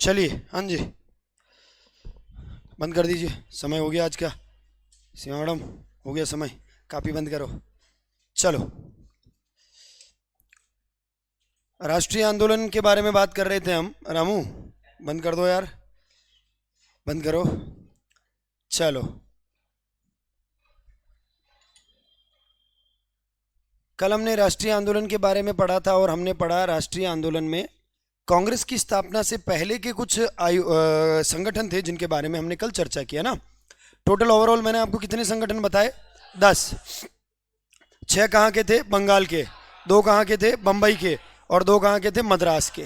चलिए, हाँ जी, बंद कर दीजिए, समय हो गया आज का। सीमा मैडम, हो गया समय, कापी बंद करो। चलो, राष्ट्रीय आंदोलन के बारे में बात कर रहे थे हम। रामू, बंद कर दो यार, बंद करो। चलो, कल हमने राष्ट्रीय आंदोलन के बारे में पढ़ा था और हमने पढ़ा राष्ट्रीय आंदोलन में कांग्रेस की स्थापना से पहले के कुछ संगठन थे जिनके बारे में हमने कल चर्चा किया ना। टोटल ओवरऑल मैंने आपको कितने संगठन बताए? 10। 6 कहाँ के थे? बंगाल के। 2 कहाँ के थे? बम्बई के। और 2 कहाँ के थे? मद्रास के।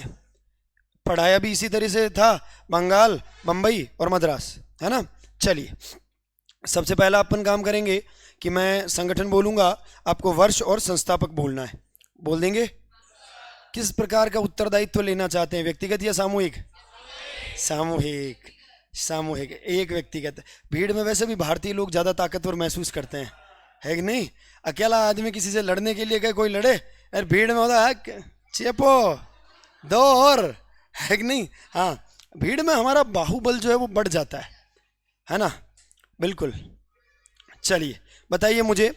पढ़ाया भी इसी तरह से था, बंगाल, बम्बई और मद्रास, है ना। चलिए, सबसे पहला अपन काम करेंगे कि मैं संगठन बोलूंगा, आपको वर्ष और संस्थापक बोलना है। बोल देंगे? किस प्रकार का उत्तरदायित्व लेना चाहते हैं, व्यक्तिगत या सामूहिक? सामूहिक। सामूहिक, एक व्यक्तिगत। भीड़ में वैसे भी भारतीय लोग ज्यादा ताकतवर महसूस करते हैं, है कि नहीं? अकेला आदमी किसी से लड़ने के लिए कहे कोई लड़े, यार भीड़ में होता है चेपो दो और, है कि नहीं? हाँ, भीड़ में हमारा बाहुबल जो है वो बढ़ जाता है ना। बिल्कुल। चलिए, बताइए मुझे,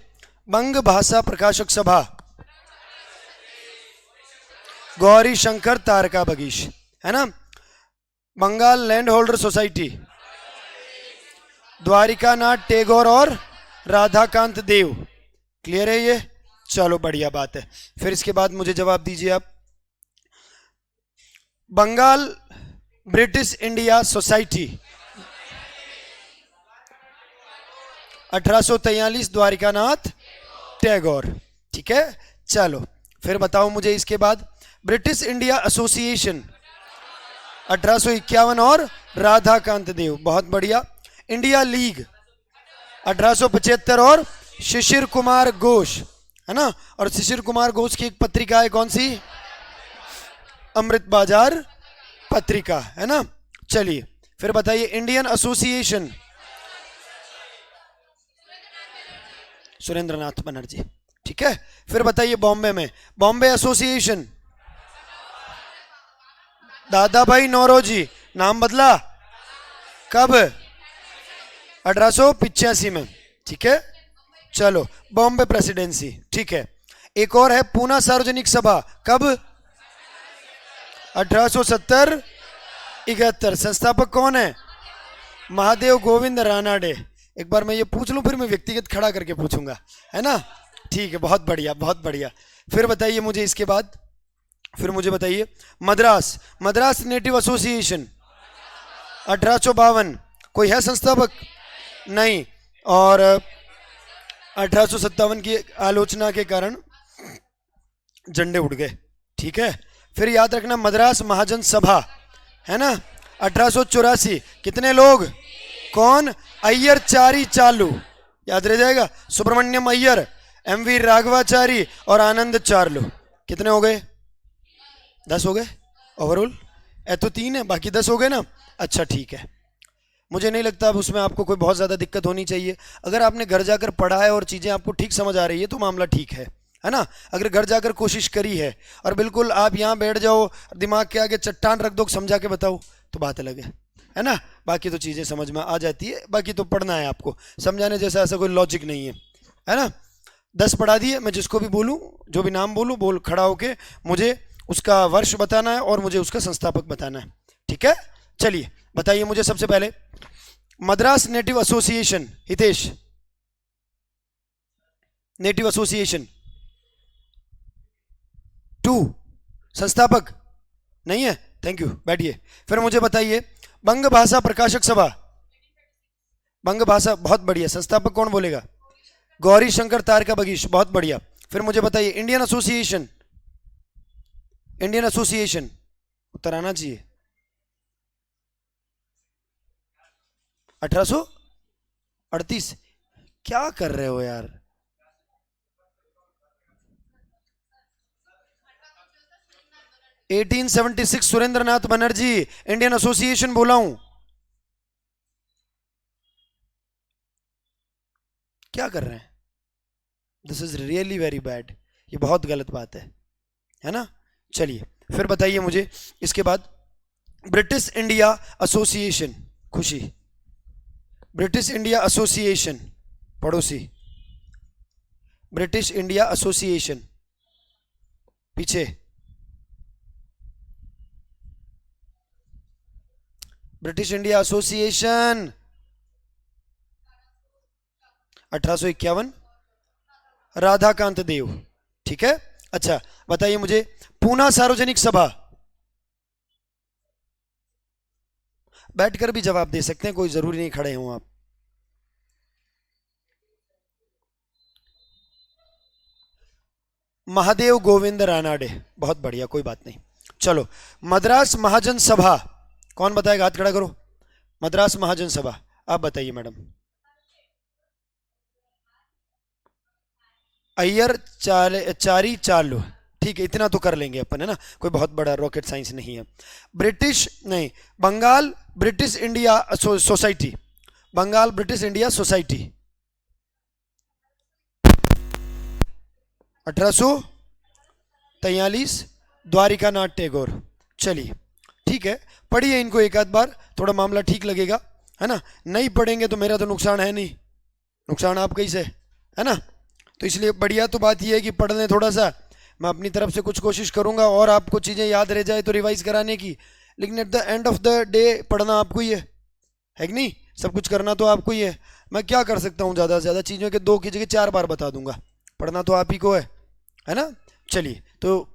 बंग भाषा प्रकाशक सभा, गौरी शंकर तारका बगीश, है ना। Bengal Land Holder Society, Dwarkanath Tagore और राधाकांत देव। क्लियर है ये? चलो, बढ़िया बात है। फिर इसके बाद मुझे जवाब दीजिए आप। Bengal British India Society, 1843, Dwarkanath Tagore. ठीक है, चलो फिर बताओ मुझे इसके बाद। ब्रिटिश इंडिया एसोसिएशन, 1851 और राधाकांत देव, बहुत बढ़िया। इंडिया लीग, 1875 और शिशिर कुमार घोष, है ना। और शिशिर कुमार घोष की एक पत्रिका है, कौन सी? अमृत बाजार पत्रिका, है ना। चलिए, फिर बताइए, इंडियन एसोसिएशन, सुरेंद्रनाथ बनर्जी। ठीक है, फिर बताइए बॉम्बे में, बॉम्बे एसोसिएशन, दादा भाई नौरोजी। नाम बदला कब? 1885 में। ठीक है, चलो, बॉम्बे प्रेसिडेंसी। ठीक है, एक और है पूना सार्वजनिक सभा, कब? 1870 71। संस्थापक कौन है? महादेव गोविंद रानाडे। एक बार मैं ये पूछ लूं, फिर मैं व्यक्तिगत खड़ा करके पूछूंगा, है ना। ठीक है, बहुत बढ़िया, बहुत बढ़िया। फिर बताइए मुझे इसके बाद, फिर मुझे बताइए, मद्रास, मद्रास नेटिव एसोसिएशन, 1852। कोई है संस्थापक? नहीं। और 1857 की आलोचना के कारण झंडे उड़ गए। ठीक है, फिर याद रखना, मद्रास महाजन सभा, है ना, 1884। कितने लोग? कौन? अय्यर चारी चालू, याद रह जाएगा। सुब्रमण्यम अय्यर, एमवी राघवाचारी और आनंद चार्लू। कितने हो गए? 10 हो गए ओवरऑल। तो 3 है, बाकी 10 हो गए ना। अच्छा, ठीक है, मुझे नहीं लगता अब उसमें आपको कोई बहुत ज़्यादा दिक्कत होनी चाहिए। अगर आपने घर जाकर पढ़ा है और चीज़ें आपको ठीक समझ आ रही है तो मामला ठीक है ना। अगर घर जाकर कोशिश करी है और बिल्कुल आप यहाँ बैठ जाओ, दिमाग के आगे चट्टान रख दो, समझा के बताओ, तो बात अलग है ना। बाकी तो चीज़ें समझ में आ जाती है, बाकी तो पढ़ना है आपको, समझाने जैसा ऐसा कोई लॉजिक नहीं है ना। 10 पढ़ा दिए। मैं जिसको भी बोलूँ, जो भी नाम बोलूँ, बोल खड़ा होके मुझे उसका वर्ष बताना है और मुझे उसका संस्थापक बताना है। ठीक है, चलिए बताइए मुझे सबसे पहले, Madras native association, Hitesh, native association 2, संस्थापक नहीं है? थैंक यू, बैठिए। फिर मुझे बताइए, बंग भाषा प्रकाशक सभा, बंग भाषा, बहुत बढ़िया। संस्थापक कौन बोलेगा? गौरी शंकर तारका बगीश, बहुत बढ़िया। फिर मुझे बताइए, इंडियन एसोसिएशन, इंडियन एसोसिएशन, उत्तर आना चाहिए। 1838। क्या कर रहे हो यार? Eighteen 1876, Surendranath Banerjee, Indian association बोला हूं। क्या कर रहे हैं? This is really very bad, ये बहुत गलत बात है ना। चलिए, फिर बताइए मुझे इसके बाद, ब्रिटिश इंडिया एसोसिएशन, खुशी, ब्रिटिश इंडिया एसोसिएशन, पड़ोसी, ब्रिटिश इंडिया एसोसिएशन, पीछे, ब्रिटिश इंडिया एसोसिएशन 1851, राधाकांत देव, ठीक है। अच्छा बताइए मुझे, पूना सार्वजनिक सभा, बैठकर भी जवाब दे सकते हैं, कोई जरूरी नहीं खड़े हों आप। महादेव गोविंद रानाडे, बहुत बढ़िया, कोई बात नहीं। चलो, मद्रास महाजन सभा, कौन बताएगा, हाथ खड़ा करो। मद्रास महाजन सभा, आप बताइए मैडम। अय्यर चारी चालू, ठीक है, इतना तो कर लेंगे अपन, है ना, कोई बहुत बड़ा रॉकेट साइंस नहीं है। ब्रिटिश नहीं, Bengal British India Society, Bengal British India Society 1843, Dwarkanath Tagore. चलिए ठीक है, पढ़िए इनको एक आध बार, थोड़ा मामला ठीक लगेगा, है ना। नहीं पढ़ेंगे तो मेरा तो नुकसान है नहीं, नुकसान आपका ही से, है ना। तो इसलिए बढ़िया तो बात यह है कि पढ़ लें थोड़ा सा, मैं अपनी तरफ से कुछ कोशिश करूंगा और आपको चीज़ें याद रह जाए तो रिवाइज कराने की, लेकिन at the end of the day पढ़ना आपको ही है कि नहीं, सब कुछ करना तो आपको ही है। मैं क्या कर सकता हूँ, ज़्यादा से ज़्यादा चीज़ों के 2 की जगह 4 बार बता दूंगा, पढ़ना तो आप ही को है ना। चलिए, तो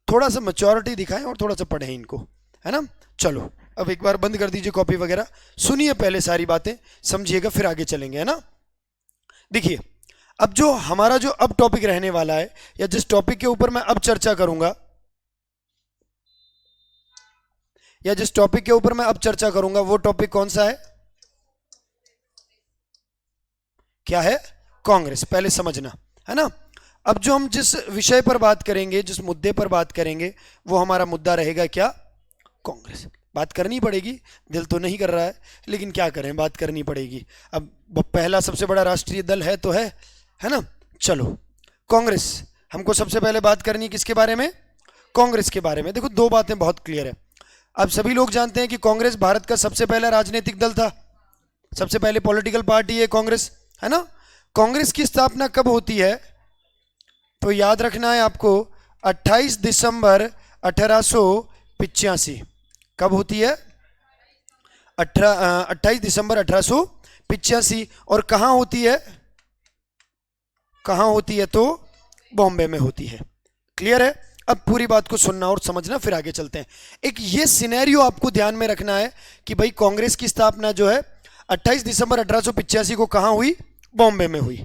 थोड़ा सा मैच्योरिटी दिखाएं और थोड़ा सा पढ़ें इनको, है ना। चलो अब एक बार बंद कर दीजिए कॉपी वगैरह, सुनिए पहले सारी बातें, समझिएगा, फिर आगे चलेंगे, है ना। देखिए, अब जो हमारा जो अब टॉपिक रहने वाला है, या जिस टॉपिक के ऊपर मैं अब चर्चा करूंगा, या जिस टॉपिक के ऊपर मैं अब चर्चा करूंगा, वो टॉपिक कौन सा है, क्या है, कांग्रेस, पहले समझना, है ना। अब जो हम जिस विषय पर बात करेंगे, जिस मुद्दे पर बात करेंगे, वो हमारा मुद्दा रहेगा क्या, कांग्रेस। बात करनी पड़ेगी, दिल तो नहीं कर रहा है, लेकिन क्या करें, बात करनी पड़ेगी। अब पहला सबसे बड़ा राष्ट्रीय दल है तो है ना। चलो, कांग्रेस, हमको सबसे पहले बात करनी है किसके बारे में, कांग्रेस के बारे में। देखो 2 बातें बहुत क्लियर है। अब सभी लोग जानते हैं कि कांग्रेस भारत का सबसे पहला राजनीतिक दल था, सबसे पहले पॉलिटिकल पार्टी है कांग्रेस, है ना। कांग्रेस की स्थापना कब होती है, तो याद रखना है आपको, 28 दिसंबर 1885। कब होती है, 28 दिसंबर 1885। और कहाँ होती है, कहाँ होती है, तो बॉम्बे में होती है। क्लियर है। अब पूरी बात को सुनना और समझना, फिर आगे चलते हैं। एक ये सिनेरियो आपको ध्यान में रखना है कि भाई कांग्रेस की स्थापना जो है 28 दिसंबर 1885 को कहाँ हुई, बॉम्बे में हुई,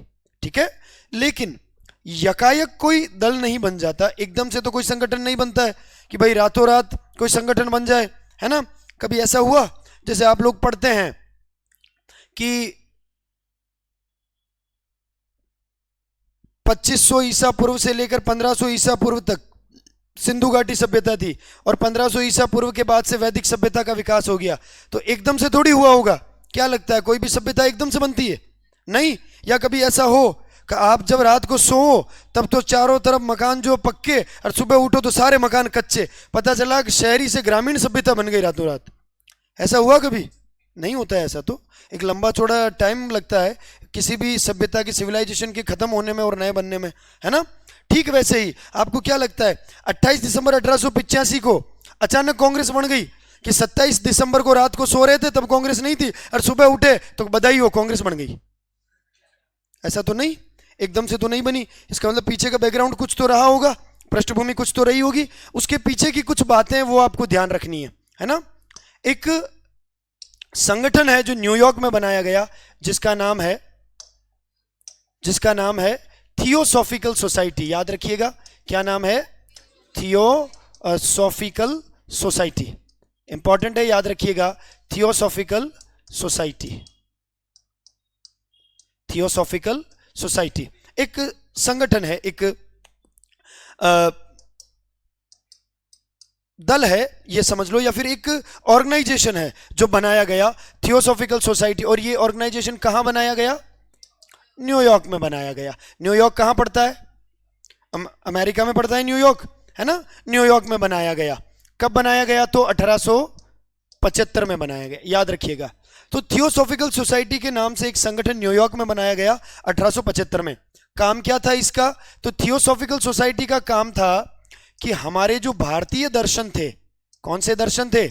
ठीक है। लेकिन यकायक कोई दल नहीं बन जाता, एकदम से तो कोई संगठन नहीं बनता है कि भाई रातों रात कोई संगठन बन जाए, है ना। कभी ऐसा हुआ, जैसे आप लोग पढ़ते हैं कि 2500 ईसा पूर्व से लेकर 1500 ईसा पूर्व तक सिंधु घाटी सभ्यता थी, और 1500 ईसा पूर्व के बाद से वैदिक सभ्यता का विकास हो गया। तो एकदम से थोड़ी हुआ होगा, क्या लगता है, कोई भी सभ्यता एकदम से बनती है, नहीं। या कभी ऐसा हो कि आप जब रात को सो तब तो चारों तरफ मकान जो पक्के, और सुबह उठो तो सारे मकान कच्चे, पता चला कि शहरी से ग्रामीण सभ्यता बन गई रातों रात। ऐसा हुआ कभी, नहीं होता है ऐसा। तो एक लंबा चौड़ा टाइम लगता है किसी भी सभ्यता की, सिविलाइजेशन के खत्म होने में और नए बनने में, है ना। ठीक वैसे ही आपको क्या लगता है, 28 दिसंबर 1885 को अचानक कांग्रेस बन गई कि 27 दिसंबर को रात को सो रहे थे तब कांग्रेस नहीं थी, और सुबह उठे तो बधाई हो कांग्रेस बन गई? ऐसा तो नहीं, एकदम से तो नहीं बनी। इसका मतलब पीछे का बैकग्राउंड कुछ तो रहा होगा, पृष्ठभूमि कुछ तो रही होगी, उसके पीछे की कुछ बातें वो आपको ध्यान रखनी है ना। एक संगठन है जो न्यूयॉर्क में बनाया गया, जिसका नाम है थियोसॉफिकल सोसाइटी। याद रखिएगा, क्या नाम है, थियोसॉफिकल सोसाइटी। इंपॉर्टेंट है, याद रखिएगा, थियोसॉफिकल सोसाइटी। थियोसॉफिकल सोसाइटी एक संगठन है, एक दल है, ये समझ लो, या फिर एक ऑर्गेनाइजेशन है जो बनाया गया, थियोसॉफिकल सोसाइटी। और ये ऑर्गेनाइजेशन कहाँ बनाया गया, न्यूयॉर्क में बनाया गया। न्यूयॉर्क कहाँ पड़ता है, अमेरिका में पड़ता है न्यूयॉर्क, है ना। न्यूयॉर्क में बनाया गया। कब बनाया गया, तो 1800 1875 में बनाया गया, याद रखिएगा। तो थियोसॉफिकल सोसाइटी के नाम से एक संगठन न्यूयॉर्क में बनाया गया 1875 में। काम क्या था इसका? तो थियोसॉफिकल सोसाइटी का काम था कि हमारे जो भारतीय दर्शन थे, कौन से दर्शन थे?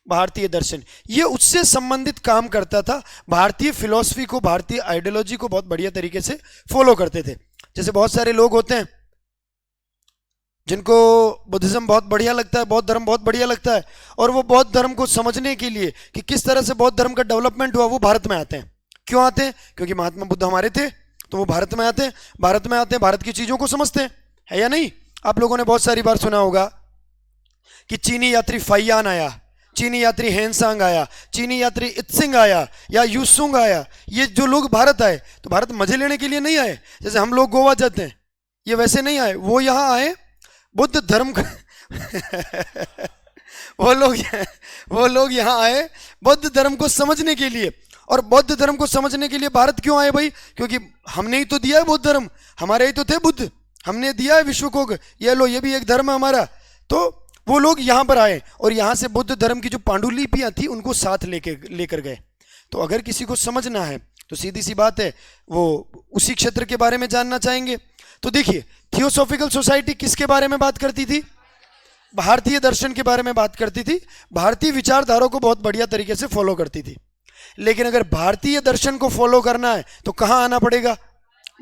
भारतीय दर्शन, ये उससे संबंधित काम करता था। भारतीय फिलॉसफी को, भारतीय आइडियोलॉजी को बहुत बढ़िया तरीके से फॉलो करते थे। जैसे बहुत सारे लोग होते हैं जिनको बुद्धिज्म बहुत बढ़िया लगता है, बौद्ध धर्म बहुत बढ़िया लगता है, और वो बौद्ध धर्म को समझने के लिए कि किस तरह से बौद्ध धर्म का डेवलपमेंट हुआ, वो भारत में आते हैं। क्यों आते हैं? क्योंकि महात्मा बुद्ध हमारे थे, तो वो भारत में आते हैं। भारत में आते हैं, भारत की चीजों को समझते हैं, है या नहीं? आप लोगों ने बहुत सारी बार सुना होगा कि चीनी यात्री फाइयान आया, चीनी यात्री हेनसांग आया, चीनी यात्री इत्सिंग आया या यूसुंग आया। ये जो लोग भारत आए, तो भारत मजे लेने के लिए नहीं आए जैसे हम लोग गोवा जाते हैं, ये वैसे नहीं आए। वो यहाँ आए बुद्ध धर्म वो लोग यहाँ आए बुद्ध धर्म को समझने के लिए। और बौद्ध धर्म को समझने के लिए भारत क्यों आए भाई? क्योंकि हमने ही तो दिया है बौद्ध धर्म, हमारे ही तो थे बुद्ध, हमने दिया है विश्व को, ये लो ये भी एक धर्म है हमारा। तो वो लोग यहाँ पर आए और यहाँ से बुद्ध धर्म की जो पांडुलिपियां थी उनको साथ लेकर गए। तो अगर किसी को समझना है तो सीधी सी बात है, वो उसी क्षेत्र के बारे में जानना चाहेंगे। तो देखिए, थियोसॉफिकल सोसाइटी किसके बारे में बात करती थी? भारतीय दर्शन के बारे में बात करती थी, भारतीय विचारधारा को बहुत बढ़िया तरीके से फॉलो करती थी। लेकिन अगर भारतीय दर्शन को फॉलो करना है तो कहाँ आना पड़ेगा?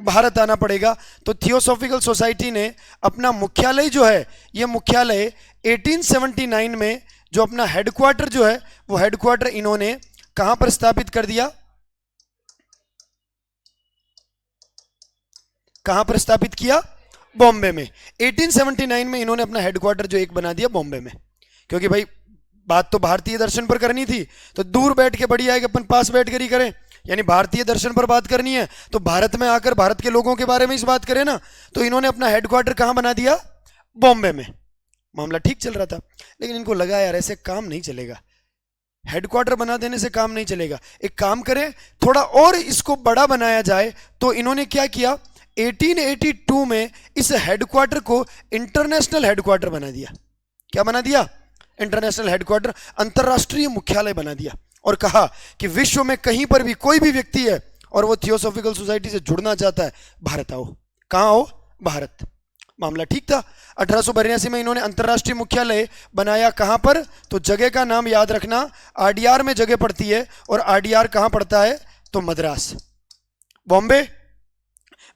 भारत आना पड़ेगा। तो थियोसॉफिकल सोसाइटी ने अपना मुख्यालय जो है, ये मुख्यालय 1879 में जो अपना हेडक्वार्टर जो है, वो हेडक्वार्टर इन्होंने कहां पर स्थापित कर दिया? कहां पर स्थापित किया? बॉम्बे में। 1879 में इन्होंने अपना हेडक्वार्टर जो एक बना दिया बॉम्बे में। क्योंकि भाई बात तो भारतीय दर्शन पर करनी थी, तो दूर बैठ के बढ़िया है कि अपन पास बैठ कर ही करें। यानी भारतीय दर्शन पर बात करनी है तो भारत में आकर भारत के लोगों के बारे में इस बात करें ना। तो इन्होंने अपना हेडक्वार्टर कहां बना दिया? बॉम्बे में। मामला ठीक चल रहा था, लेकिन इनको लगा यार ऐसे काम नहीं चलेगा, हेडक्वार्टर बना देने से काम नहीं चलेगा, एक काम करें थोड़ा और इसको बड़ा बनाया जाए। तो इन्होंने क्या किया? 1882 में इस हेडक्वार्टर को इंटरनेशनल हेडक्वार्टर बना दिया। क्या बना दिया? इंटरनेशनल हेडक्वार्टर, अंतरराष्ट्रीय मुख्यालय बना दिया। और कहा कि विश्व में कहीं पर भी कोई भी व्यक्ति है और वो थियोसॉफिकल सोसाइटी से जुड़ना चाहता है, भारत आओ। कहां आओ? भारत। मामला ठीक था। 1882 में इन्होंने अंतरराष्ट्रीय मुख्यालय बनाया। कहां पर? तो जगह का नाम याद रखना, आरडीआर में जगह पड़ती है। और आरडीआर कहां पड़ता है? तो मद्रास। बॉम्बे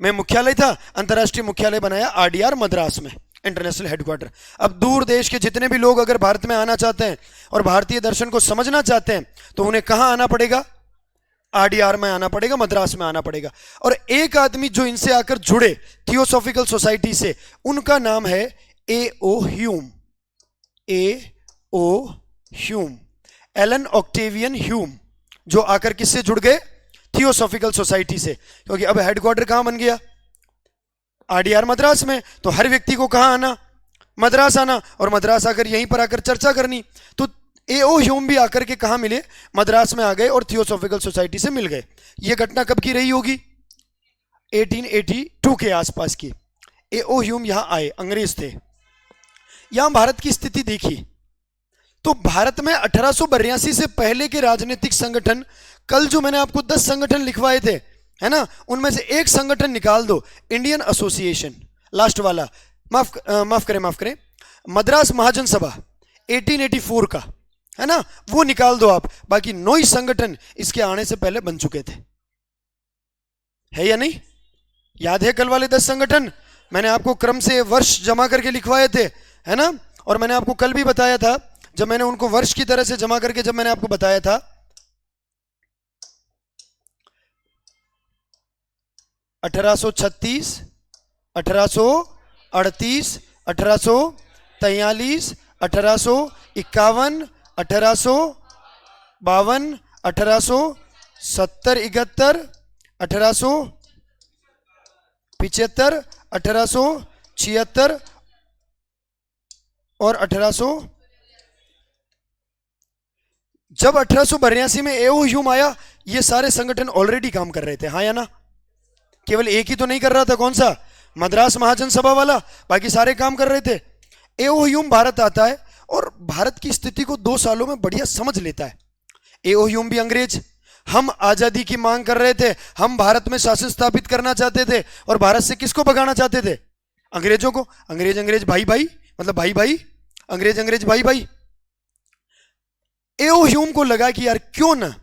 में मुख्यालय था, अंतरराष्ट्रीय मुख्यालय बनाया आरडीआर मद्रास में, इंटरनेशनल हेडक्वार्टर। अब दूर देश के जितने भी लोग अगर भारत में आना चाहते हैं और भारतीय दर्शन को समझना चाहते हैं तो उन्हें कहां आना पड़ेगा? आरडीआर में आना पड़ेगा, मद्रास में आना पड़ेगा। और एक आदमी जो इनसे आकर जुड़े थियोसॉफिकल सोसाइटी से, उनका नाम है A O. Hume. A O. Hume, Allan Octavian Hume, जो आकर किससे जुड़ गए? थियोसॉफिकल सोसाइटी से। क्योंकि अब हेडक्वार्टर कहां बन गया? आरडीआर मद्रास में। तो हर व्यक्ति को कहां आना? मद्रास आना। और मद्रास आकर यहीं पर आकर चर्चा करनी। तो ए.ओ. ह्यूम भी आकर के कहां मिले? मद्रास में आ गए और थियोसॉफिकल सोसाइटी से मिल गए। यह घटना कब की रही होगी? 1882 के आसपास की। ए.ओ. ह्यूम यहां आए, अंग्रेज थे। यहां भारत की स्थिति देखी तो भारत में 1882 से पहले के राजनीतिक संगठन, कल जो मैंने आपको 10 संगठन लिखवाए थे, है ना, उनमें से एक संगठन निकाल दो, इंडियन एसोसिएशन, लास्ट वाला, माफ करें, मद्रास महाजन सभा 1884 का, है ना, वो निकाल दो आप। बाकी 9 ही संगठन इसके आने से पहले बन चुके थे। है या नहीं? याद है कल वाले 10 संगठन? मैंने आपको क्रम से वर्ष जमा करके लिखवाए थे, है ना। और मैंने आपको कल भी बताया था, जब मैंने उनको वर्ष की तरह से जमा करके जब मैंने आपको बताया था, 1836, 1838, 1843, 1851, 1852, 1870, 71, 1875, 1876 और 1800। जब 1882 में ए.ओ. ह्यूम आया, ये सारे संगठन ऑलरेडी काम कर रहे थे, हाँ या ना? केवल एक ही तो नहीं कर रहा था, कौन सा? मद्रास महाजन सभा वाला, बाकी सारे काम कर रहे थे। ए.ओ. ह्यूम भारत आता है और भारत की स्थिति को 2 सालों में बढ़िया समझ लेता है। एओ ह्यूम भी अंग्रेज, हम आजादी की मांग कर रहे थे, हम भारत में शासन स्थापित करना चाहते थे, और भारत से किसको भगाना चाहते थे? अंग्रेजों को। अंग्रेज अंग्रेज भाई भाई, मतलब भाई भाई, अंग्रेज अंग्रेज भाई भाई। एओ ह्यूम को लगा कि यार क्यों ना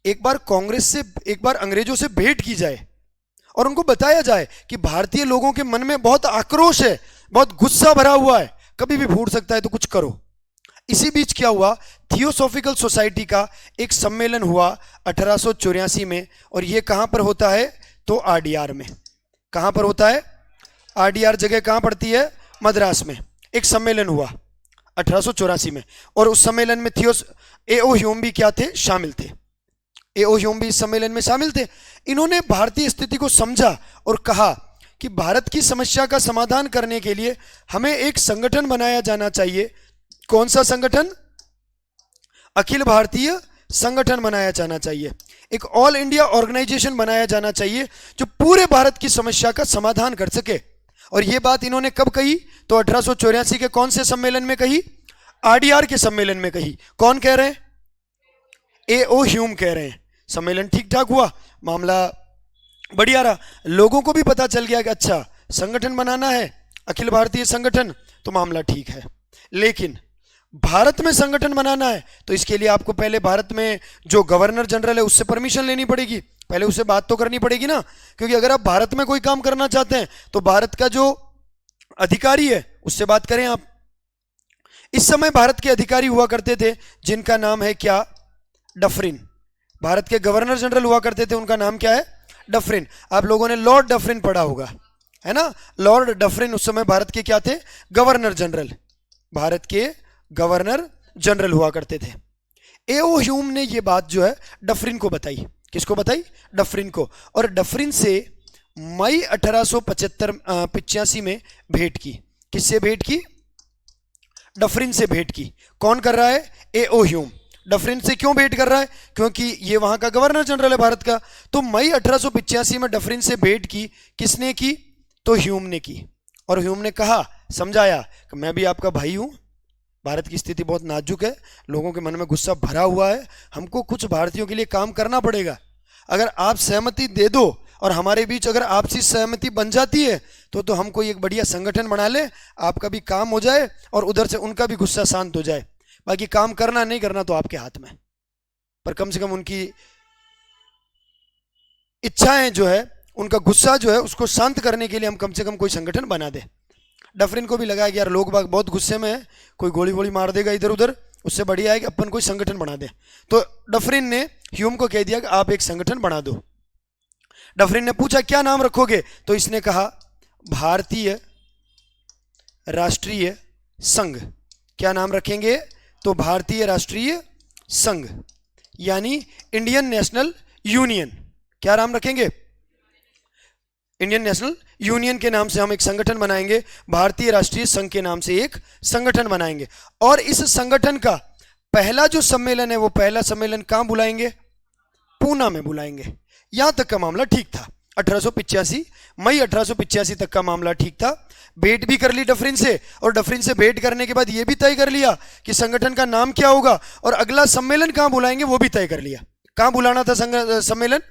एक बार कांग्रेस से, एक बार अंग्रेजों से भेंट की जाए और उनको बताया जाए कि भारतीय लोगों के मन में बहुत आक्रोश है, बहुत गुस्सा भरा हुआ है, कभी भी फूट सकता है, तो कुछ करो। इसी बीच क्या हुआ, थियोसॉफिकल सोसाइटी का एक सम्मेलन हुआ 1884 में, और ये कहां पर होता है? तो आरडीआर में। कहां पर होता है? आरडीआर जगह कहां पड़ती है? मद्रास में। एक सम्मेलन हुआ 1884 में, और उस सम्मेलन में एओ ह्यूम भी क्या थे? शामिल थे। एओ ह्यूम भी इस सम्मेलन में शामिल थे। इन्होंने भारतीय स्थिति को समझा और कहा कि भारत की समस्या का समाधान करने के लिए हमें एक संगठन बनाया जाना चाहिए। कौन सा संगठन? अखिल भारतीय संगठन बनाया जाना चाहिए, एक ऑल इंडिया ऑर्गेनाइजेशन बनाया जाना चाहिए जो पूरे भारत की समस्या का समाधान कर सके। और यह बात इन्होंने कब कही? तो 1884 के कौन से सम्मेलन में कही? आरडीआर के सम्मेलन में कही। कौन कह रहे हैं? एओ ह्यूम कह रहे हैं। सम्मेलन ठीक ठाक हुआ, मामला बढ़िया रहा, लोगों को भी पता चल गया कि अच्छा संगठन बनाना है, अखिल भारतीय संगठन, तो मामला ठीक है। लेकिन भारत में संगठन बनाना है तो इसके लिए आपको पहले भारत में जो गवर्नर जनरल है उससे परमिशन लेनी पड़ेगी, पहले उससे बात तो करनी पड़ेगी ना। क्योंकि अगर आप भारत में कोई काम करना चाहते हैं तो भारत का जो अधिकारी है उससे बात करें आप। इस समय भारत के अधिकारी हुआ करते थे जिनका नाम है क्या? डफरिन। भारत के गवर्नर जनरल हुआ करते थे, उनका नाम क्या है? डफरिन। आप लोगों ने लॉर्ड डफरिन पढ़ा होगा, है ना? लॉर्ड डफरिन उस समय भारत के क्या थे? Governor general. भारत के गवर्नर जनरल हुआ करते थे। एओ ह्यूम ने ये बात जो है डफरिन को बताई। किसको बताई? डफरिन को। और डफरिन से मई 1885 में भेंट की। किससे भेंट की? डफरिन से भेंट की। कौन कर रहा है? एओ ह्यूम। डफरिन से क्यों भेंट कर रहा है? क्योंकि ये वहां का गवर्नर जनरल है भारत का। तो मई 1885 में डफरिन से भेंट की। किसने की? तो ह्यूम ने की। और ह्यूम ने कहा, समझाया कि मैं भी आपका भाई हूं, भारत की स्थिति बहुत नाजुक है, लोगों के मन में गुस्सा भरा हुआ है, हमको कुछ भारतीयों के लिए काम करना पड़ेगा। अगर आप सहमति दे दो और हमारे बीच अगर आपसी सहमति बन जाती है तो हम कोई एक बढ़िया संगठन बना ले, आपका भी काम हो जाए और उधर से उनका भी गुस्सा शांत हो जाए। बाकी काम करना नहीं करना तो आपके हाथ में, पर कम से कम उनकी इच्छाएं जो है, उनका गुस्सा जो है उसको शांत करने के लिए हम कम से कम कोई संगठन बना दे। डफरिन को भी लगा कि यार लोग बाग बहुत गुस्से में है, कोई गोली वोली मार देगा इधर उधर, उससे बढ़िया है कि अपन कोई संगठन बना दे। तो डफरिन ने ह्यूम को कह दिया कि आप एक संगठन बना दो। डफरिन ने पूछा क्या नाम रखोगे? तो इसने कहा भारतीय राष्ट्रीय संघ। क्या नाम रखेंगे? तो भारतीय राष्ट्रीय संघ, यानी इंडियन नेशनल यूनियन। क्या नाम रखेंगे? इंडियन नेशनल यूनियन के नाम से हम एक संगठन बनाएंगे, भारतीय राष्ट्रीय संघ के नाम से एक संगठन बनाएंगे। और इस संगठन का पहला जो सम्मेलन है वो पहला सम्मेलन कहां बुलाएंगे? पूना में बुलाएंगे। यहां तक का मामला ठीक था। 1885 मई 1885 तक का मामला ठीक था। भेंट भी कर ली डफरिन से, और डफरिन से भेंट करने के बाद यह भी तय कर लिया कि संगठन का नाम क्या होगा और अगला सम्मेलन कहां बुलाएंगे वो भी तय कर लिया। कहां बुलाना था सम्मेलन?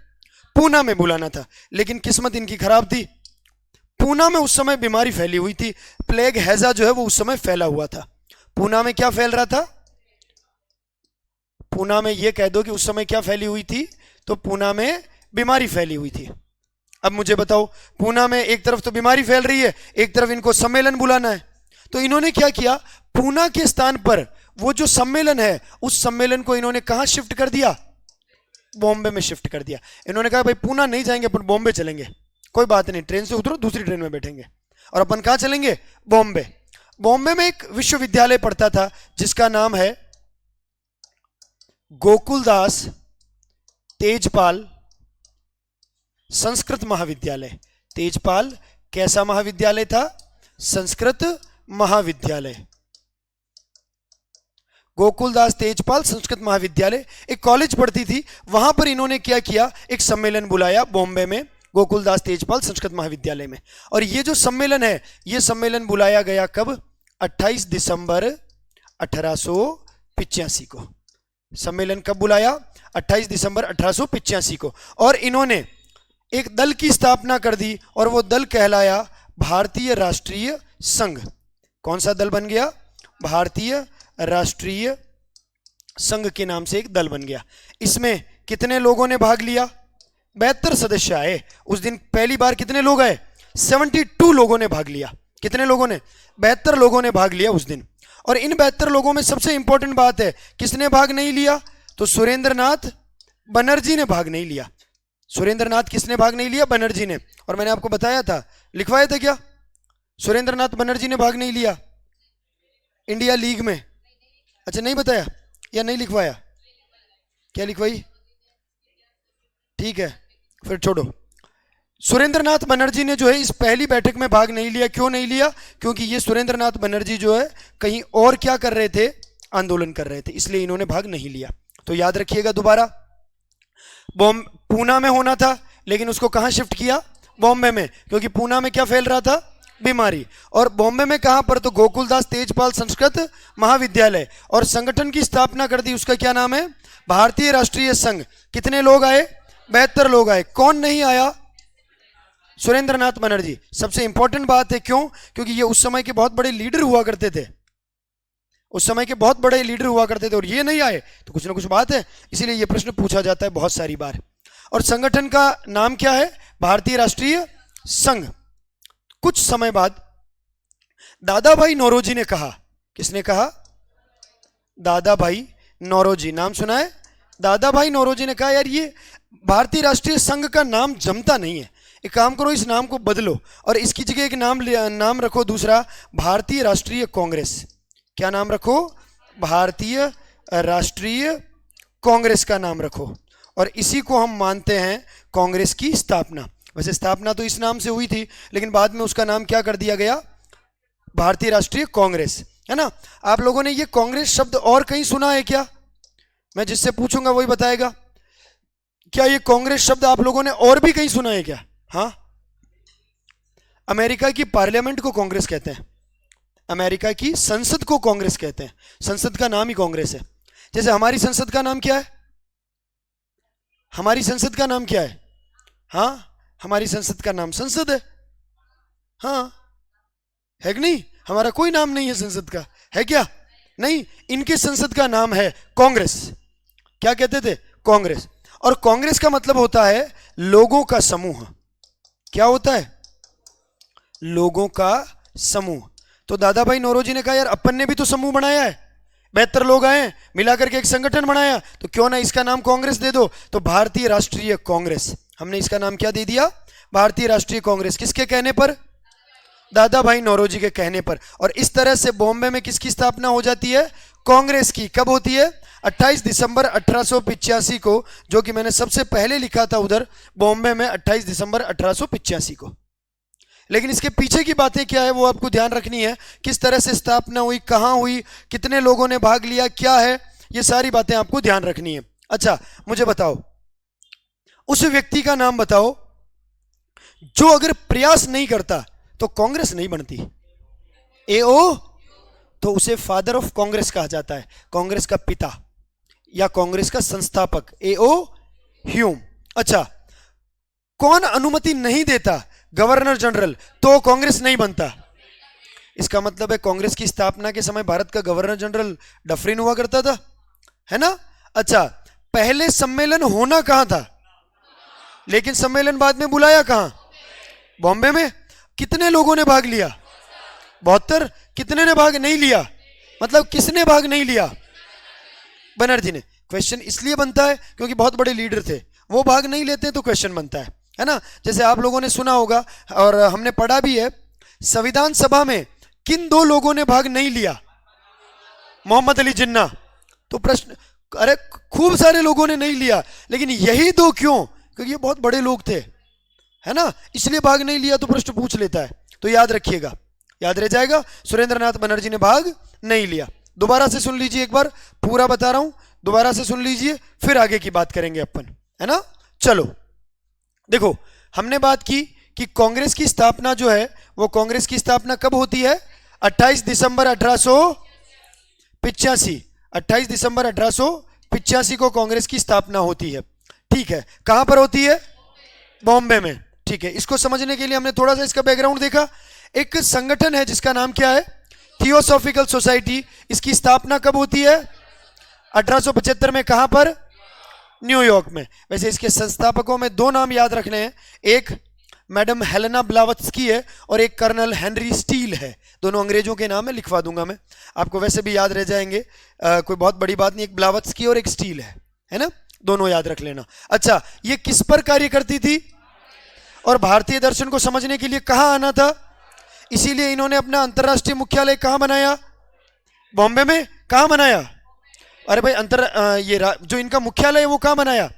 पूना में बुलाना था। लेकिन किस्मत इनकी खराब थी। पूना में उस समय बीमारी फैली हुई थी, प्लेग हैजा जो है वो उस समय फैला हुआ था। पूना में क्या फैल रहा था? पूना में ये कह दो कि उस समय क्या फैली हुई थी? तो पूना में बीमारी फैली हुई थी। अब मुझे बताओ, पूना में एक तरफ तो बीमारी फैल रही है, एक तरफ इनको सम्मेलन बुलाना है। तो इन्होंने क्या किया? पूना के स्थान पर वो जो सम्मेलन है उस सम्मेलन को इन्होंने कहां शिफ्ट कर दिया? बॉम्बे में शिफ्ट कर दिया। इन्होंने कहा भाई पूना नहीं जाएंगे, अपन बॉम्बे चलेंगे। कोई बात नहीं, ट्रेन से उतरो, दूसरी ट्रेन में बैठेंगे और अपन कहां चलेंगे? बॉम्बे। बॉम्बे में एक विश्वविद्यालय पढ़ता था जिसका नाम है गोकुलदास तेजपाल संस्कृत महाविद्यालय। तेजपाल कैसा महाविद्यालय था? संस्कृत महाविद्यालय। गोकुलदास तेजपाल संस्कृत महाविद्यालय एक कॉलेज पढ़ती थी, वहां पर इन्होंने क्या किया? एक सम्मेलन बुलाया बॉम्बे में, गोकुलदास तेजपाल संस्कृत महाविद्यालय में। और ये जो सम्मेलन है, ये सम्मेलन बुलाया गया कब? 28 दिसंबर 1885 को। सम्मेलन कब बुलाया? 28 दिसंबर 1885 को। और इन्होंने एक दल की स्थापना कर दी और वो दल कहलाया भारतीय राष्ट्रीय संघ। कौन सा दल बन गया? भारतीय राष्ट्रीय संघ के नाम से एक दल बन गया। इसमें कितने लोगों ने भाग लिया? 72 सदस्य आए। उस दिन पहली बार कितने लोग आए? 72 लोगों ने भाग लिया। कितने लोगों ने? 72 लोगों ने भाग लिया उस दिन। और इन 72 लोगों में सबसे इंपॉर्टेंट बात है, किसने भाग नहीं लिया? तो सुरेंद्रनाथ बनर्जी ने भाग नहीं लिया। सुरेंद्रनाथ किसने भाग नहीं लिया? बनर्जी ने। और मैंने आपको बताया था, लिखवाया था क्या? सुरेंद्रनाथ बनर्जी ने भाग नहीं लिया इंडिया लीग में। अच्छा, नहीं बताया या नहीं लिखवाया? क्या लिखवाई? ठीक है, फिर छोड़ो। सुरेंद्रनाथ बनर्जी ने जो है इस पहली बैठक में भाग नहीं लिया। क्यों नहीं लिया? क्योंकि ये सुरेंद्रनाथ बनर्जी जो है कहीं और क्या कर रहे थे? आंदोलन कर रहे थे, इसलिए इन्होंने भाग नहीं लिया। तो याद रखिएगा दोबारा, पूना में होना था लेकिन उसको कहां शिफ्ट किया? बॉम्बे में, क्योंकि पूना में क्या फैल रहा था? बीमारी। और बॉम्बे में कहां पर? तो गोकुलदास तेजपाल संस्कृत महाविद्यालय। और संगठन की स्थापना कर दी, उसका क्या नाम है? भारतीय राष्ट्रीय संघ। कितने लोग आए? 72 लोग आए। कौन नहीं आया? सुरेंद्रनाथ बनर्जी। सबसे इंपॉर्टेंट बात है, क्यों? क्योंकि ये उस समय के बहुत बड़े लीडर हुआ करते थे, उस समय के बहुत बड़े लीडर हुआ करते थे, और ये नहीं आए तो कुछ ना कुछ बात है। इसीलिए ये प्रश्न पूछा जाता है बहुत सारी बार। और संगठन का नाम क्या है? भारतीय राष्ट्रीय संघ। कुछ समय बाद दादा भाई नौरोजी ने कहा। किसने कहा? दादा भाई नौरोजी। नाम सुना है? दादा भाई नौरोजी ने कहा, यार ये भारतीय राष्ट्रीय संघ का नाम जमता नहीं है, एक काम करो, इस नाम को बदलो और इसकी जगह एक नाम रखो दूसरा, भारतीय राष्ट्रीय कांग्रेस। क्या नाम रखो? भारतीय राष्ट्रीय कांग्रेस का नाम रखो। और इसी को हम मानते हैं कांग्रेस की स्थापना। वैसे स्थापना तो इस नाम से हुई थी, लेकिन बाद में उसका नाम क्या कर दिया गया? भारतीय राष्ट्रीय कांग्रेस, है ना। आप लोगों ने ये कांग्रेस शब्द और कहीं सुना है क्या? मैं जिससे पूछूंगा वही बताएगा। क्या ये कांग्रेस शब्द आप लोगों ने और भी कहीं सुना है क्या? हाँ, अमेरिका की पार्लियामेंट को कांग्रेस कहते हैं, अमेरिका की संसद को कांग्रेस कहते हैं। संसद का नाम ही कांग्रेस है। जैसे हमारी संसद का नाम क्या है? हमारी संसद का नाम क्या है? हाँ, हमारी संसद का नाम संसद है। हाँ, है कि नहीं? हमारा कोई नाम नहीं है संसद का, है क्या? नहीं, इनके संसद का नाम है कांग्रेस। क्या कहते थे? कांग्रेस। और कांग्रेस का मतलब होता है लोगों का समूह। क्या होता है? लोगों का समूह। तो दादा भाई नौरोजी ने कहा, यार अपन ने भी तो समूह बनाया है, 72 लोग आए, मिलाकर के एक संगठन बनाया, तो क्यों ना इसका नाम कांग्रेस दे दो। तो भारतीय राष्ट्रीय कांग्रेस, हमने इसका नाम क्या दे दिया? भारतीय राष्ट्रीय कांग्रेस। किसके कहने पर? दादा भाई नौरोजी के कहने पर। और इस तरह से बॉम्बे में किसकी स्थापना हो जाती है? कांग्रेस की। कब होती है? 28 दिसंबर 1885 को, जो कि मैंने सबसे पहले लिखा था उधर बॉम्बे में, 28 दिसंबर 1885 को। लेकिन इसके पीछे की बातें क्या है वो आपको ध्यान रखनी है। किस तरह से स्थापना हुई, कहां हुई, कितने लोगों ने भाग लिया, क्या है, ये सारी बातें आपको ध्यान रखनी है। अच्छा, मुझे बताओ, उस व्यक्ति का नाम बताओ जो अगर प्रयास नहीं करता तो कांग्रेस नहीं बनती। एओ, तो उसे फादर ऑफ कांग्रेस कहा जाता है, कांग्रेस का पिता या कांग्रेस का संस्थापक, एओ ह्यूम। अच्छा, कौन अनुमति नहीं देता? Governor general. तो कांग्रेस नहीं बनता। इसका मतलब है कांग्रेस की स्थापना के समय भारत का गवर्नर जनरल डफरिन हुआ करता था, है ना। अच्छा, पहले सम्मेलन होना कहां था? लेकिन सम्मेलन बाद में बुलाया कहां? बॉम्बे में। कितने लोगों ने भाग लिया? 72। कितने ने भाग नहीं लिया? मतलब किसने भाग नहीं लिया? बनर्जी ने। क्वेश्चन इसलिए बनता है क्योंकि बहुत बड़े लीडर थे, वो भाग नहीं लेते तो क्वेश्चन बनता है ना। जैसे आप लोगों ने सुना होगा और हमने पढ़ा भी है, संविधान सभा में किन 2 लोगों ने भाग नहीं लिया? मोहम्मद अली जिन्ना। तो प्रश्न, अरे खूब सारे लोगों ने नहीं लिया, लेकिन यही 2 क्यों? क्योंकि ये बहुत बड़े लोग थे, है ना, इसलिए भाग नहीं लिया। तो प्रश्न पूछ लेता है, तो याद रखिएगा, याद रह जाएगा। सुरेंद्रनाथ बनर्जी ने भाग नहीं लिया। दोबारा से सुन लीजिए, एक बार पूरा बता रहा हूं, दोबारा से सुन लीजिए, फिर आगे की बात करेंगे अपन, है ना। चलो देखो, हमने बात की कि कांग्रेस की स्थापना जो है वो कांग्रेस की स्थापना कब होती है? 28 दिसंबर 1800। 85, 28 दिसंबर 1885 को कांग्रेस की स्थापना होती है। ठीक है, कहां पर होती है? बॉम्बे में। ठीक है, इसको समझने के लिए हमने थोड़ा सा इसका बैकग्राउंड देखा। एक संगठन है जिसका नाम क्या है? Theosophical society. इसकी स्थापना कब होती है? 1875 में। कहां पर? न्यूयॉर्क में। वैसे इसके संस्थापकों में दो नाम याद रखने हैं, एक मैडम हेलेना ब्लावत्स्की है और एक कर्नल हेनरी स्टील है। दोनों अंग्रेजों के नाम है, लिखवा दूंगा मैं, आपको वैसे भी याद रह जाएंगे, कोई बहुत बड़ी बात नहीं। एक ब्लावत्स्की और एक स्टील है ना, दोनों याद रख लेना। अच्छा, ये किस पर कार्य करती थी और भारतीय दर्शन को समझने के लिए कहाँ आना था? इसीलिए इन्होंने अपना अंतर्राष्ट्रीय मुख्यालय कहाँ बनाया? बॉम्बे में। कहाँ बनाया? अरे भाई जो इनका मुख्यालय है वो कहाँ बनाया?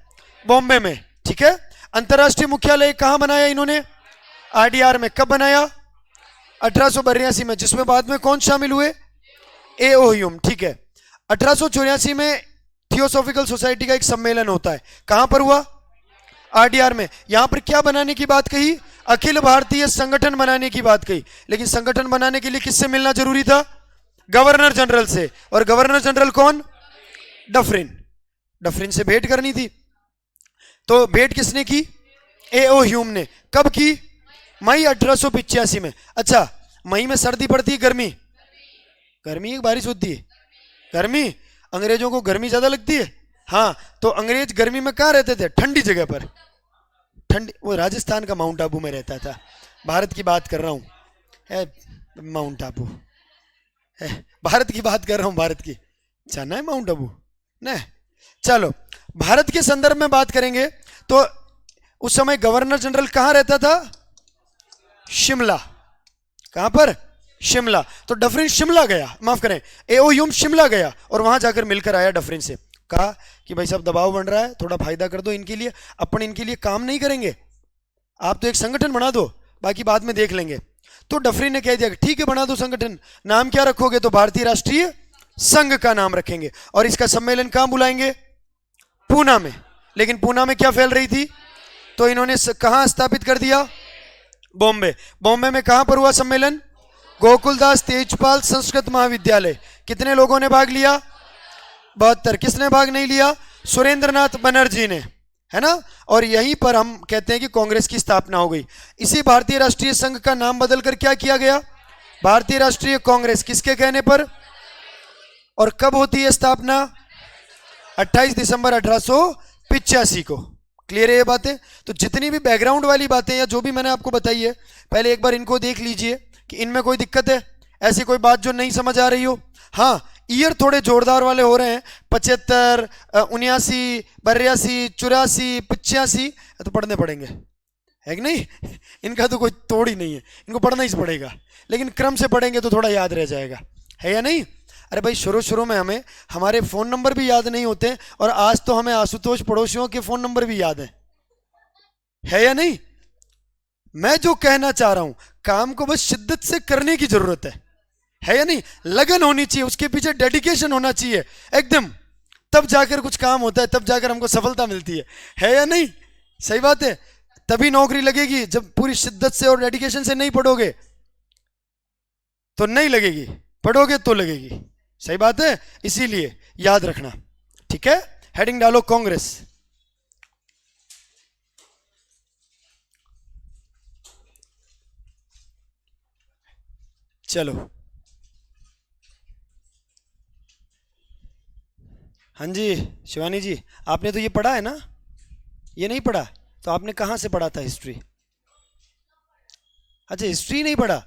बॉम्बे में। ठीक है, अंतर्राष्ट्रीय मुख्यालय कहाँ बनाया इन्होंने? आरडीआर में। कब बनाया? 1882 में, जिसमें बाद में कौन शामिल हुए? ए.ओ. ह्यूम। ठीक है, 1884 में थियोसॉफिकल सोसाइटी का एक सम्मेलन होता है। कहां पर हुआ? आरडीआर में। यहां पर क्या बनाने की बात कही? अखिल भारतीय संगठन बनाने की बात कही। लेकिन संगठन बनाने के लिए किससे मिलना जरूरी था? गवर्नर जनरल से। और गवर्नर जनरल कौन? डफरिन। डफरिन से भेंट करनी थी। तो भेंट किसने की? ए.ओ. ह्यूम ने। कब की? मई 1885 में। अच्छा, मई में सर्दी पड़ती है गर्मी? गर्मी की बारिश होती है? गर्मी। अंग्रेजों को गर्मी ज्यादा लगती है। हाँ, तो अंग्रेज गर्मी में कहाँ रहते थे? ठंडी जगह पर। ठंडी, वो राजस्थान का माउंट आबू में रहता था। भारत की बात कर रहा हूँ, माउंट आबू, भारत की बात कर रहा हूँ, भारत की। जाना है माउंट आबू? नहीं। चलो, भारत के संदर्भ में बात करेंगे तो उस समय गवर्नर जनरल कहाँ रहता था? शिमला। कहां पर? शिमला। तो डफरिन शिमला गया, माफ करें, ए.ओ. ह्यूम शिमला गया और वहां जाकर मिलकर आया डफरिन से। कहा कि भाई साहब दबाव बन रहा है, थोड़ा फायदा कर दो इनके लिए, अपन इनके लिए काम नहीं करेंगे, आप तो एक संगठन बना दो, बाकी बाद में देख लेंगे। तो डफरिन ने कह दिया ठीक है बना दो संगठन। नाम क्या रखोगे? तो भारतीय राष्ट्रीय संघ का नाम रखेंगे। और इसका सम्मेलन कहां बुलाएंगे? पूना में। लेकिन पूना में क्या फैल रही थी? तो इन्होंने कहां स्थापित कर दिया? बॉम्बे। बॉम्बे में कहां पर हुआ सम्मेलन? गोकुलदास तेजपाल संस्कृत महाविद्यालय। कितने लोगों ने भाग लिया? 72। किसने भाग नहीं लिया? सुरेंद्रनाथ बनर्जी ने, है ना। और यहीं पर हम कहते हैं कि कांग्रेस की स्थापना हो गई। इसी भारतीय राष्ट्रीय संघ का नाम बदलकर क्या किया गया? भारतीय राष्ट्रीय कांग्रेस। किसके कहने पर? और कब होती है स्थापना? 28 दिसंबर 1885 को। क्लियर है ये बातें? तो जितनी भी बैकग्राउंड वाली बातें या जो भी मैंने आपको बताई है, पहले एक बार इनको देख लीजिए कि इनमें कोई दिक्कत है, ऐसी कोई बात जो नहीं समझ आ रही हो। हाँ, ईयर थोड़े जोरदार वाले हो रहे हैं, 75, 79, 82, 84, 85, तो पढ़ने पड़ेंगे, है कि नहीं? इनका तो कोई तोड़ ही नहीं है, इनको पढ़ना ही पड़ेगा। लेकिन क्रम से पढ़ेंगे तो थोड़ा याद रह जाएगा, है या नहीं? अरे भाई, शुरू में हमें हमारे फोन नंबर भी याद नहीं होते, और आज तो हमें आशुतोष पड़ोसियों के फोन नंबर भी याद है या नहीं? मैं जो कहना चाह रहा हूं, काम को बस शिद्दत से करने की जरूरत है या नहीं? लगन होनी चाहिए, उसके पीछे डेडिकेशन होना चाहिए एकदम, तब जाकर कुछ काम होता है, तब जाकर हमको सफलता मिलती है या नहीं? सही बात है। तभी नौकरी लगेगी, जब पूरी शिद्दत से और डेडिकेशन से नहीं पढ़ोगे तो नहीं लगेगी, पढ़ोगे तो लगेगी। सही बात है, इसीलिए याद रखना, ठीक है। हेडिंग डालो कांग्रेस। चलो, हाँ जी शिवानी जी, आपने तो ये पढ़ा है ना? ये नहीं पढ़ा तो आपने कहाँ से पढ़ा था हिस्ट्री? अच्छा, हिस्ट्री नहीं पढ़ा?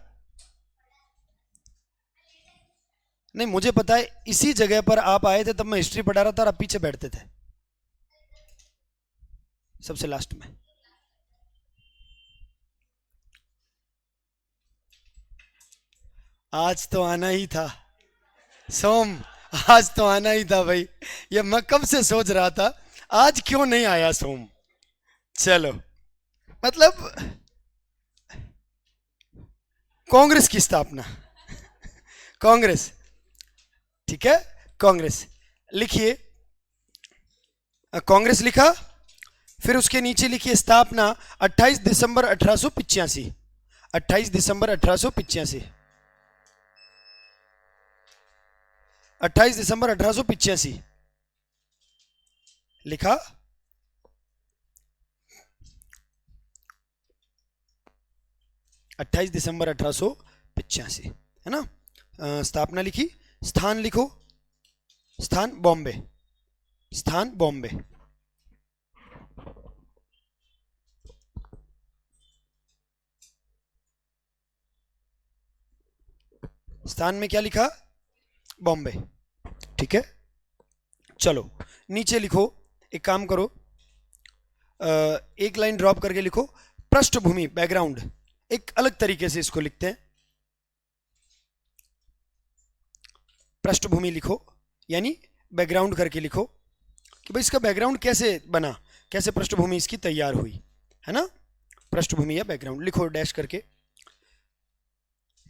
नहीं, मुझे पता है, इसी जगह पर आप आए थे तब मैं हिस्ट्री पढ़ा रहा था और आप पीछे बैठते थे सबसे लास्ट में। आज तो आना ही था सोम, आज तो आना ही था भाई, ये मैं कब से सोच रहा था आज क्यों नहीं आया सोम। चलो, मतलब कांग्रेस की स्थापना कांग्रेस, ठीक है, कांग्रेस लिखिए, कांग्रेस लिखा, फिर उसके नीचे लिखिए स्थापना 28 दिसंबर 1885, 28 दिसंबर 1885। 28 दिसंबर 1885 लिखा। 28 दिसंबर 1885 है ना। स्थापना लिखी। स्थान लिखो। स्थान बॉम्बे। स्थान बॉम्बे। स्थान में क्या लिखा? बॉम्बे। ठीक है, चलो नीचे लिखो। एक काम करो, एक लाइन ड्रॉप करके लिखो पृष्ठभूमि, बैकग्राउंड। एक अलग तरीके से इसको लिखते हैं। पृष्ठभूमि लिखो यानी बैकग्राउंड करके लिखो कि भाई इसका बैकग्राउंड कैसे बना, कैसे पृष्ठभूमि इसकी तैयार हुई, है ना। पृष्ठभूमि या बैकग्राउंड लिखो डैश करके।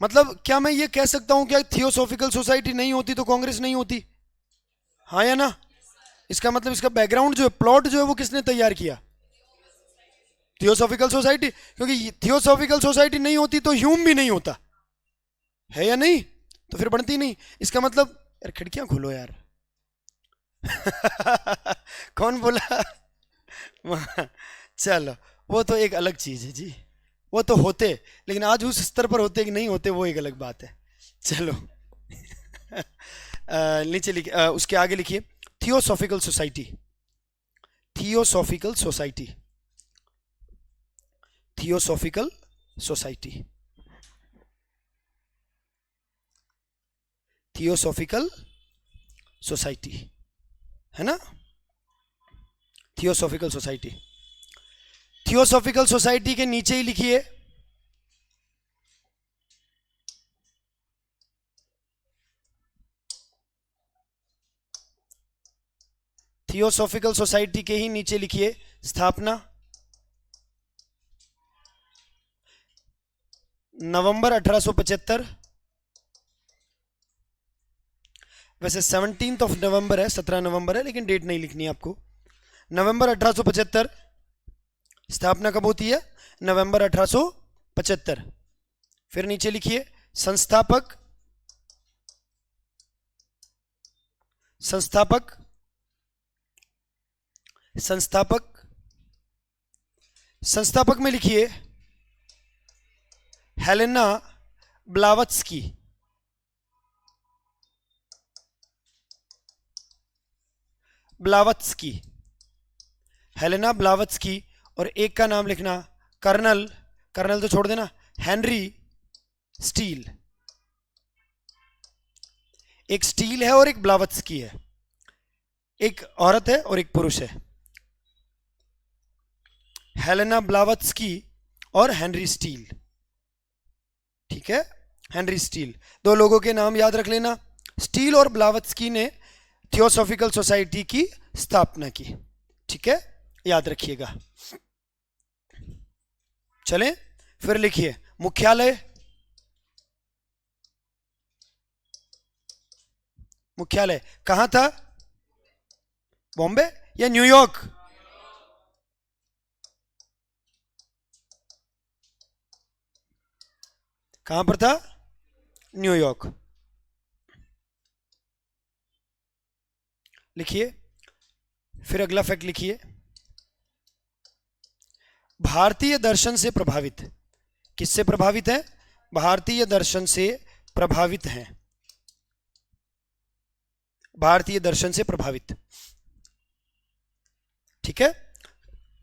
मतलब क्या मैं ये कह सकता हूं क्या थियोसॉफिकल सोसाइटी नहीं होती तो कांग्रेस नहीं होती? हाँ या ना? इसका मतलब इसका बैकग्राउंड जो है, प्लॉट जो है, वो किसने तैयार किया? Theosophical society. क्योंकि थियोसॉफिकल सोसाइटी नहीं होती तो ह्यूम भी नहीं होता, है या नहीं? तो फिर बनती नहीं। इसका मतलब यार खिड़कियां खोलो यार। कौन बोला? चलो, वो तो एक अलग चीज है जी। वो तो होते, लेकिन आज उस स्तर पर होते कि नहीं होते वो एक अलग बात है। चलो। नीचे लिखिए, उसके आगे लिखिए theosophical society. Theosophical society. Theosophical society. Theosophical society, है ना। Theosophical society. थियोसॉफिकल सोसाइटी के नीचे ही लिखिए थियोसॉफिकल सोसाइटी के ही नीचे लिखिए स्थापना नवंबर 1875। वैसे 17 नवंबर है, 17 नवंबर है, लेकिन डेट नहीं लिखनी है आपको। नवंबर 1875। स्थापना कब होती है? नवंबर 1875। फिर नीचे लिखिए संस्थापक। संस्थापक। संस्थापक। संस्थापक में लिखिए Helena Blavatsky. Blavatsky, Helena Blavatsky. और एक का नाम लिखना कर्नल, कर्नल तो छोड़ देना, हेनरी स्टील। एक स्टील है और एक ब्लावत्स्की है, एक औरत है और एक पुरुष है। हेलेना ब्लावत्स्की और हेनरी स्टील। ठीक है, हेनरी स्टील, दो लोगों के नाम याद रख लेना। स्टील और ब्लावत्स्की ने थियोसॉफिकल सोसाइटी की स्थापना की। ठीक है, याद रखिएगा। चलें, फिर लिखिए मुख्यालय। मुख्यालय कहां था? बॉम्बे या न्यूयॉर्क? कहां पर था? न्यूयॉर्क। लिखिए, फिर अगला फैक्ट लिखिए भारतीय दर्शन से प्रभावित। किससे प्रभावित है? भारतीय दर्शन से प्रभावित हैं। भारतीय दर्शन से प्रभावित। ठीक है,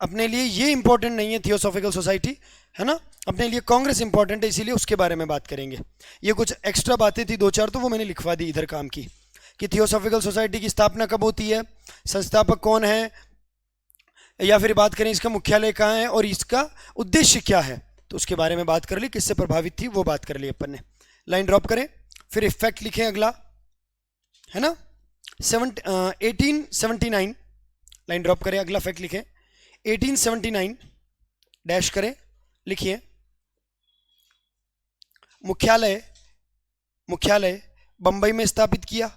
अपने लिए ये इंपॉर्टेंट नहीं है थियोसॉफिकल सोसाइटी, है ना। अपने लिए कांग्रेस इंपॉर्टेंट है, इसीलिए उसके बारे में बात करेंगे। ये कुछ एक्स्ट्रा बातें थी दो चार, तो वो मैंने लिखवा दी इधर काम की, कि थियोसॉफिकल सोसाइटी की स्थापना कब होती है, संस्थापक कौन है, या फिर बात करें इसका मुख्यालय कहाँ है और इसका उद्देश्य क्या है, तो उसके बारे में बात कर ली। किससे प्रभावित थी वो बात कर ली अपन ने। लाइन ड्रॉप करें, फिर इफेक्ट लिखें अगला, है ना। 1879। लाइन ड्रॉप करें, अगला फैक्ट लिखें 1879 डैश करें, लिखिए मुख्यालय। मुख्यालय बंबई में स्थापित किया।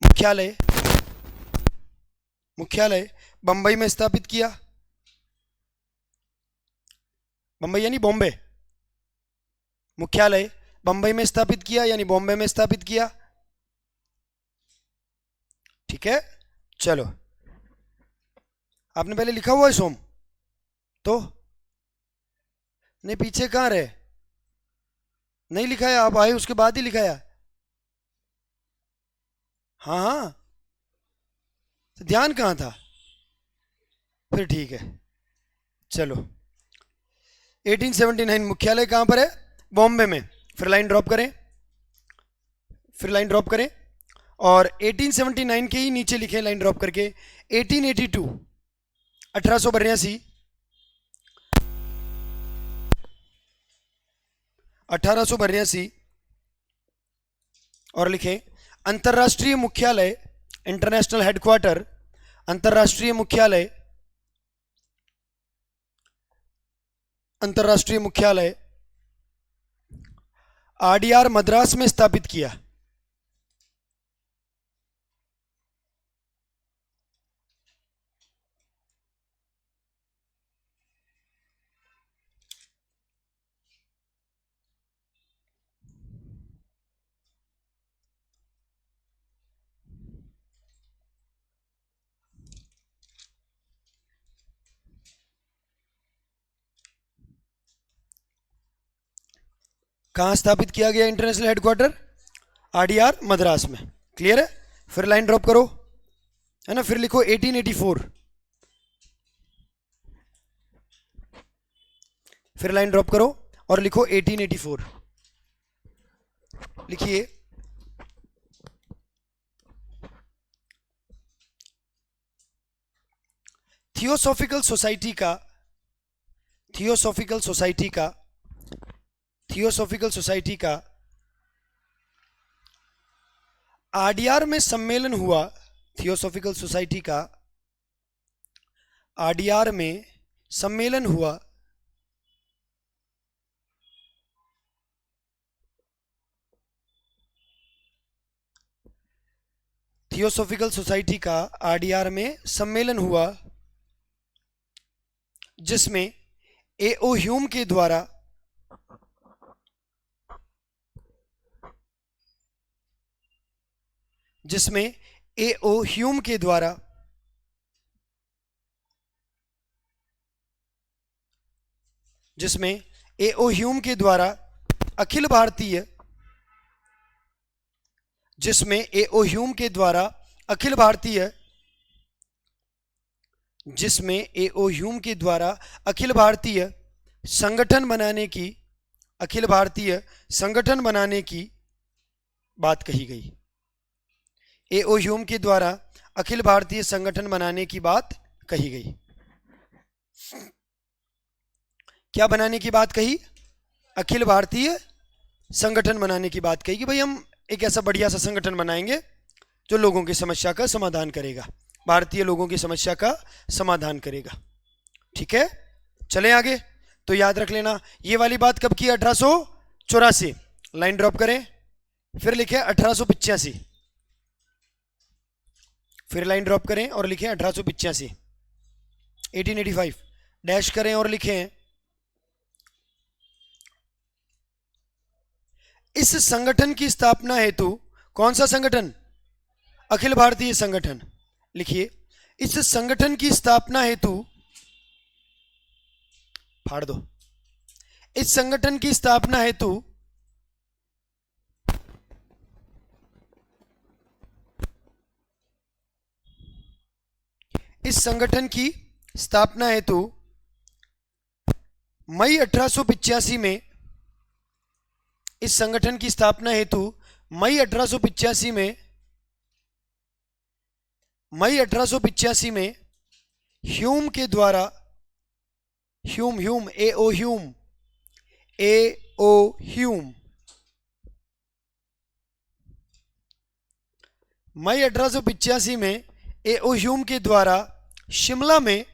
मुख्यालय, मुख्यालय बंबई में स्थापित किया। बंबई यानी बॉम्बे। मुख्यालय बंबई में स्थापित किया यानी बॉम्बे में स्थापित किया। ठीक है, चलो। आपने पहले लिखा हुआ है सोम? तो नहीं, पीछे कहाँ रहे? नहीं लिखा है, आप आए उसके बाद ही लिखा है। हाँ हाँ, तो ध्यान कहाँ था? फिर ठीक है, चलो। 1879 मुख्यालय कहाँ पर है? बॉम्बे में। फिर लाइन ड्रॉप करें, फिर लाइन ड्रॉप करें, और 1879 के ही नीचे लिखे लाइन ड्रॉप करके 1882, 1882, 1882, और लिखें अंतर्राष्ट्रीय मुख्यालय, इंटरनेशनल हेडक्वार्टर, अंतर्राष्ट्रीय मुख्यालय, अंतर्राष्ट्रीय मुख्यालय आरडीआर मद्रास में स्थापित किया। कहां स्थापित किया गया इंटरनेशनल हेडक्वार्टर? आरडीआर मद्रास में। क्लियर है? फिर लाइन ड्रॉप करो, है ना, फिर लिखो 1884, फिर लाइन ड्रॉप करो और लिखो 1884। लिखिए थियोसॉफिकल सोसाइटी का, थियोसॉफिकल सोसाइटी का, थियोसॉफिकल सोसाइटी का आरडीआर में सम्मेलन हुआ। थियोसॉफिकल सोसाइटी का आरडीआर में सम्मेलन हुआ थियोसॉफिकल सोसाइटी का आरडीआर में सम्मेलन हुआ जिसमें एओ ह्यूम के द्वारा जिसमें एओ ह्यूम के द्वारा जिसमें एओ ह्यूम के द्वारा अखिल भारतीय जिसमें एओ ह्यूम के द्वारा अखिल भारतीय जिसमें एओ ह्यूम के द्वारा अखिल भारतीय संगठन बनाने की, अखिल भारतीय संगठन बनाने की बात कही गई। एओ ह्यूम के द्वारा अखिल भारतीय संगठन बनाने की बात कही गई। क्या बनाने की बात कही? अखिल भारतीय संगठन बनाने की बात कही कि भाई हम एक ऐसा बढ़िया सा संगठन बनाएंगे जो लोगों की समस्या का समाधान करेगा, भारतीय लोगों की समस्या का समाधान करेगा। ठीक है, चलें आगे। तो याद रख लेना, ये वाली बात कब की? 1884। लाइन ड्रॉप करें, फिर लिखे 1885, फिर लाइन ड्रॉप करें और लिखें 1885, 1885 डैश करें और लिखें इस संगठन की स्थापना हेतु, कौन सा संगठन? अखिल भारतीय संगठन। लिखिए इस संगठन की स्थापना हेतु, फाड़ दो, इस संगठन की स्थापना हेतु इस संगठन की स्थापना हेतु मई 1885 में, इस संगठन की स्थापना हेतु मई 1885 में ह्यूम के द्वारा, ह्यूम ह्यूम एओ ह्यूम, एओ ह्यूम, मई 1885 में एओ ह्यूम के द्वारा शिमला में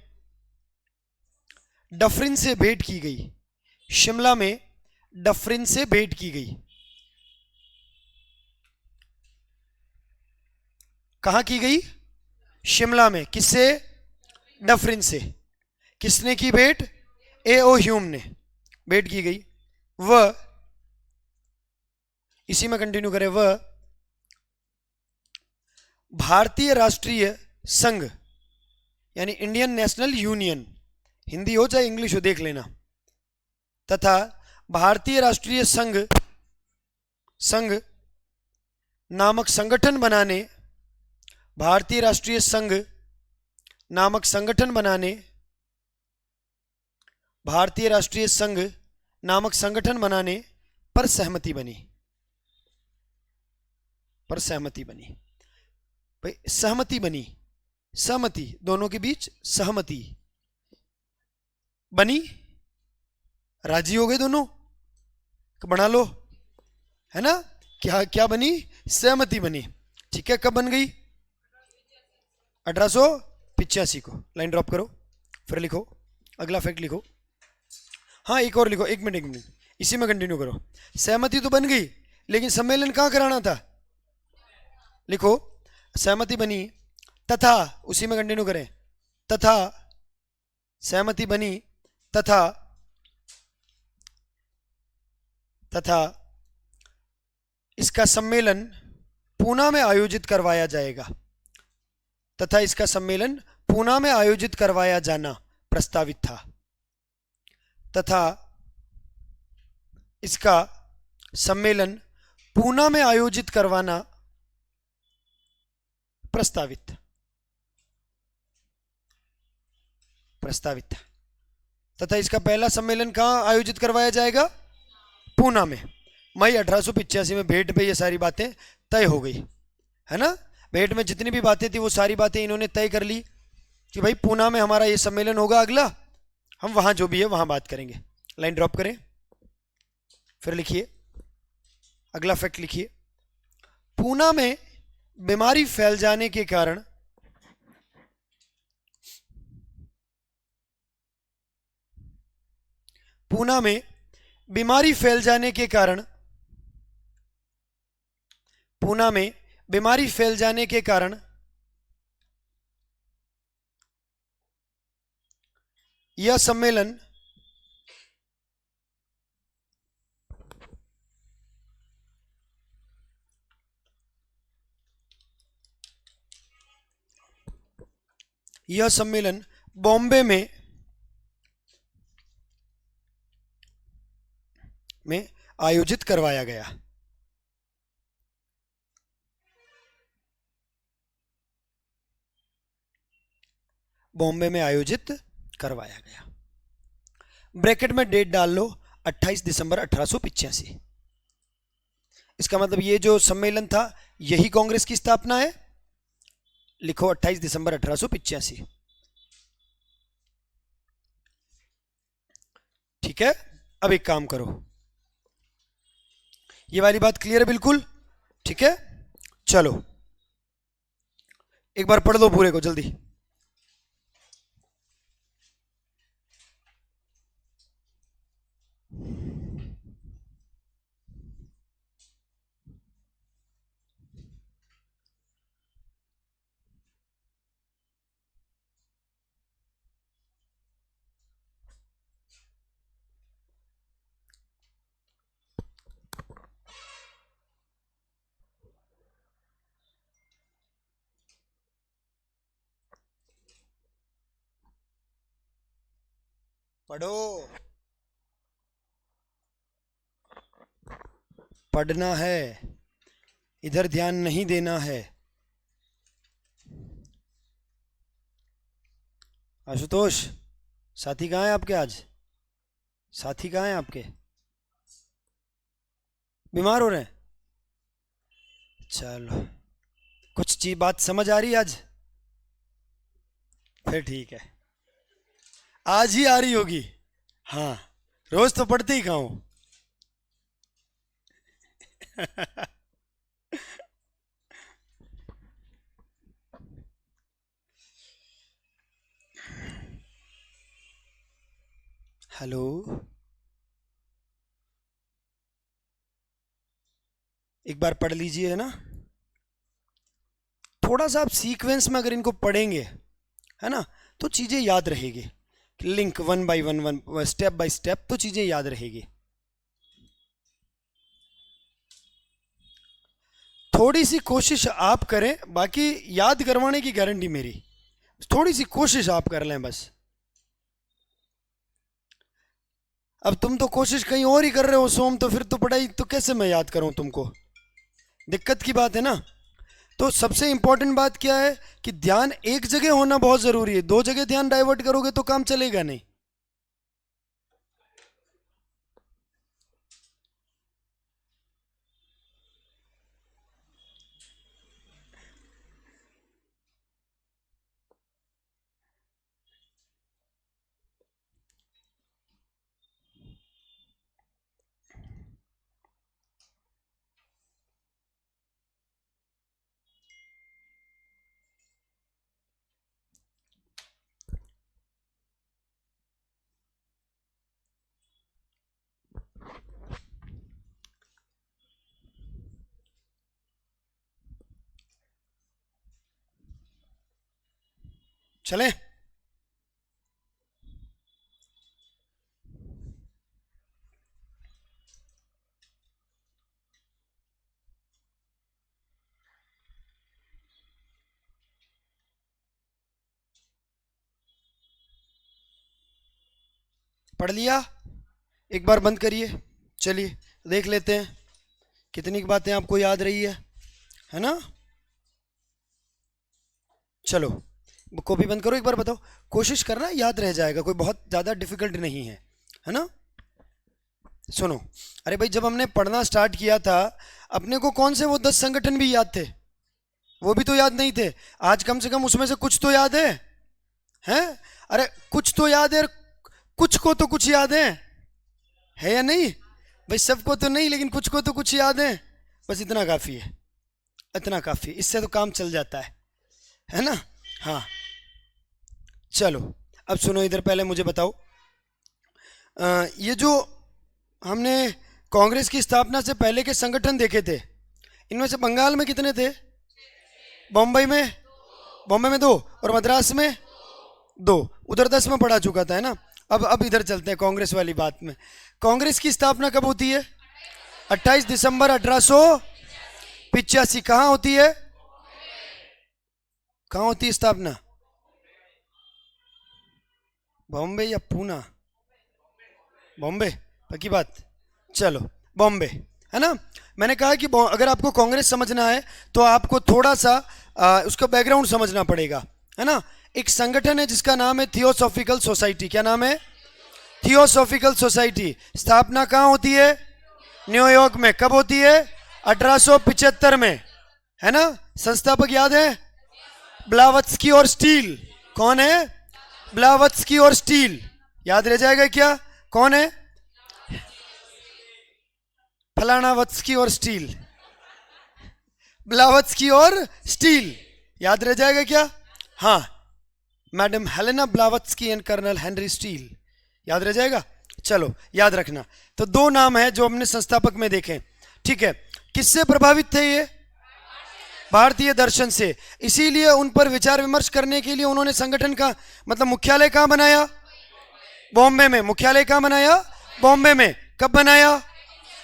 डफरिन से भेंट की गई। शिमला में डफरिन से भेंट की गई। कहां की गई? शिमला में। किससे? डफरिन से। किसने की भेंट? एओ ह्यूम ने भेंट की गई। वह, इसी में कंटिन्यू करें, वह भारतीय राष्ट्रीय संघ यानी इंडियन नेशनल यूनियन, हिंदी हो चाहे इंग्लिश हो देख लेना, तथा भारतीय राष्ट्रीय संघ नामक संगठन बनाने, भारतीय राष्ट्रीय संघ नामक संगठन बनाने, भारतीय राष्ट्रीय संघ नामक संगठन बनाने पर सहमति बनी। पर सहमति बनी भाई, सहमति बनी, सहमति दोनों के बीच सहमति बनी, राजी हो गए दोनों, बना लो, है ना। क्या क्या बनी? सहमति बनी। ठीक है, कब बन गई? 1885 को। लाइन ड्रॉप करो, फिर लिखो अगला फैक्ट लिखो। हाँ एक और लिखो, एक मिनट इसी में कंटिन्यू करो। सहमति तो बन गई, लेकिन सम्मेलन कहाँ कराना था? लिखो सहमति बनी तथा, उसी में कंटिन्यू करें, तथा सहमति बनी तथा इसका सम्मेलन पूना में आयोजित करवाया जाएगा, तथा इसका सम्मेलन पूना में आयोजित करवाया जाना प्रस्तावित था, तथा इसका सम्मेलन पूना में आयोजित करवाना प्रस्तावित था, तथा इसका पहला सम्मेलन कहां आयोजित करवाया जाएगा? पूना में। मई 1885 में भेंट पे ये सारी बातें तय हो गई, है ना। भेंट में जितनी भी बातें थी वो सारी बातें इन्होंने तय कर ली कि भाई पूना में हमारा ये सम्मेलन होगा, अगला हम वहां जो भी है वहां बात करेंगे। लाइन ड्रॉप करें, फिर लिखिए अगला फैक्ट लिखिए। पूना में बीमारी फैल जाने के कारण पूना में बीमारी फैल जाने के कारण पूना में बीमारी फैल जाने के कारण यह सम्मेलन बॉम्बे में आयोजित करवाया गया। बॉम्बे में आयोजित करवाया गया। ब्रैकेट में डेट डाल लो 28 दिसंबर 1885। इसका मतलब ये जो सम्मेलन था यही कांग्रेस की स्थापना है। लिखो 28 दिसंबर 1885। ठीक है, अब एक काम करो, ये वाली बात क्लियर है बिल्कुल? ठीक है, चलो एक बार पढ़ दो पूरे को जल्दी। पढ़ो, पढ़ना है, इधर ध्यान नहीं देना है। आशुतोष साथी कहाँ हैं आपके? आज साथी कहाँ हैं आपके? बीमार हो रहे हैं? चलो, कुछ चीज बात समझ आ रही है आज? फिर ठीक है, आज ही आ रही होगी। हाँ, रोज तो पढ़ते ही कहाँ हो। हेलो, एक बार पढ़ लीजिए, है ना। थोड़ा सा आप सीक्वेंस में अगर इनको पढ़ेंगे, है ना, तो चीजें याद रहेगी। Link one by one, step by step, तो चीजें याद रहेगी। थोड़ी सी कोशिश आप करें, बाकी याद करवाने की गारंटी मेरी। थोड़ी सी कोशिश आप कर लें बस। अब तुम तो कोशिश कहीं और ही कर रहे हो सोम, तो फिर तो पढ़ाई तो कैसे मैं याद करूं तुमको? दिक्कत की बात है ना। तो सबसे इंपॉर्टेंट बात क्या है कि ध्यान एक जगह होना बहुत जरूरी है। दो जगह ध्यान डाइवर्ट करोगे तो काम चलेगा नहीं। चले, पढ़ लिया? एक बार बंद करिए, चलिए देख लेते हैं कितनी बातें आपको याद रही है ना। चलो कॉपी बंद करो, एक बार बताओ, कोशिश करना याद रह जाएगा, कोई बहुत ज़्यादा डिफिकल्ट नहीं है ना। सुनो, अरे भाई जब हमने पढ़ना स्टार्ट किया था अपने को कौन से वो 10 संगठन भी याद थे? वो भी तो याद नहीं थे। आज कम से कम उसमें से कुछ तो याद है? अरे कुछ तो याद है, कुछ को तो कुछ याद है या नहीं भाई? सबको तो नहीं, लेकिन कुछ को तो कुछ याद है। बस इतना काफ़ी है, इतना काफ़ी, इससे तो काम चल जाता है ना। हाँ चलो, अब सुनो इधर, पहले मुझे बताओ, ये जो हमने कांग्रेस की स्थापना से पहले के संगठन देखे थे, इनमें से बंगाल में कितने थे? बॉम्बे में 2 और मद्रास में 2। उधर 10 में पढ़ा चुका था, है ना। अब इधर चलते हैं कांग्रेस वाली बात में। कांग्रेस की स्थापना कब होती है? 28 दिसंबर 1885। कहाँ होती है? कहाँ होती है स्थापना? बॉम्बे या पूना? बॉम्बे, पक्की बात। चलो बॉम्बे, है ना। मैंने कहा कि अगर आपको कांग्रेस समझना है तो आपको थोड़ा सा उसका बैकग्राउंड समझना पड़ेगा, है ना। एक संगठन है जिसका नाम है थियोसॉफिकल सोसाइटी। क्या नाम है? Theosophical society. स्थापना कहाँ होती है? न्यूयॉर्क में। कब होती है? 1875 में, है ना। संस्थापक याद है? ब्लावत्स्की और स्टील। कौन है? ब्लावत्स्की और स्टील। याद रह जाएगा क्या? कौन है? फलाना वत्स्की और स्टील, ब्लावत्स्की और स्टील। याद रह जाएगा क्या? हाँ, madam Helena Blavatsky and colonel Henry Steel. याद रह जाएगा। चलो याद रखना। तो 2 नाम है जो हमने संस्थापक में देखे, ठीक है। किससे प्रभावित थे ये? भारतीय दर्शन से। इसीलिए उन पर विचार विमर्श करने के लिए उन्होंने संगठन का मतलब मुख्यालय कहाँ बनाया? बॉम्बे में। मुख्यालय कहाँ बनाया? बॉम्बे में। कब बनाया?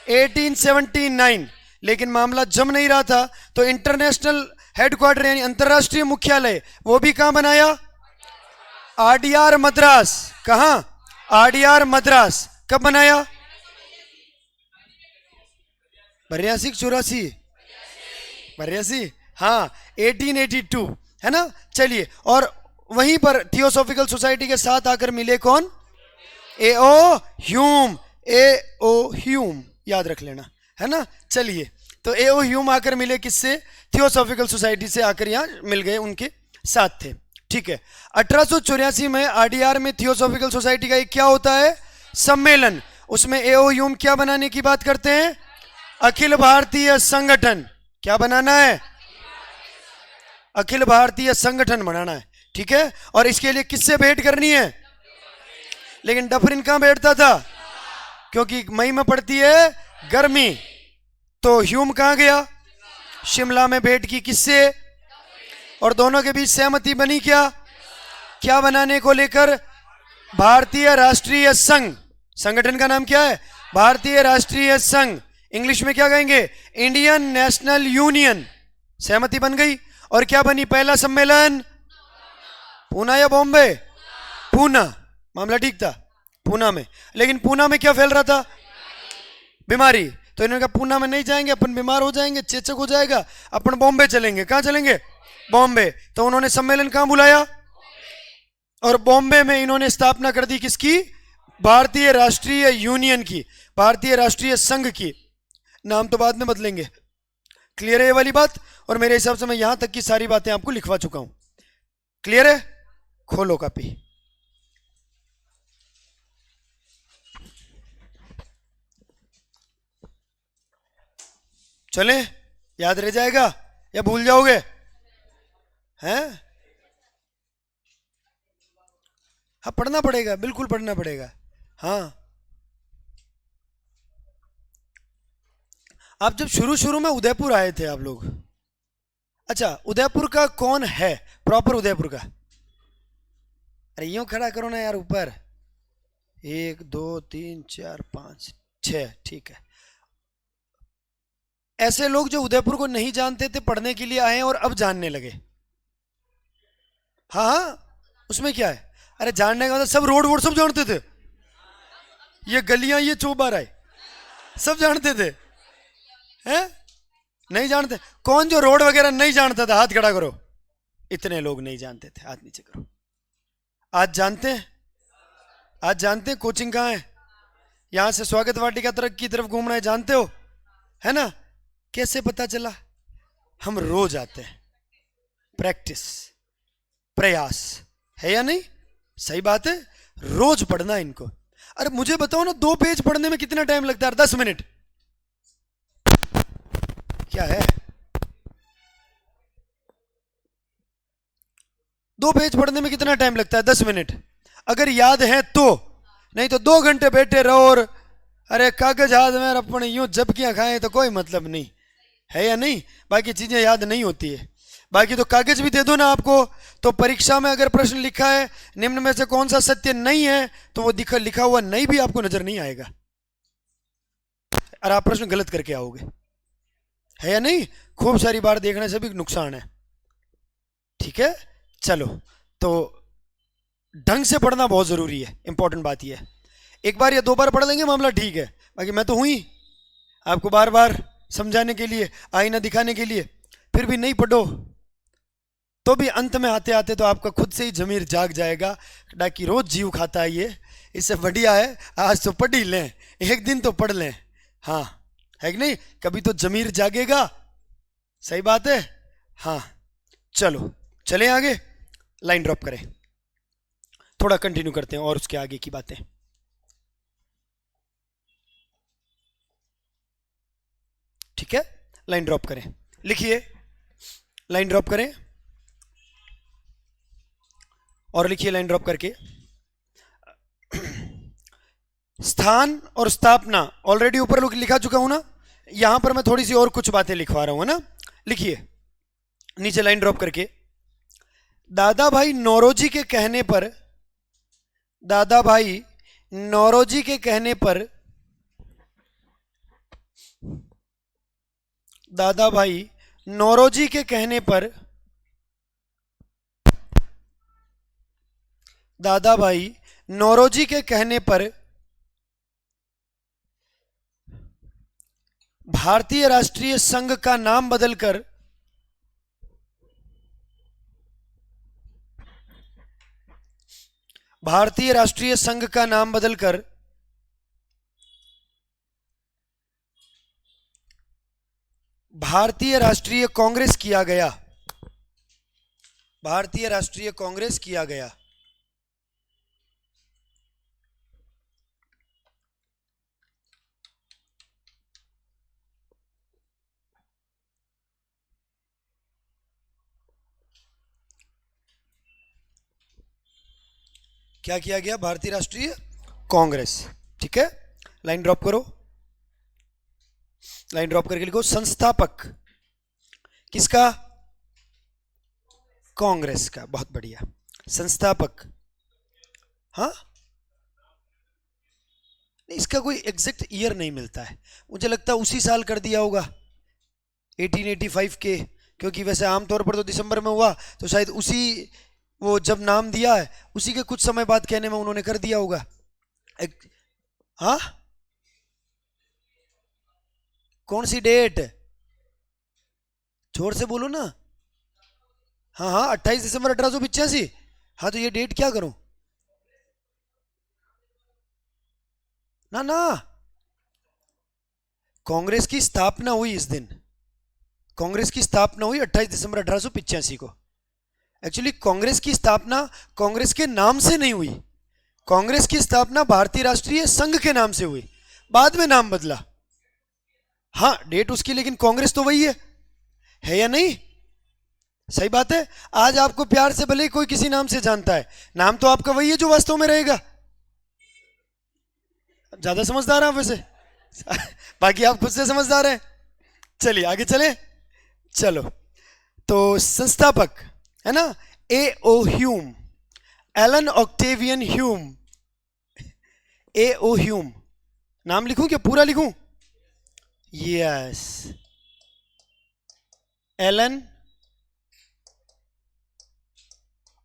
1879। लेकिन मामला जम नहीं रहा था तो इंटरनेशनल हेडक्वार्टर यानी अंतरराष्ट्रीय मुख्यालय वो भी कहाँ बनाया? आरडीआर मद्रास। कहाँ? आरडीआर मद्रास। कब बनाया? 82-84? 82, हाँ 1882, है ना। चलिए, और वहीं पर थियोसॉफिकल सोसाइटी के साथ आकर मिले कौन? एओ ह्यूम। एओ ह्यूम याद रख लेना, है ना। चलिए, तो एओ ह्यूम आकर मिले किससे? थियोसॉफिकल सोसाइटी से आकर यहाँ मिल गए, उनके साथ थे, ठीक है। 1884 में आरडीआर में थियोसॉफिकल सोसाइटी का एक क्या होता है? सम्मेलन। उसमें एओ ह्यूम क्या बनाने की बात करते हैं? अखिल भारतीय संगठन। क्या बनाना है? अखिल भारतीय संगठन बनाना है, ठीक है। और इसके लिए किससे भेंट करनी है? लेकिन डफरिन कहाँ बैठता था? क्योंकि मई में पड़ती है गर्मी, तो ह्यूम कहाँ गया? शिमला में भेंट की। किससे? और दोनों के बीच सहमति बनी क्या? क्या बनाने को लेकर? भारतीय राष्ट्रीय संघ। संगठन का नाम क्या है? भारतीय राष्ट्रीय संघ। इंग्लिश में क्या कहेंगे? Indian national union. सहमति बन गई। और क्या बनी? पहला सम्मेलन पूना या बॉम्बे? पूना। मामला ठीक था पूना में, लेकिन पूना में क्या फैल रहा था? बीमारी। तो इन्होंने कहा पूना में नहीं जाएंगे, अपन बीमार हो जाएंगे, चेचक हो जाएगा, अपन बॉम्बे चलेंगे। कहां चलेंगे? बॉम्बे। तो उन्होंने सम्मेलन कहां बुलाया? और बॉम्बे में इन्होंने स्थापना कर दी किसकी? भारतीय राष्ट्रीय यूनियन की, भारतीय राष्ट्रीय संघ की। नाम तो बाद में बदलेंगे। क्लियर है ये वाली बात? और मेरे हिसाब से मैं यहां तक की सारी बातें आपको लिखवा चुका हूं। क्लियर है? खोलो कॉपी। चले? याद रह जाएगा या भूल जाओगे? हैं? हाँ, पढ़ना पड़ेगा, बिल्कुल पढ़ना पड़ेगा। हाँ, आप जब शुरू शुरू में उदयपुर आए थे आप लोग, अच्छा उदयपुर का कौन है प्रॉपर उदयपुर का? अरे यूं खड़ा करो ना यार ऊपर। 1 2 3 4 5 6, ठीक है। ऐसे लोग जो उदयपुर को नहीं जानते थे, पढ़ने के लिए आए और अब जानने लगे। हाँ हाँ, उसमें क्या है? अरे जानने का मतलब सब रोड वोड सब जानते थे, ये गलियां ये चौबारे सब जानते थे। हैं? नहीं जानते? कौन जो रोड वगैरह नहीं जानता था? हाथ खड़ा करो। इतने लोग नहीं जानते थे, हाथ नीचे करो। आज जानते हैं? आज जानते हैं कोचिंग कहाँ है? यहां से स्वागत वाटिका तरफ की तरफ घूमना है, जानते हो? है ना? कैसे पता चला? हम रोज आते हैं। प्रैक्टिस, प्रयास है या नहीं? सही बात है, रोज पढ़ना इनको। अरे मुझे बताओ ना, 2 पेज पढ़ने में कितना टाइम लगता है? 10 मिनट। क्या है? 2 पेज पढ़ने में कितना टाइम लगता है? 10 मिनट। अगर याद है तो, नहीं तो 2 घंटे बैठे रहो और अरे कागज हाथ में अपने यूं झपकियां खाएं तो कोई मतलब नहीं है या नहीं? बाकी चीजें याद नहीं होती है। बाकी तो कागज भी दे दो ना आपको, तो परीक्षा में अगर प्रश्न लिखा है निम्न में से कौन सा सत्य नहीं है, तो वो लिखा हुआ नहीं भी आपको नजर नहीं आएगा और आप प्रश्न गलत करके आओगे, है या नहीं? खूब सारी बार देखने से भी नुकसान है। ठीक है, चलो तो ढंग से पढ़ना बहुत जरूरी है। इंपॉर्टेंट बात यह है, एक बार या 2 बार पढ़ लेंगे मामला ठीक है। बाकी मैं तो हुई आपको बार बार समझाने के लिए, आईना दिखाने के लिए, फिर भी नहीं पढ़ो तो भी अंत में आते आते तो आपका खुद से ही जमीर जाग जाएगा। डाकी रोज जीव खाता है ये, इससे बढ़िया है आज तो पढ़ ही लें, एक दिन तो पढ़ लें। हाँ है कि नहीं? कभी तो जमीर जागेगा। सही बात है। हाँ चलो चलें आगे, लाइन ड्रॉप करें, थोड़ा कंटिन्यू करते हैं और उसके आगे की बातें। ठीक है, लाइन ड्रॉप करें, लिखिए, लाइन ड्रॉप करें और लिखिए लाइन ड्रॉप करके। स्थान और स्थापना ऑलरेडी ऊपर लिखा चुका हूं ना, यहां पर मैं थोड़ी सी और कुछ बातें लिखवा रहा हूं ना। लिखिए नीचे लाइन ड्रॉप करके, दादा भाई नौरोजी के कहने पर, दादा भाई नौरोजी के कहने पर, दादा भाई नौरोजी के कहने पर, दादा भाई नौरोजी के कहने पर भारतीय राष्ट्रीय संघ का नाम बदलकर भारतीय राष्ट्रीय संघ का नाम बदलकर भारतीय राष्ट्रीय कांग्रेस किया गया। भारतीय राष्ट्रीय कांग्रेस किया गया। क्या किया गया? भारतीय राष्ट्रीय कांग्रेस। ठीक है, लाइन ड्रॉप करो, लाइन ड्रॉप करके लिखो संस्थापक किसका? कांग्रेस का। बहुत बढ़िया, संस्थापक। हाँ नहीं, इसका कोई एग्जैक्ट ईयर नहीं मिलता है, मुझे लगता है उसी साल कर दिया होगा 1885 के, क्योंकि वैसे आमतौर पर तो दिसंबर में हुआ, तो शायद उसी, वो जब नाम दिया है उसी के कुछ समय बाद कहने में उन्होंने कर दिया होगा। हाँ, कौन सी डेट, जोर से बोलो ना। हाँ हाँ, 28 दिसंबर 1885। हाँ, तो ये डेट क्या करूं, ना ना, कांग्रेस की स्थापना हुई इस दिन, कांग्रेस की स्थापना हुई 28 दिसंबर 1885 को। एक्चुअली कांग्रेस की स्थापना कांग्रेस के नाम से नहीं हुई, कांग्रेस की स्थापना भारतीय राष्ट्रीय संघ के नाम से हुई, बाद में नाम बदला। हाँ, डेट उसकी, लेकिन कांग्रेस तो वही है या नहीं? सही बात है। आज आपको प्यार से भले ही कोई किसी नाम से जानता है, नाम तो आपका वही है जो वास्तव में रहेगा। ज्यादा समझदार हैं आप वैसे बाकी आप खुद से समझदार हैं। चलिए आगे चले। चलो, तो संस्थापक है ना, A O Hume, Allan Octavian Hume. A O Hume, नाम लिखूं क्या, पूरा लिखूं? Yes, Allan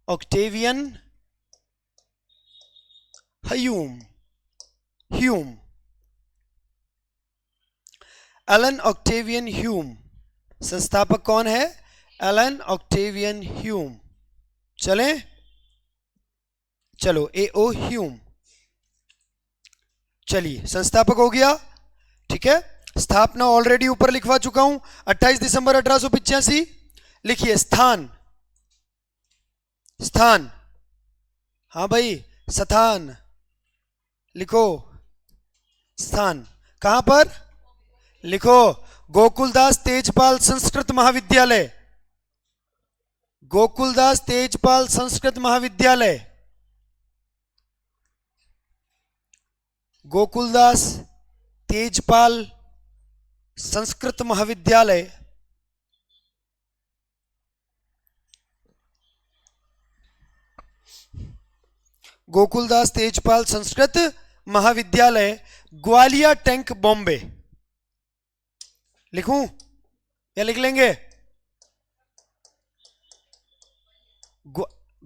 Octavian Hume, Hume, Allan Octavian Hume. संस्थापक कौन है? Allan Octavian Hume. चलें, चलो, ए ओ ह्यूम। चलिए, संस्थापक हो गया, ठीक है। स्थापना ऑलरेडी ऊपर लिखवा चुका हूं, 28 दिसंबर 1885। लिखिए स्थान, स्थान, हाँ भाई, स्थान लिखो, स्थान कहां पर लिखो? गोकुलदास तेजपाल संस्कृत महाविद्यालय, गोकुलदास तेजपाल संस्कृत महाविद्यालय, गोकुलदास तेजपाल संस्कृत महाविद्यालय, गोकुलदास तेजपाल संस्कृत महाविद्यालय, ग्वालियर टैंक, बॉम्बे। लिखूं या लिख लेंगे?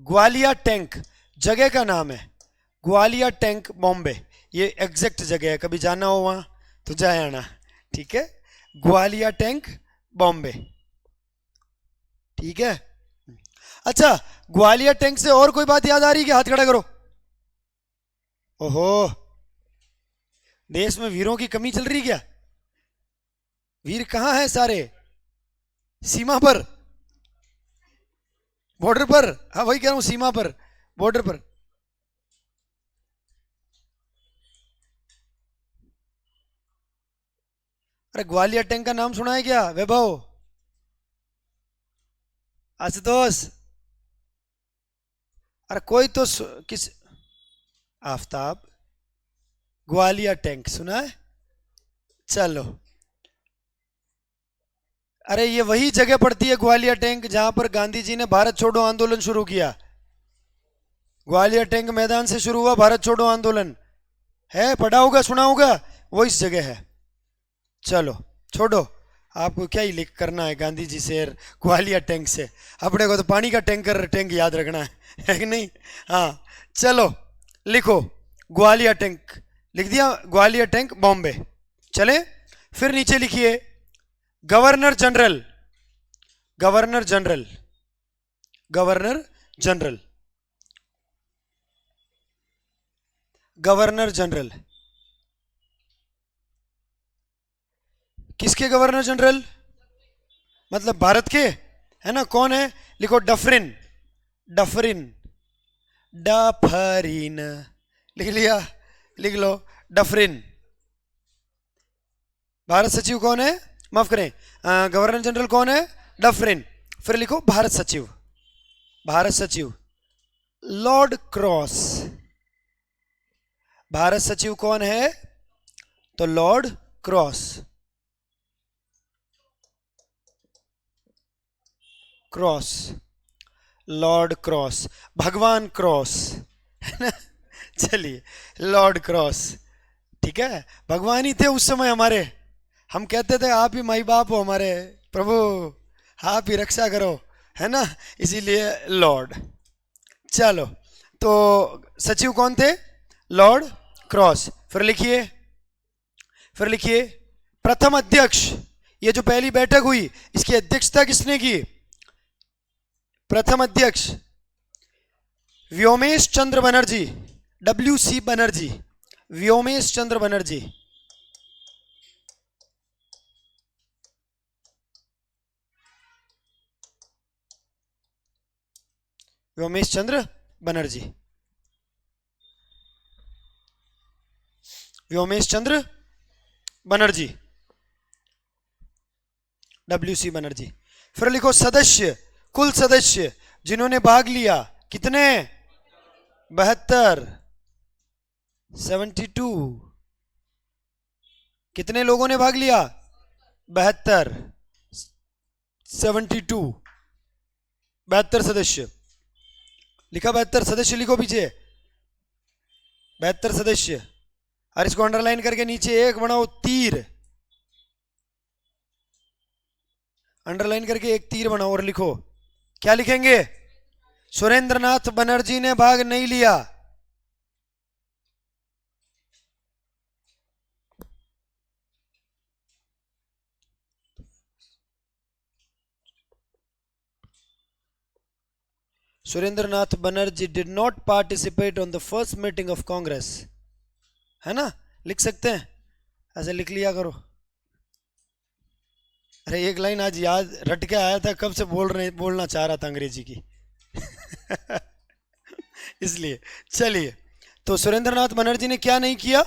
ग्वालियर टैंक जगह का नाम है, ग्वालियर टैंक, बॉम्बे। ये एग्जैक्ट जगह है, कभी जाना हो वहां तो जाए आना, ठीक है। ग्वालियर टैंक, बॉम्बे, ठीक है। अच्छा, ग्वालियर टैंक से और कोई बात याद आ रही है कि? हाथ खड़ा करो। ओहो, देश में वीरों की कमी चल रही क्या? वीर कहां है सारे? सीमा पर, बॉर्डर पर। हाँ वही कह रहा हूं, सीमा पर, बॉर्डर पर। अरे ग्वालियर टैंक का नाम सुना है क्या वैभव, आशुतोष? अरे कोई तो किस, आफ्ताब, ग्वालियर टैंक सुना है? चलो, अरे ये वही जगह पड़ती है ग्वालियर टैंक जहां पर गांधी जी ने भारत छोड़ो आंदोलन शुरू किया। ग्वालियर टैंक मैदान से शुरू हुआ भारत छोड़ो आंदोलन, है, पढ़ा होगा, सुना होगा, वो इस जगह है। चलो छोड़ो, आपको क्या ही लिख करना है गांधी जी से ग्वालियर टैंक से, अपने को तो पानी का टैंकर टैंक याद रखना है कि नहीं? हाँ, चलो लिखो ग्वालियर टैंक, लिख दिया, ग्वालियर टैंक, बॉम्बे। चले, फिर नीचे लिखिए governor general, governor general, governor general, governor general. किसके गवर्नर जनरल? मतलब भारत के, है ना? कौन है? लिखो डफरिन, डफरिन, डफरिन, लिख लिया? लिख लो डफरिन। भारत सचिव कौन है? माफ करें, गवर्नर जनरल कौन है? डफरिन। फिर लिखो भारत सचिव, भारत सचिव लॉर्ड क्रॉस। भारत सचिव कौन है? तो Lord cross, cross, Lord cross, भगवान क्रॉस, है ना? चलिए, लॉर्ड क्रॉस, ठीक है, भगवान ही थे उस समय हमारे। हम कहते थे आप ही माई बाप हो हमारे, प्रभु आप ही रक्षा करो, है ना, इसीलिए लॉर्ड। चलो, तो सचिव कौन थे? Lord cross. फिर लिखिए प्रथम अध्यक्ष। ये जो पहली बैठक हुई इसकी अध्यक्षता किसने की? प्रथम अध्यक्ष व्योमेश चंद्र बनर्जी, WC बनर्जी, व्योमेश चंद्र बनर्जी। व्योमेश चंद्र बनर्जी, व्योमेश चंद्र बनर्जी, WC बनर्जी। फिर लिखो सदस्य, कुल सदस्य जिन्होंने भाग लिया कितने? 72, 72। कितने लोगों ने भाग लिया? 72, 72, 72 सदस्य। लिखा 72 सदस्य, लिखो पीछे 72 सदस्य। और इसको अंडरलाइन करके नीचे एक बनाओ तीर, अंडरलाइन करके एक तीर बनाओ और लिखो, क्या लिखेंगे? सुरेंद्रनाथ बनर्जी ने भाग नहीं लिया। Surendranath Banerjee did not participate on the first meeting of Congress, है ना, लिख सकते हैं, ऐसे लिख लिया करो। अरे एक लाइन आज याद रट के आया था, कब से बोलना चाह रहा था अंग्रेजी की इसलिए। चलिए, तो सुरेंद्रनाथ बनर्जी ने क्या नहीं किया?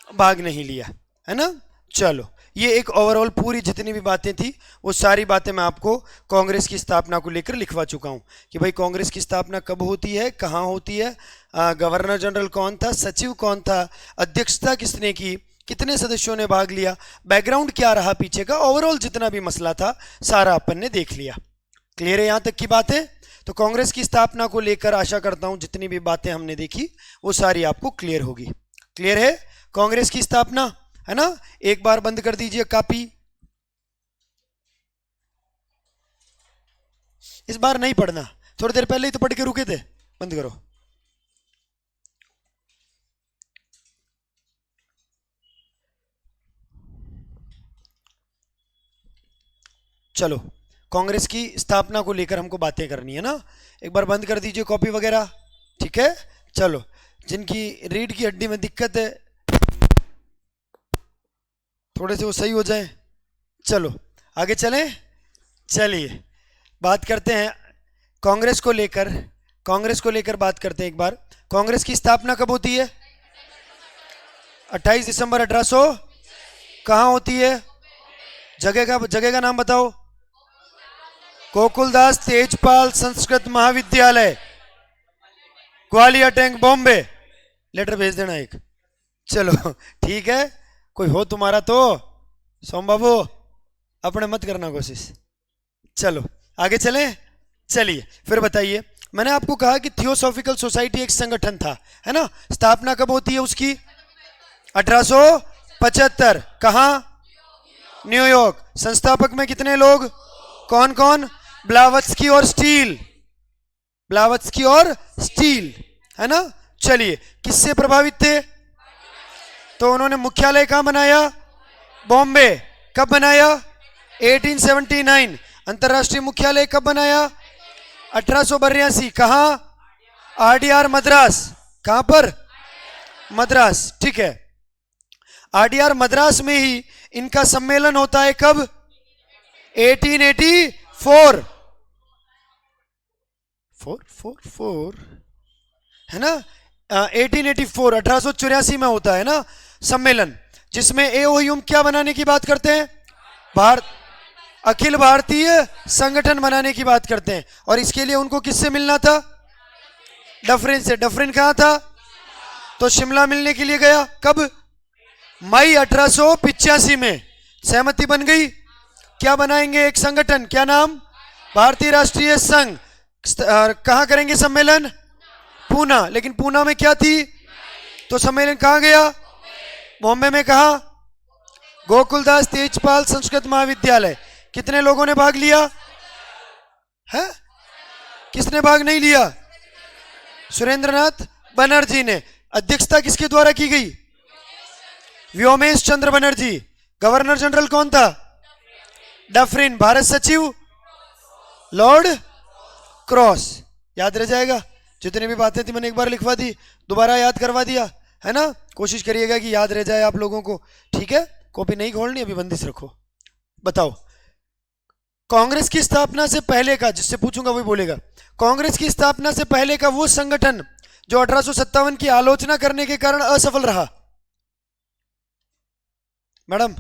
भाग नहीं लिया, है ना। चलो, ये एक ओवरऑल पूरी जितनी भी बातें थी वो सारी बातें मैं आपको कांग्रेस की स्थापना को लेकर लिखवा चुका हूं कि भाई कांग्रेस की स्थापना कब होती है, कहाँ होती है, गवर्नर जनरल कौन था, सचिव कौन था, अध्यक्षता किसने की, कितने सदस्यों ने भाग लिया, बैकग्राउंड क्या रहा पीछे का, ओवरऑल जितना भी मसला था सारा अपन ने देख लिया। क्लियर है यहाँ तक की बात है? तो कांग्रेस की स्थापना को लेकर आशा करता हूं जितनी भी बातें हमने देखी वो सारी आपको क्लियर होगी। क्लियर है कांग्रेस की स्थापना, है ना। एक बार बंद कर दीजिए कॉपी, इस बार नहीं पढ़ना, थोड़ी देर पहले ही तो पढ़ के रुके थे, बंद करो। चलो, कांग्रेस की स्थापना को लेकर हमको बातें करनी है ना। एक बार बंद कर दीजिए कॉपी वगैरह, ठीक है। चलो, जिनकी रीढ़ की हड्डी में दिक्कत है थोड़े से वो सही हो जाए। चलो आगे चलें। चलिए बात करते हैं कांग्रेस को लेकर, कांग्रेस को लेकर बात करते हैं एक बार। कांग्रेस की स्थापना कब होती है? 28 दिसंबर 1800। कहाँ होती है? जगह का नाम बताओ। गोकुलदास तेजपाल संस्कृत महाविद्यालय, ग्वालियर टैंक, बॉम्बे। लेटर भेज देना एक। चलो ठीक है, कोई हो तुम्हारा तो सोम बाबू, अपने मत करना कोशिश। चलो आगे चलें। चलिए फिर बताइए, मैंने आपको कहा कि थियोसॉफिकल सोसाइटी एक संगठन था, है ना। स्थापना कब होती है उसकी? 1875। कहाँ? न्यूयॉर्क। संस्थापक में कितने लोग? कौन कौन? ब्लावत्स्की और स्टील, ब्लावत्स्की और स्टील, है ना। चलिए, किससे प्रभावित थे? तो उन्होंने मुख्यालय कहां बनाया? बॉम्बे। कब बनाया? 1879। अंतरराष्ट्रीय मुख्यालय कब बनाया? 1882। कहां? RDR मद्रास। कहां पर? मद्रास, ठीक है। RDR मद्रास में ही इनका सम्मेलन होता है। कब? 1884। 4 है ना, 1884, 1884 में होता है ना सम्मेलन, जिसमें एओह्यूम क्या बनाने की बात करते हैं? अखिल भारतीय संगठन बनाने की बात करते हैं। और इसके लिए उनको किससे मिलना था? डफरिन से। डफरिन कहाँ था? तो शिमला मिलने के लिए गया। कब? मई 1885 में। सहमति बन गई। क्या बनाएंगे? एक संगठन। क्या नाम? भारतीय राष्ट्रीय संघ। कहां करेंगे सम्मेलन? पूना। लेकिन पूना में क्या थी? तो सम्मेलन कहां गया? बॉम्बे में कहा? गोकुलदास तेजपाल संस्कृत महाविद्यालय। कितने लोगों ने भाग लिया है? किसने भाग नहीं लिया? सुरेंद्रनाथ बनर्जी ने। अध्यक्षता किसके द्वारा की गई? व्योमेश चंद्र बनर्जी। गवर्नर जनरल कौन था? डफरिन। भारत सचिव लॉर्ड क्रॉस। याद रह जाएगा, जितनी भी बातें थी मैंने एक बार लिखवा दी, दोबारा याद करवा दिया है ना। कोशिश करिएगा कि याद रह जाए आप लोगों को, ठीक है। कॉपी नहीं खोलनी, अभी बंदिश रखो। बताओ, कांग्रेस की स्थापना से पहले का, जिससे पूछूंगा वही बोलेगा, कांग्रेस की स्थापना से पहले का वो संगठन जो 1857 की आलोचना करने के कारण असफल रहा। मैडम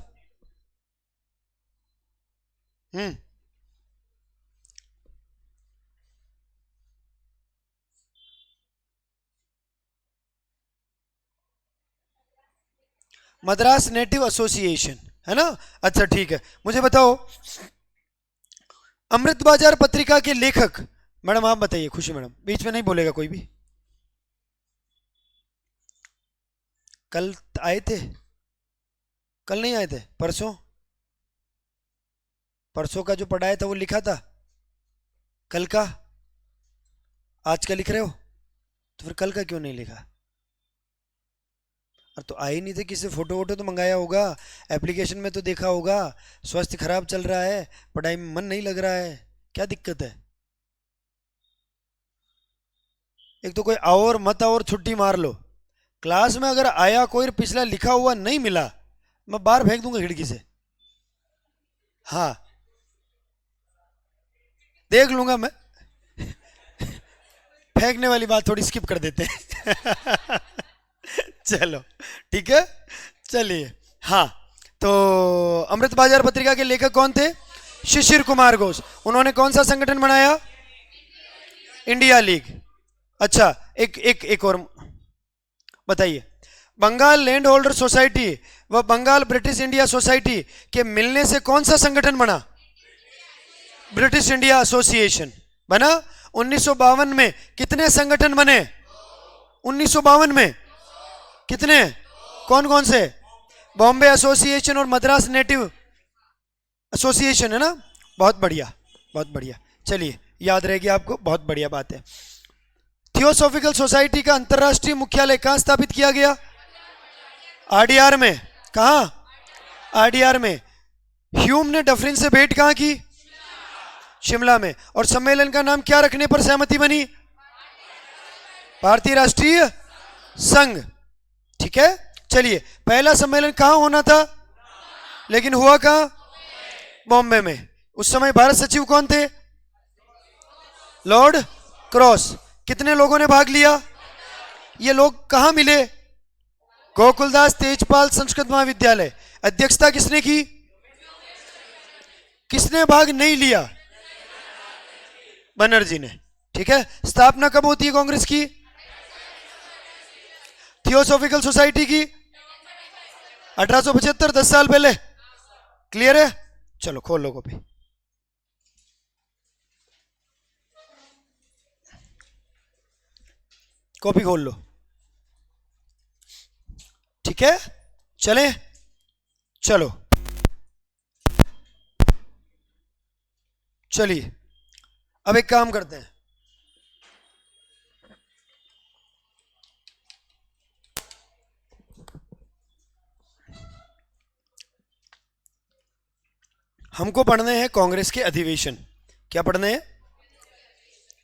मद्रास नेटिव एसोसिएशन है ना। अच्छा ठीक है, मुझे बताओ अमृत बाजार पत्रिका के लेखक। मैडम आप बताइए, खुशी मैडम, बीच में नहीं बोलेगा कोई भी। कल आए थे? कल नहीं आए थे? परसों? परसों का जो पढ़ाया था वो लिखा था? कल का आज का लिख रहे हो? तो फिर कल का क्यों नहीं लिखा? और तो आए नहीं थे, किसी फोटो वोटो तो मंगाया होगा, एप्लीकेशन में तो देखा होगा। स्वास्थ्य खराब चल रहा है, पढ़ाई में मन नहीं लग रहा है, क्या दिक्कत है? एक तो कोई आओ और मत आओ और छुट्टी मार लो। क्लास में अगर आया कोई पिछला लिखा हुआ नहीं मिला, मैं बाहर फेंक दूंगा खिड़की से। हाँ देख लूंगा मैं। फेंकने वाली बात थोड़ी स्किप कर देते हैं। चलो ठीक है, चलिए। हाँ, तो अमृत बाजार पत्रिका के लेखक कौन थे? शिशिर कुमार घोष। उन्होंने कौन सा संगठन बनाया? India league. अच्छा, एक और बताइए। बंगाल लैंड होल्डर सोसाइटी व बंगाल ब्रिटिश इंडिया सोसाइटी के मिलने से कौन सा संगठन बना? ब्रिटिश इंडिया एसोसिएशन बना। 1952 में कितने संगठन बने? 1952 में कितने? कौन कौन से? बॉम्बे एसोसिएशन और मद्रास नेटिव एसोसिएशन है ना। बहुत बढ़िया, बहुत बढ़िया। चलिए, याद रहेगी आपको, बहुत बढ़िया बात है। थियोसॉफिकल सोसाइटी का अंतरराष्ट्रीय मुख्यालय कहां स्थापित किया गया? आरडीआर में। कहां? आरडीआर में। ह्यूम ने डफरिन से भेंट कहां की? शिमला में। और सम्मेलन का नाम क्या रखने पर सहमति बनी? भारतीय राष्ट्रीय संघ। ठीक है, चलिए। पहला सम्मेलन कहां होना था, लेकिन हुआ कहां? बॉम्बे में। उस समय भारत सचिव कौन थे? Lord cross. कितने लोगों ने भाग लिया? ये लोग कहां मिले? गोकुलदास तेजपाल संस्कृत महाविद्यालय। अध्यक्षता किसने की? किसने भाग नहीं लिया? बनर्जी ने। ठीक है। स्थापना कब होती है कांग्रेस की? थियोसॉफिकल सोसाइटी की 1875, 10 साल पहले। क्लियर है? चलो खोल लो कॉपी। कॉपी खोल लो। ठीक है, चले। चलो चलिए, अब एक काम करते हैं। हमको पढ़ने हैं कांग्रेस के अधिवेशन। क्या पढ़ने हैं?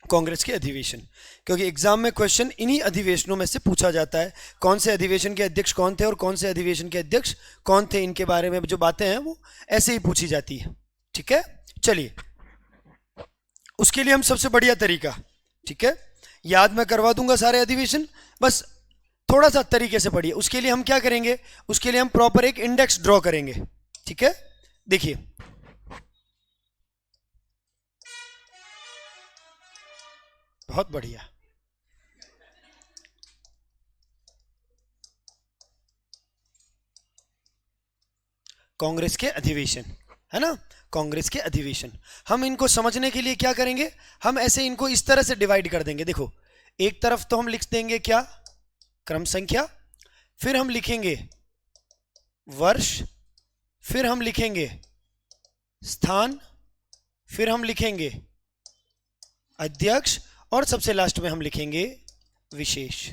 कांग्रेस के अधिवेशन, क्योंकि एग्जाम में क्वेश्चन इन्हीं अधिवेशनों में से पूछा जाता है। कौन से अधिवेशन के अध्यक्ष कौन थे और कौन से अधिवेशन के अध्यक्ष कौन थे, इनके बारे में जो बातें हैं वो ऐसे ही पूछी जाती है। ठीक है, चलिए। उसके लिए हम सबसे बढ़िया तरीका, ठीक है, याद मैं करवा दूंगा सारे अधिवेशन, बस थोड़ा सा तरीके से पढ़िए। उसके लिए हम क्या करेंगे? उसके लिए हम प्रॉपर एक इंडेक्स ड्रॉ करेंगे। ठीक है, देखिए। बहुत बढ़िया। कांग्रेस के अधिवेशन है ना, कांग्रेस के अधिवेशन। हम इनको समझने के लिए क्या करेंगे? हम ऐसे इनको इस तरह से डिवाइड कर देंगे। देखो, एक तरफ तो हम लिख देंगे क्या? क्रम संख्या। फिर हम लिखेंगे वर्ष, फिर हम लिखेंगे स्थान, फिर हम लिखेंगे अध्यक्ष और सबसे लास्ट में हम लिखेंगे विशेष।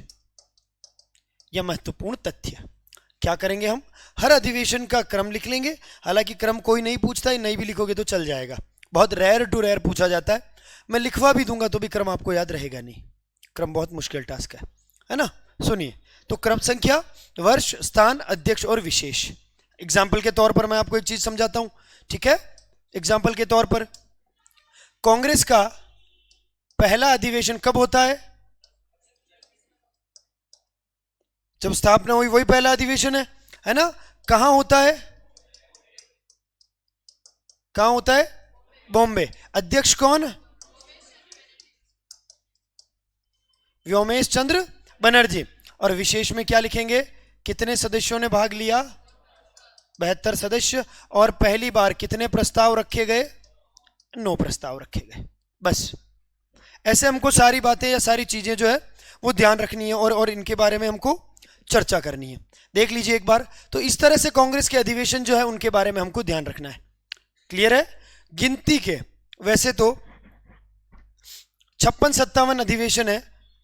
यह महत्वपूर्ण तथ्य। क्या करेंगे हम? हर अधिवेशन का क्रम लिख लेंगे। हालांकि क्रम कोई नहीं पूछता है, नहीं भी लिखोगे तो चल जाएगा, बहुत रेयर टू रेयर पूछा जाता है। मैं लिखवा भी दूंगा तो भी क्रम आपको याद रहेगा नहीं, क्रम बहुत मुश्किल टास्क है ना। सुनिए, तो क्रम संख्या, वर्ष, स्थान, अध्यक्ष और विशेष। एग्जाम्पल के तौर पर मैं आपको एक चीज समझाता हूं, ठीक है। एग्जाम्पल के तौर पर कांग्रेस का पहला अधिवेशन कब होता है? जब स्थापना हुई वही पहला अधिवेशन है ना। कहां होता है? कहां होता है? बॉम्बे। अध्यक्ष कौन? व्योमेश चंद्र बनर्जी। और विशेष में क्या लिखेंगे? कितने सदस्यों ने भाग लिया? 72 सदस्य। और पहली बार कितने प्रस्ताव रखे गए? 9 प्रस्ताव रखे गए। बस ऐसे हमको सारी बातें या सारी चीजें जो है वो ध्यान रखनी है और इनके बारे में हमको चर्चा करनी है। देख लीजिए एक बार, तो इस तरह से कांग्रेस के अधिवेशन जो है उनके बारे में हमको ध्यान रखना है। क्लियर है? गिनती के वैसे तो 56-57 अधिवेशन है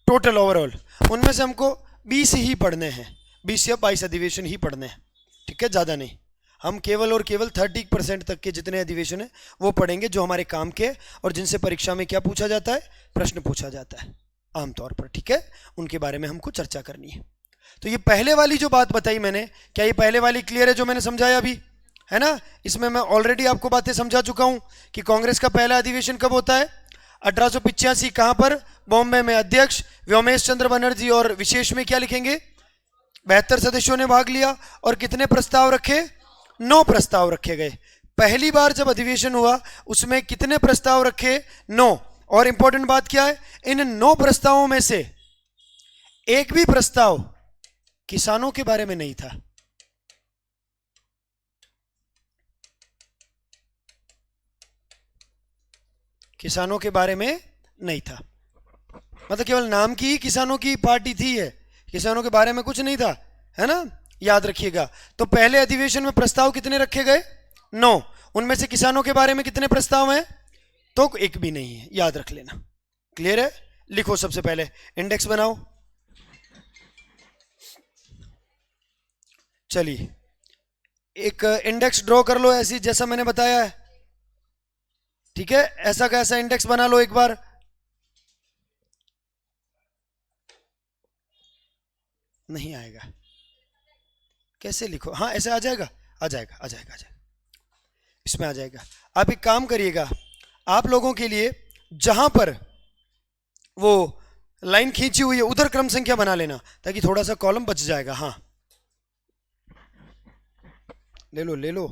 टोटल ओवरऑल, उनमें से हमको 20 ही पढ़ने हैं, 20 या 22 अधिवेशन ही पढ़ने हैं, ठीक है, ज्यादा नहीं। हम केवल और केवल 30% तक के जितने अधिवेशन है वो पढ़ेंगे जो हमारे काम के और जिनसे परीक्षा में क्या पूछा जाता है? प्रश्न पूछा जाता है आमतौर पर, ठीक है। उनके बारे में हमको चर्चा करनी है। तो ये पहले वाली जो बात बताई मैंने, क्या ये पहले वाली क्लियर है जो मैंने समझाया अभी, है ना? इसमें मैं ऑलरेडी आपको बातें समझा चुका हूं कि कांग्रेस का पहला अधिवेशन कब होता है? 1885। कहां पर? बॉम्बे में। अध्यक्ष व्योमेश चंद्र बनर्जी। और विशेष में क्या लिखेंगे? 72 सदस्यों ने भाग लिया। और कितने प्रस्ताव रखे? 9 प्रस्ताव रखे गए। पहली बार जब अधिवेशन हुआ उसमें कितने प्रस्ताव रखे? 9। और इंपॉर्टेंट बात क्या है? इन 9 प्रस्तावों में से एक भी प्रस्ताव किसानों के बारे में नहीं था। किसानों के बारे में नहीं था, मतलब केवल नाम की ही किसानों की पार्टी थी है, किसानों के बारे में कुछ नहीं था, है ना। याद रखिएगा। तो पहले अधिवेशन में प्रस्ताव कितने रखे गए? 9। उनमें से किसानों के बारे में कितने प्रस्ताव हैं? तो एक भी नहीं है, याद रख लेना। क्लियर है? लिखो सबसे पहले, इंडेक्स बनाओ। चलिए एक इंडेक्स ड्रॉ कर लो ऐसी जैसा मैंने बताया है, ठीक है। ऐसा का ऐसा इंडेक्स बना लो एक बार। नहीं आएगा, कैसे लिखो? हाँ ऐसे आ जाएगा, आ जाएगा, आ जाएगा, आ जाएगा, इसमें आ जाएगा। आप एक काम करिएगा, आप लोगों के लिए जहां पर वो लाइन खींची हुई है उधर क्रम संख्या बना लेना ताकि थोड़ा सा कॉलम बच जाएगा। हाँ ले लो, ले लो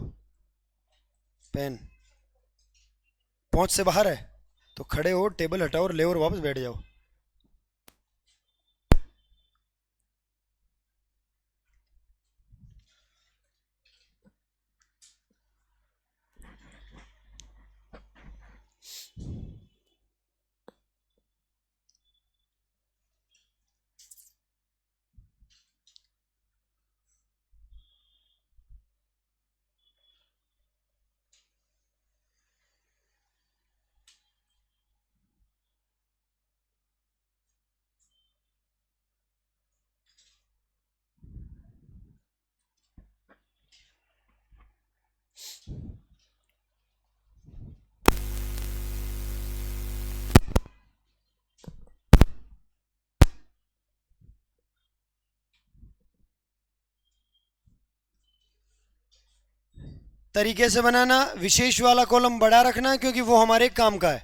पेन। पहुंच से बाहर है तो खड़े हो, टेबल हटाओ और ले और वापस बैठ जाओ। तरीके से बनाना, विशेष वाला कॉलम बड़ा रखना क्योंकि वो हमारे काम का है,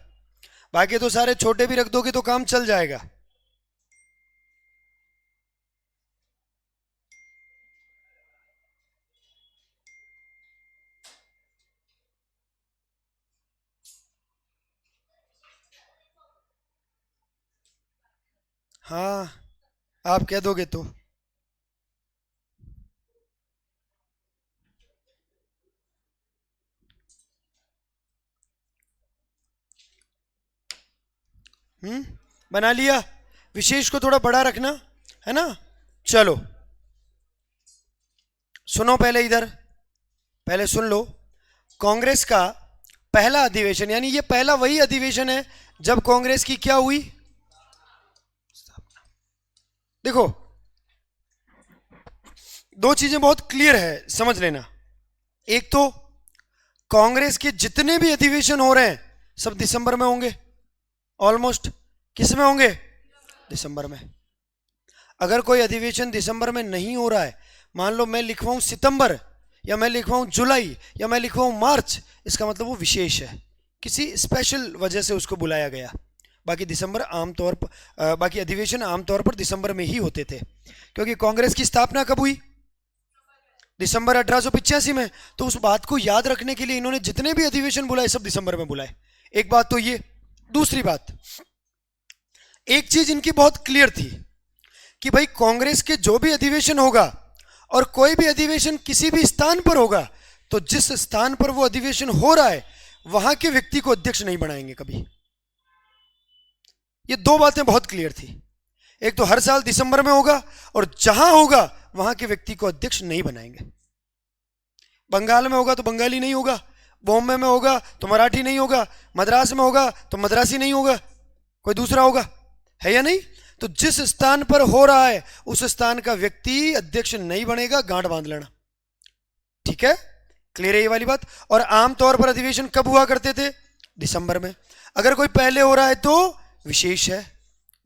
बाकी तो सारे छोटे भी रख दोगे तो काम चल जाएगा। हाँ आप कह दोगे तो। बना लिया। विशेष को थोड़ा बड़ा रखना, है ना। चलो सुनो पहले, इधर पहले सुन लो। कांग्रेस का पहला अधिवेशन, यानी ये पहला वही अधिवेशन है जब कांग्रेस की क्या हुई? देखो, दो चीजें बहुत क्लियर है, समझ लेना। एक तो कांग्रेस के जितने भी अधिवेशन हो रहे हैं सब दिसंबर में होंगे, ऑलमोस्ट। किस में होंगे? दिसंबर में। अगर कोई अधिवेशन दिसंबर में नहीं हो रहा है, मान लो मैं लिखवाऊं सितंबर, या मैं लिखवाऊं जुलाई, या मैं लिखवाऊं मार्च, इसका मतलब वो विशेष है, किसी स्पेशल वजह से उसको बुलाया गया। बाकी दिसंबर आमतौर पर, बाकी अधिवेशन आमतौर पर दिसंबर में ही होते थे, क्योंकि कांग्रेस की स्थापना कब हुई? दिसंबर 1885 में। तो उस बात को याद रखने के लिए इन्होंने जितने भी अधिवेशन बुलाए सब दिसंबर में बुलाए। एक बात तो ये। दूसरी बात, एक चीज इनकी बहुत क्लियर थी कि भाई कांग्रेस के जो भी अधिवेशन होगा और कोई भी अधिवेशन किसी भी स्थान पर होगा, तो जिस स्थान पर वो अधिवेशन हो रहा है वहां के व्यक्ति को अध्यक्ष नहीं बनाएंगे कभी। ये दो बातें बहुत क्लियर थी। एक तो हर साल दिसंबर में होगा, और जहां होगा वहां के व्यक्ति को अध्यक्ष नहीं बनाएंगे। बंगाल में होगा तो बंगाली नहीं होगा, बॉम्बे में होगा तो मराठी नहीं होगा, मद्रास में होगा तो मद्रासी नहीं होगा, कोई दूसरा होगा, है या नहीं? तो जिस स्थान पर हो रहा है उस स्थान का व्यक्ति अध्यक्ष नहीं बनेगा, गांठ बांध लेना। ठीक है, क्लियर है ये वाली बात? और आमतौर पर अधिवेशन कब हुआ करते थे? दिसंबर में। अगर कोई पहले हो रहा है तो विशेष है।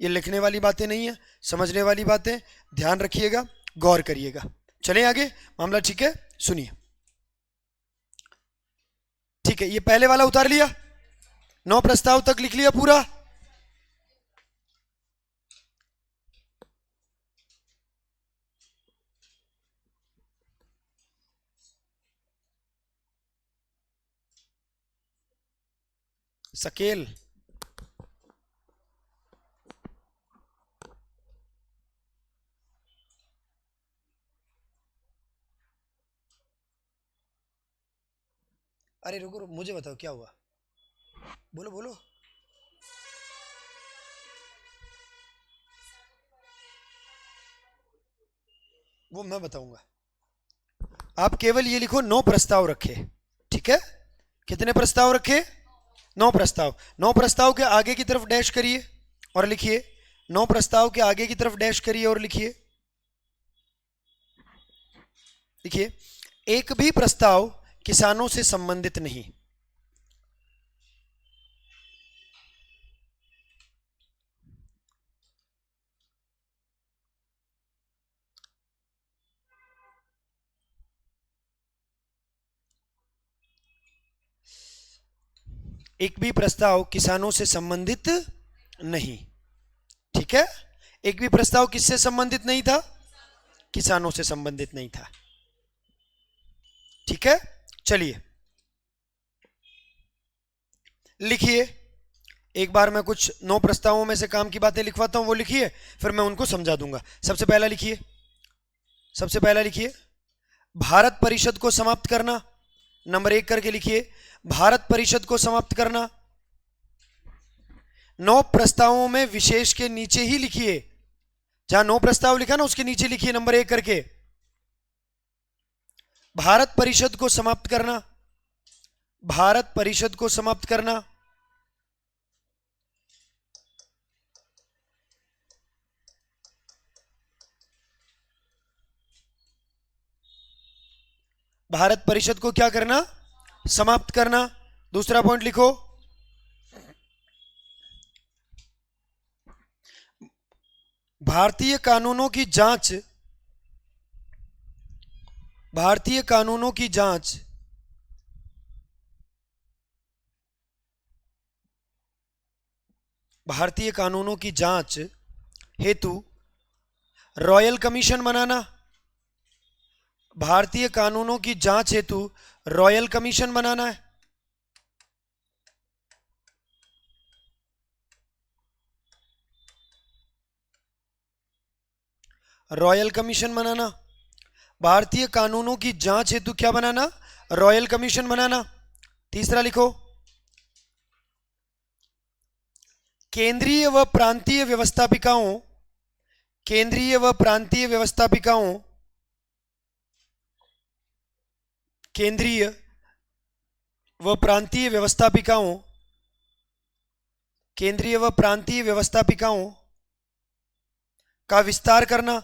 ये लिखने वाली बातें नहीं है, समझने वाली बातें, ध्यान रखिएगा, गौर करिएगा। चलें आगे, मामला ठीक है, सुनिए। ठीक है, ये पहले वाला उतार लिया, 9 प्रस्ताव तक लिख लिया पूरा। सकेल, अरे रुको रुको, मुझे बताओ क्या हुआ, बोलो बोलो। वो मैं बताऊंगा। आप केवल ये लिखो 9 प्रस्ताव रखे। ठीक है, कितने प्रस्ताव रखे? 9 प्रस्ताव। 9 प्रस्ताव के आगे की तरफ डैश करिए और लिखिए। 9 प्रस्ताव के आगे की तरफ डैश करिए और लिखिए। देखिए, एक भी प्रस्ताव किसानों से संबंधित नहीं। एक भी प्रस्ताव किसानों से संबंधित नहीं। ठीक है, एक भी प्रस्ताव किससे संबंधित नहीं था? किसानों से संबंधित नहीं था। ठीक है, चलिए लिखिए। एक बार मैं कुछ 9 प्रस्तावों में से काम की बातें लिखवाता हूं, वो लिखिए, फिर मैं उनको समझा दूंगा। सबसे पहला लिखिए, सबसे पहला लिखिए, भारत परिषद को समाप्त करना। नंबर 1 करके लिखिए, भारत परिषद को समाप्त करना। 9 प्रस्तावों में विशेष के नीचे ही लिखिए, जहां 9 प्रस्ताव लिखा ना उसके नीचे लिखिए नंबर 1 करके, भारत परिषद को समाप्त करना। भारत परिषद को समाप्त करना। भारत परिषद को क्या करना? समाप्त करना। दूसरा पॉइंट लिखो, भारतीय कानूनों की जांच, भारतीय कानूनों की जांच भारतीय कानूनों की जांच हेतु रॉयल कमीशन बनाना। भारतीय कानूनों की जांच हेतु रॉयल कमीशन बनाना है। रॉयल कमीशन बनाना। भारतीय कानूनों की जांच हेतु क्या बनाना? रॉयल कमीशन बनाना। तीसरा लिखो, केंद्रीय व प्रांतीय व्यवस्थापिकाओं, केंद्रीय व प्रांतीय व्यवस्थापिकाओं केंद्रीय व प्रांतीय व्यवस्थापिकाओं केंद्रीय व प्रांतीय व्यवस्थापिकाओं का विस्तार करना,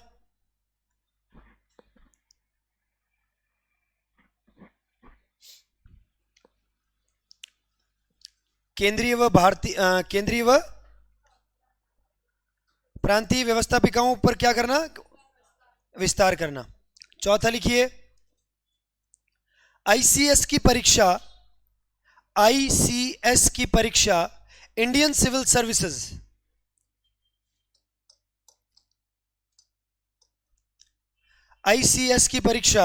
केंद्रीय व प्रांतीय व्यवस्थापिकाओं पर क्या करना, विस्तार करना। चौथा लिखिए, आईसीएस की परीक्षा, आईसीएस की परीक्षा इंडियन सिविल सर्विसेज, आईसीएस की परीक्षा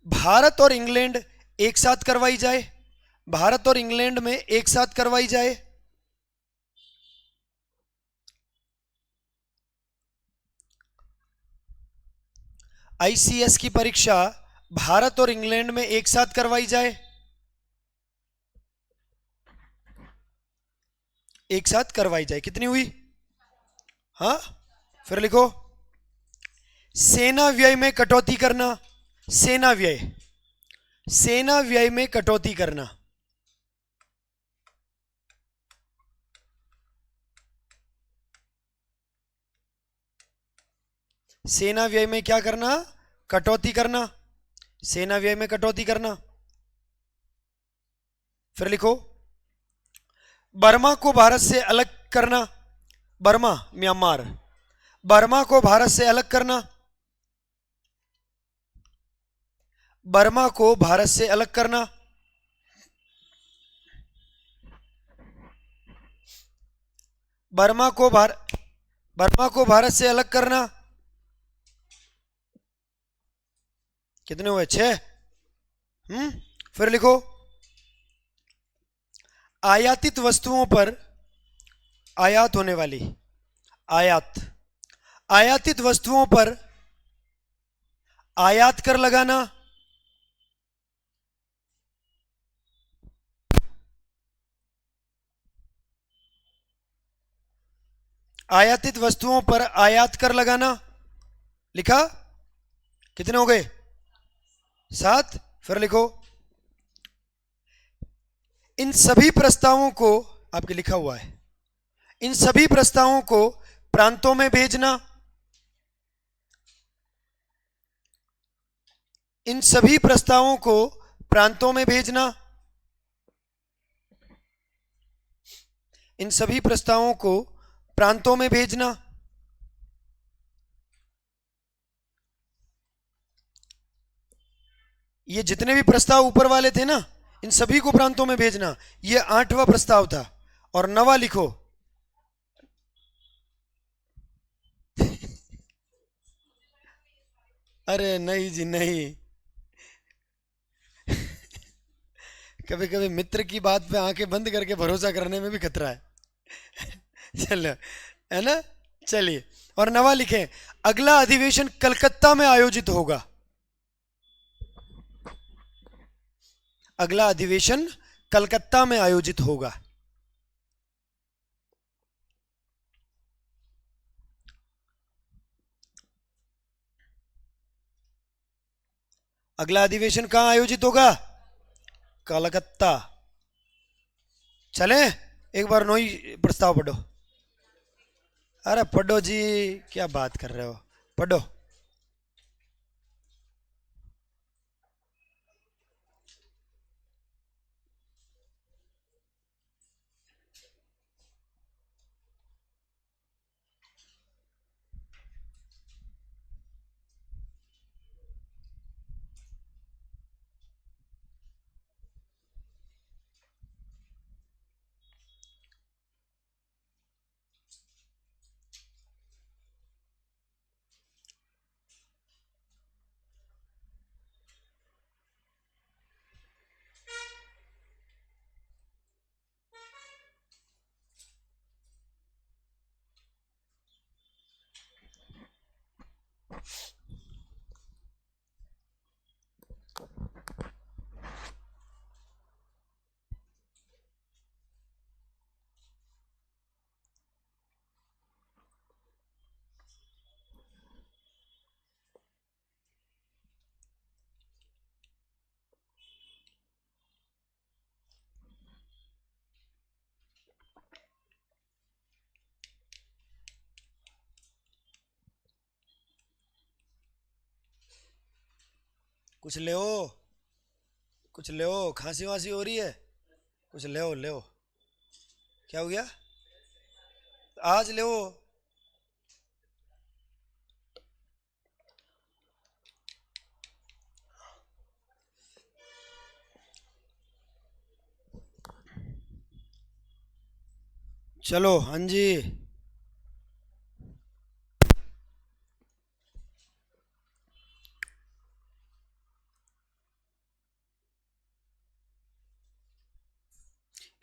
भारत और इंग्लैंड एक साथ करवाई जाए, भारत और इंग्लैंड में एक साथ करवाई जाए। आईसीएस की परीक्षा भारत और इंग्लैंड में एक साथ करवाई जाए, एक साथ करवाई जाए। कितनी हुई? हाँ, फिर लिखो, सेना व्यय में कटौती करना, सेना व्यय, सेना व्यय में कटौती करना, सेना व्यय में क्या करना, कटौती करना, सेना व्यय में कटौती करना। फिर लिखो, बर्मा को भारत से अलग करना, बर्मा म्यांमार, बर्मा को भारत से अलग करना, बर्मा को भारत से अलग करना। बर्मा को भारत से अलग करना। कितने हुए? 6। फिर लिखो, आयातित वस्तुओं पर, आयात होने वाली, आयात, आयातित वस्तुओं पर आयात कर लगाना, आयातित वस्तुओं पर आयात कर लगाना। लिखा? कितने हो गए? 7। फिर लिखो, इन सभी प्रस्तावों को, आपके लिखा हुआ है, इन सभी प्रस्तावों को प्रांतों में भेजना, इन सभी प्रस्तावों को प्रांतों में भेजना, इन सभी प्रस्तावों को प्रांतों में भेजना। ये जितने भी प्रस्ताव ऊपर वाले थे ना, इन सभी को प्रांतों में भेजना। ये 8वां प्रस्ताव था। और 9वां लिखो, अरे नहीं जी नहीं, कभी कभी मित्र की बात पे आंखें बंद करके भरोसा करने में भी खतरा है। चलो, है ना? चलिए, और 9वां लिखें, अगला अधिवेशन कलकत्ता में आयोजित होगा, अगला अधिवेशन कलकत्ता में आयोजित होगा। अगला अधिवेशन कहां आयोजित होगा? कलकत्ता। चले, एक बार नोई प्रस्ताव पढ़ो। अरे पढ़ो जी, क्या बात कर रहे हो, पढ़ो। कुछ ले, कुछ ले, खांसी वांसी हो रही है, कुछ ले। क्या हो गया? आज ले। चलो हाँ जी।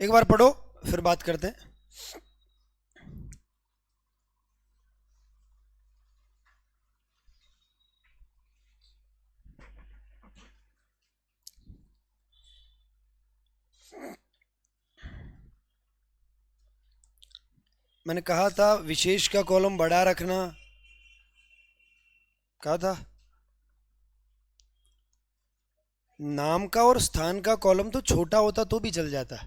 एक बार पढ़ो, फिर बात करते हैं। मैंने कहा था विशेष का कॉलम बड़ा रखना, कहा था। नाम का और स्थान का कॉलम तो छोटा होता तो भी चल जाता।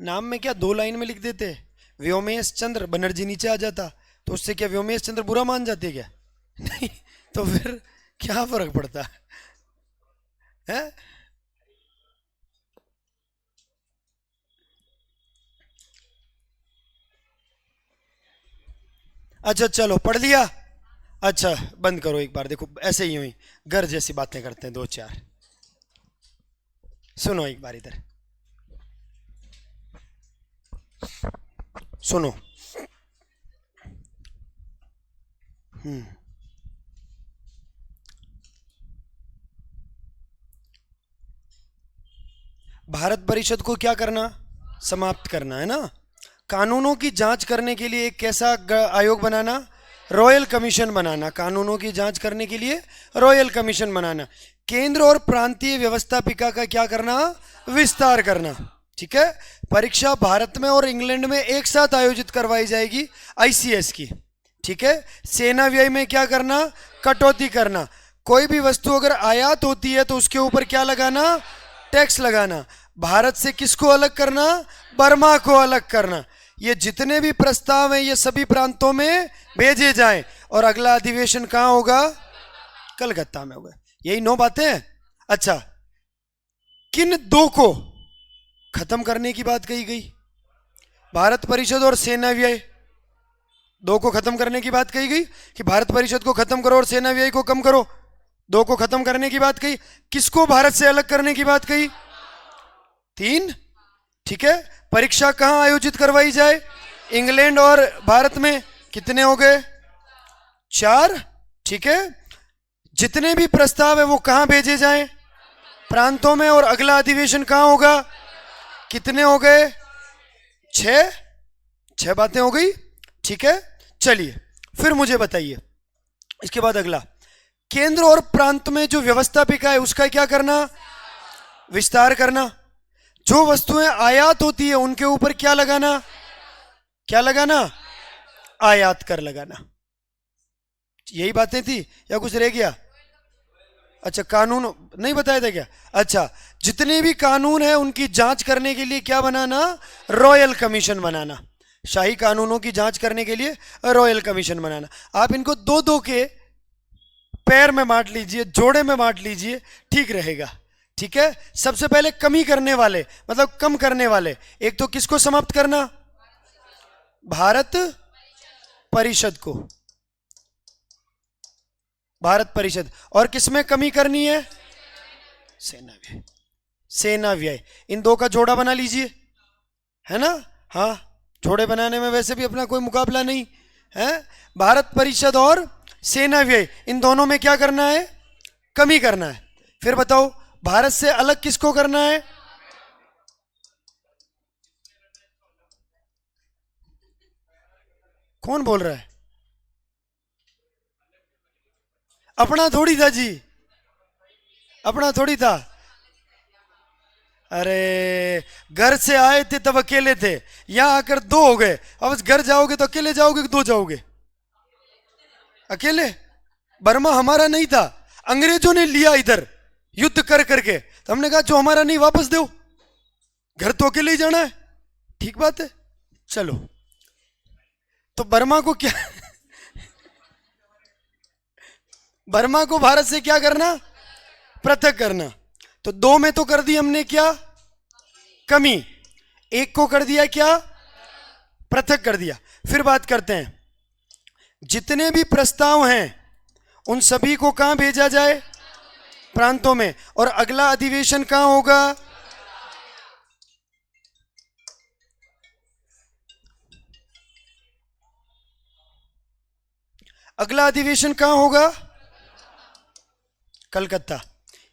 नाम में क्या 2 लाइन में लिख देते, व्योमेश चंद्र, बनर्जी नीचे आ जाता, तो उससे क्या व्योमेश चंद्र बुरा मान जाते क्या? नहीं। तो फिर क्या फर्क पड़ता है? अच्छा चलो पढ़ लिया। अच्छा बंद करो एक बार, देखो ऐसे ही हुई घर जैसी बातें करते हैं 2 4। सुनो एक बार इधर, सुनो। भारत परिषद को क्या करना? समाप्त करना है ना। कानूनों की जांच करने के लिए एक कैसा आयोग बनाना? रॉयल कमीशन बनाना। कानूनों की जांच करने के लिए रॉयल कमीशन बनाना। केंद्र और प्रांतीय व्यवस्थापिका का क्या करना? विस्तार करना। ठीक है। परीक्षा भारत में और इंग्लैंड में एक साथ आयोजित करवाई जाएगी, आईसीएस की। ठीक है। सेना व्यय में क्या करना? कटौती करना। कोई भी वस्तु अगर आयात होती है तो उसके ऊपर क्या लगाना? टैक्स लगाना। भारत से किसको अलग करना? बर्मा को अलग करना। ये जितने भी प्रस्ताव हैं ये सभी प्रांतों में भेजे जाएं, और अगला अधिवेशन कहां होगा? कलकत्ता में होगा। यही 9 बातें हैं। अच्छा, किन 2 को खत्म करने की बात कही गई? भारत परिषद और सेना व्यय, 2 को खत्म करने की बात कही गई कि भारत परिषद को खत्म करो और सेना व्यय को कम करो। 2 को खत्म करने की बात कही। किसको भारत से अलग करने की बात कही? 3। ठीक है। परीक्षा कहां आयोजित करवाई जाए? इंग्लैंड और भारत में। कितने हो गए? 4। ठीक है। जितने भी प्रस्ताव है वो कहां भेजे जाएं? प्रांतों में। और अगला अधिवेशन कहां होगा? कितने हो गए? 6। 6 बातें हो गई। ठीक है। चलिए फिर मुझे बताइए, इसके बाद अगला, केंद्र और प्रांत में जो व्यवस्थापिका है उसका क्या करना? विस्तार करना। जो वस्तुएं आयात होती है उनके ऊपर क्या लगाना? क्या लगाना? आयात कर लगाना। यही बातें थी या कुछ रह गया? अच्छा, कानून नहीं बताया था क्या? अच्छा, जितने भी कानून है उनकी जांच करने के लिए क्या बनाना? रॉयल कमीशन बनाना। शाही कानूनों की जांच करने के लिए रॉयल कमीशन बनाना। आप इनको 2-2 के पैर में बांट लीजिए, जोड़े में बांट लीजिए, ठीक रहेगा। ठीक है। सबसे पहले कमी करने वाले, मतलब कम करने वाले, एक तो किसको समाप्त करना? भारत परिषद को। भारत परिषद। और किसमें कमी करनी है? सेना व्यय। सेना व्यय। इन 2 का जोड़ा बना लीजिए, है ना। हाँ, जोड़े बनाने में वैसे भी अपना कोई मुकाबला नहीं है। भारत परिषद और सेना व्यय, इन दोनों में क्या करना है? कमी करना है। फिर बताओ, भारत से अलग किसको करना है? कौन बोल रहा है? अपना थोड़ी था जी, अपना थोड़ी था। अरे, घर से आए थे तब अकेले थे, यहां आकर 2 हो गए। अब घर जाओगे तो अकेले जाओगे कि 2 जाओगे? अकेले। बर्मा हमारा नहीं था, अंग्रेजों ने लिया इधर युद्ध कर करके, तो हमने कहा जो हमारा नहीं वापस दो, घर तो अकेले ही जाना है। ठीक बात है। चलो, तो बर्मा को क्या बर्मा को भारत से क्या करना? पृथक करना। तो 2 में तो कर दी हमने क्या, कमी, 1 को कर दिया क्या, पृथक कर दिया। फिर बात करते हैं, जितने भी प्रस्ताव हैं उन सभी को कहां भेजा जाए, प्रांतों में, और अगला अधिवेशन कहां होगा, अगला अधिवेशन कहां होगा, कलकत्ता।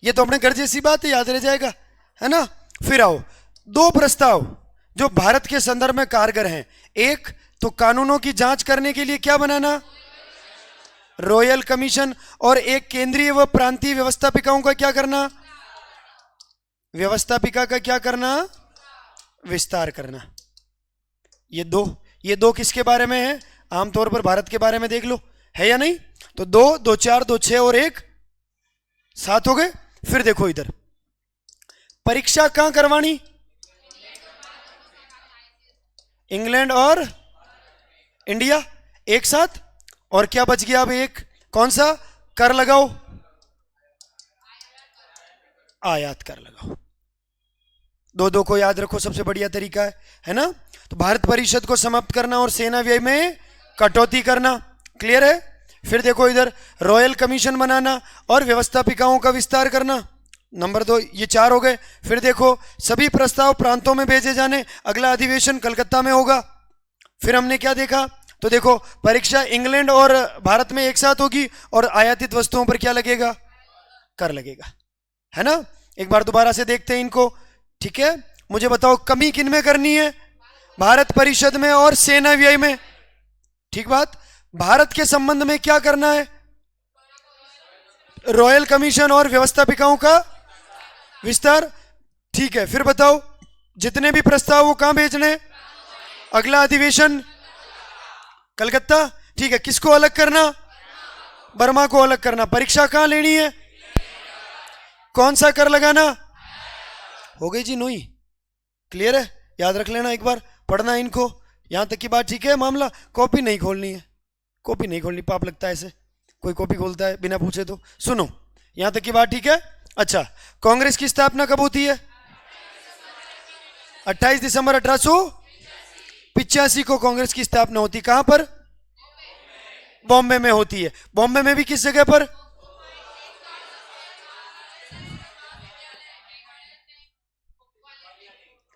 ये तो अपने घर जैसी बात है, याद रह जाएगा, है ना। फिर आओ, 2 प्रस्ताव जो भारत के संदर्भ में कारगर हैं। एक तो कानूनों की जांच करने के लिए क्या बनाना, रॉयल कमीशन, और एक केंद्रीय व प्रांतीय व्यवस्थापिकाओं का क्या करना, व्यवस्थापिका का क्या करना, विस्तार करना। ये दो किसके बारे में है, आमतौर पर भारत के बारे में देख लो, है या नहीं। तो 2, 2 4, 2 6 और 1 7 हो गए। फिर देखो इधर, परीक्षा कहां करवानी, इंग्लैंड और इंडिया एक साथ। और क्या बच गया अब, एक कौन सा, कर लगाओ, आयात कर लगाओ। 2 को याद रखो, सबसे बढ़िया तरीका है ना। तो भारत परिषद को समाप्त करना और सेना व्यय में कटौती करना, क्लियर है। फिर देखो इधर, रॉयल कमीशन बनाना और व्यवस्थापिकाओं का विस्तार करना, नंबर 2, ये 4 हो गए। फिर देखो, सभी प्रस्ताव प्रांतों में भेजे जाने, अगला अधिवेशन कलकत्ता में होगा। फिर हमने क्या देखा, तो देखो परीक्षा इंग्लैंड और भारत में एक साथ होगी, और आयातित वस्तुओं पर क्या लगेगा, कर लगेगा, है ना। एक बार दोबारा से देखते हैं इनको, ठीक है। मुझे बताओ, कमी किन में करनी है, भारत परिषद में और सेना व्यय में, ठीक बात। भारत के संबंध में क्या करना है, रॉयल कमीशन और व्यवस्थापिकाओं का विस्तार, ठीक है। फिर बताओ, जितने भी प्रस्ताव वो कहां भेजने, अगला अधिवेशन कलकत्ता, ठीक है। किसको अलग करना, बर्मा को अलग करना। परीक्षा कहां लेनी है, कौन सा कर लगाना, हो गई जी, नोई, क्लियर है। याद रख लेना, एक बार पढ़ना इनको, यहां तक की बात ठीक है। मामला कॉपी नहीं खोलनी है, कॉपी नहीं खोलनी, पाप लगता है ऐसे, कोई कॉपी खोलता है बिना पूछे तो। सुनो, यहां तक की बात ठीक है। अच्छा, कांग्रेस की स्थापना कब होती है, 28 दिसंबर 1885 को कांग्रेस की स्थापना होती। कहां पर, बॉम्बे में होती है। बॉम्बे में भी किस जगह पर,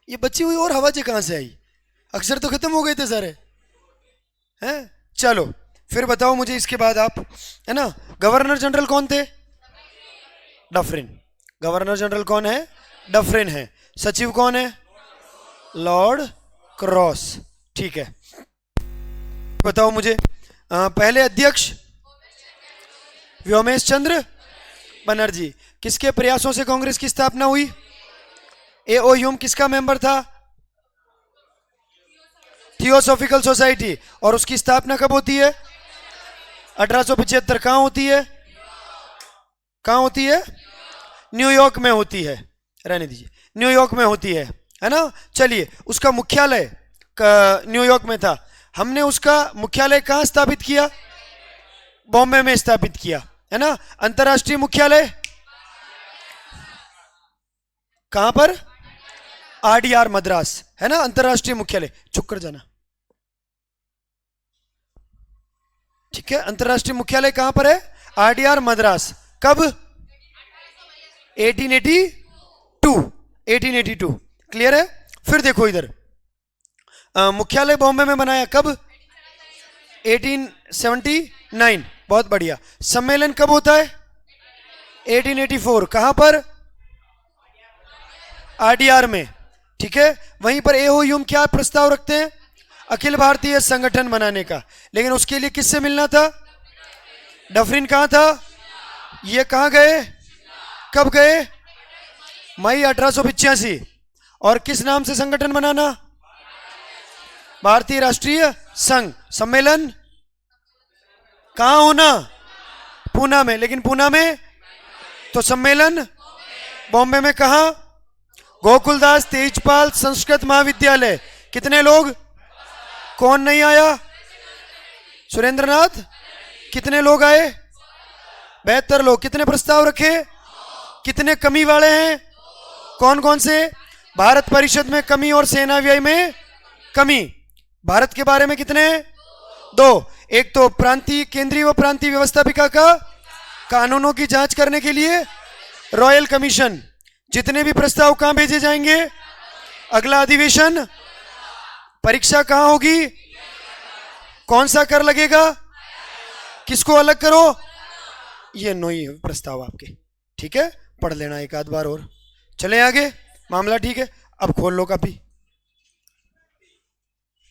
ये बची हुई और हवा कहां से आई, अक्षर तो खत्म हो गए थे सारे, हैं। चलो फिर बताओ मुझे इसके बाद आप, है ना। गवर्नर जनरल कौन थे, डफरिन। गवर्नर जनरल कौन है, डफरिन है। सचिव कौन है, लॉर्ड क्रॉस, ठीक है। बताओ मुझे, पहले अध्यक्ष व्योमेश चंद्र बनर्जी। किसके प्रयासों से कांग्रेस की स्थापना हुई, एओयूएम किसका मेंबर था, थियोसॉफिकल सोसाइटी। और उसकी स्थापना कब होती है, 1875। कहां होती है, कहां होती है, न्यूयॉर्क में होती है, रहने दीजिए, न्यूयॉर्क में होती है ना। चलिए, उसका मुख्यालय न्यूयॉर्क में था। हमने उसका मुख्यालय कहां स्थापित किया, बॉम्बे में स्थापित किया, है ना। अंतर्राष्ट्रीय मुख्यालय कहां पर, आरडीआर मद्रास, है ना, अंतर्राष्ट्रीय मुख्यालय। चुप कर जाना, ठीक है। अंतर्राष्ट्रीय मुख्यालय कहां पर है, आरडीआर मद्रास। कब, 1882, क्लियर है। फिर देखो इधर, मुख्यालय बॉम्बे में बनाया कब, 1879, बहुत बढ़िया। सम्मेलन कब होता है, 1884। कहां पर, आरडीआर में, ठीक है। वहीं पर एओयूएम क्या प्रस्ताव रखते हैं, अखिल भारतीय संगठन बनाने का। लेकिन उसके लिए किससे मिलना था, डफरिन कहां था, ये कहां गए, कब गए, मई 1885। और किस नाम से संगठन बनाना, भारतीय राष्ट्रीय संघ। सम्मेलन कहां होना, पूना में। लेकिन पूना में, तो सम्मेलन बॉम्बे में कहां, गोकुलदास तेजपाल संस्कृत महाविद्यालय। कितने लोग, कौन नहीं आया, सुरेंद्रनाथ। कितने लोग आए, 72 लोग। कितने प्रस्ताव रखे, कितने कमी वाले हैं? कौन कौन से? भारत परिषद में कमी और सेना व्यय में कमी। भारत के बारे में कितने? दो। एक तो प्रांतीय, केंद्रीय व प्रांतीय व्यवस्थापिका का कानूनों की जांच करने के लिए रॉयल कमीशन। जितने भी प्रस्ताव कहां भेजे जाएंगे? अगला अधिवेशन। परीक्षा कहां होगी? कौन सा कर लगेगा? किसको अलग करो? ये 9 ही प्रस्ताव आपके, ठीक है, पढ़ लेना एक आध बार और। चले आगे, मामला ठीक है। अब खोल लो कापी।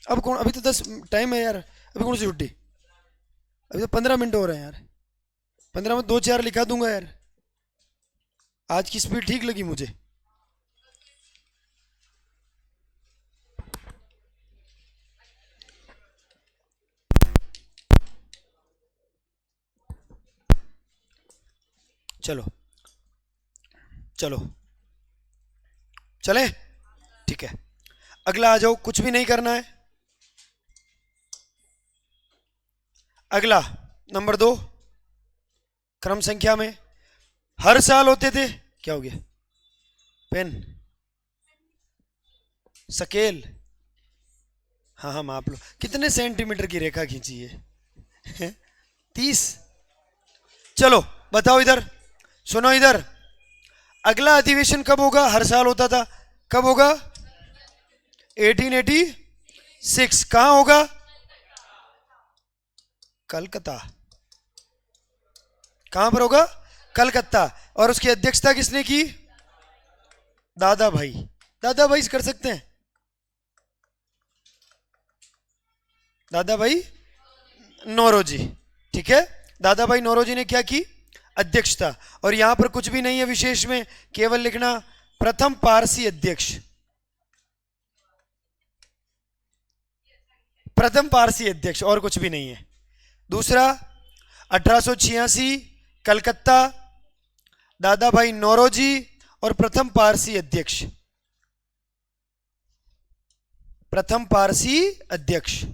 अब कौन, अभी तो 10 टाइम है यार, अभी कौन सी छुट्टी? अभी तो 15 मिनट हो रहे हैं यार, 15 में 2-4 लिखा दूंगा यार। आज की स्पीड ठीक लगी मुझे। चलो चलो चले, ठीक है। अगला आ जाओ, कुछ भी नहीं करना है। अगला नंबर 2, क्रम संख्या में हर साल होते थे। क्या हो गया? Pen, scale. हाँ हाँ माप लो। कितने सेंटीमीटर की रेखा खींची है? 30। चलो बताओ इधर, सुनो इधर। अगला अधिवेशन कब होगा? हर साल होता था, कब होगा? 1886। कहां होगा? कलकत्ता। कहां पर होगा? कलकत्ता। और उसकी अध्यक्षता किसने की? दादा भाई। दादा भाई कर सकते हैं, दादा भाई नौरोजी, ठीक है। दादा भाई नौरोजी ने क्या की? अध्यक्षता। और यहां पर कुछ भी नहीं है विशेष में, केवल लिखना प्रथम पारसी अध्यक्ष। प्रथम पारसी अध्यक्ष, और कुछ भी नहीं है। दूसरा 1886 कलकत्ता, दादा भाई नौरोजी और प्रथम पारसी अध्यक्ष। प्रथम पारसी अध्यक्ष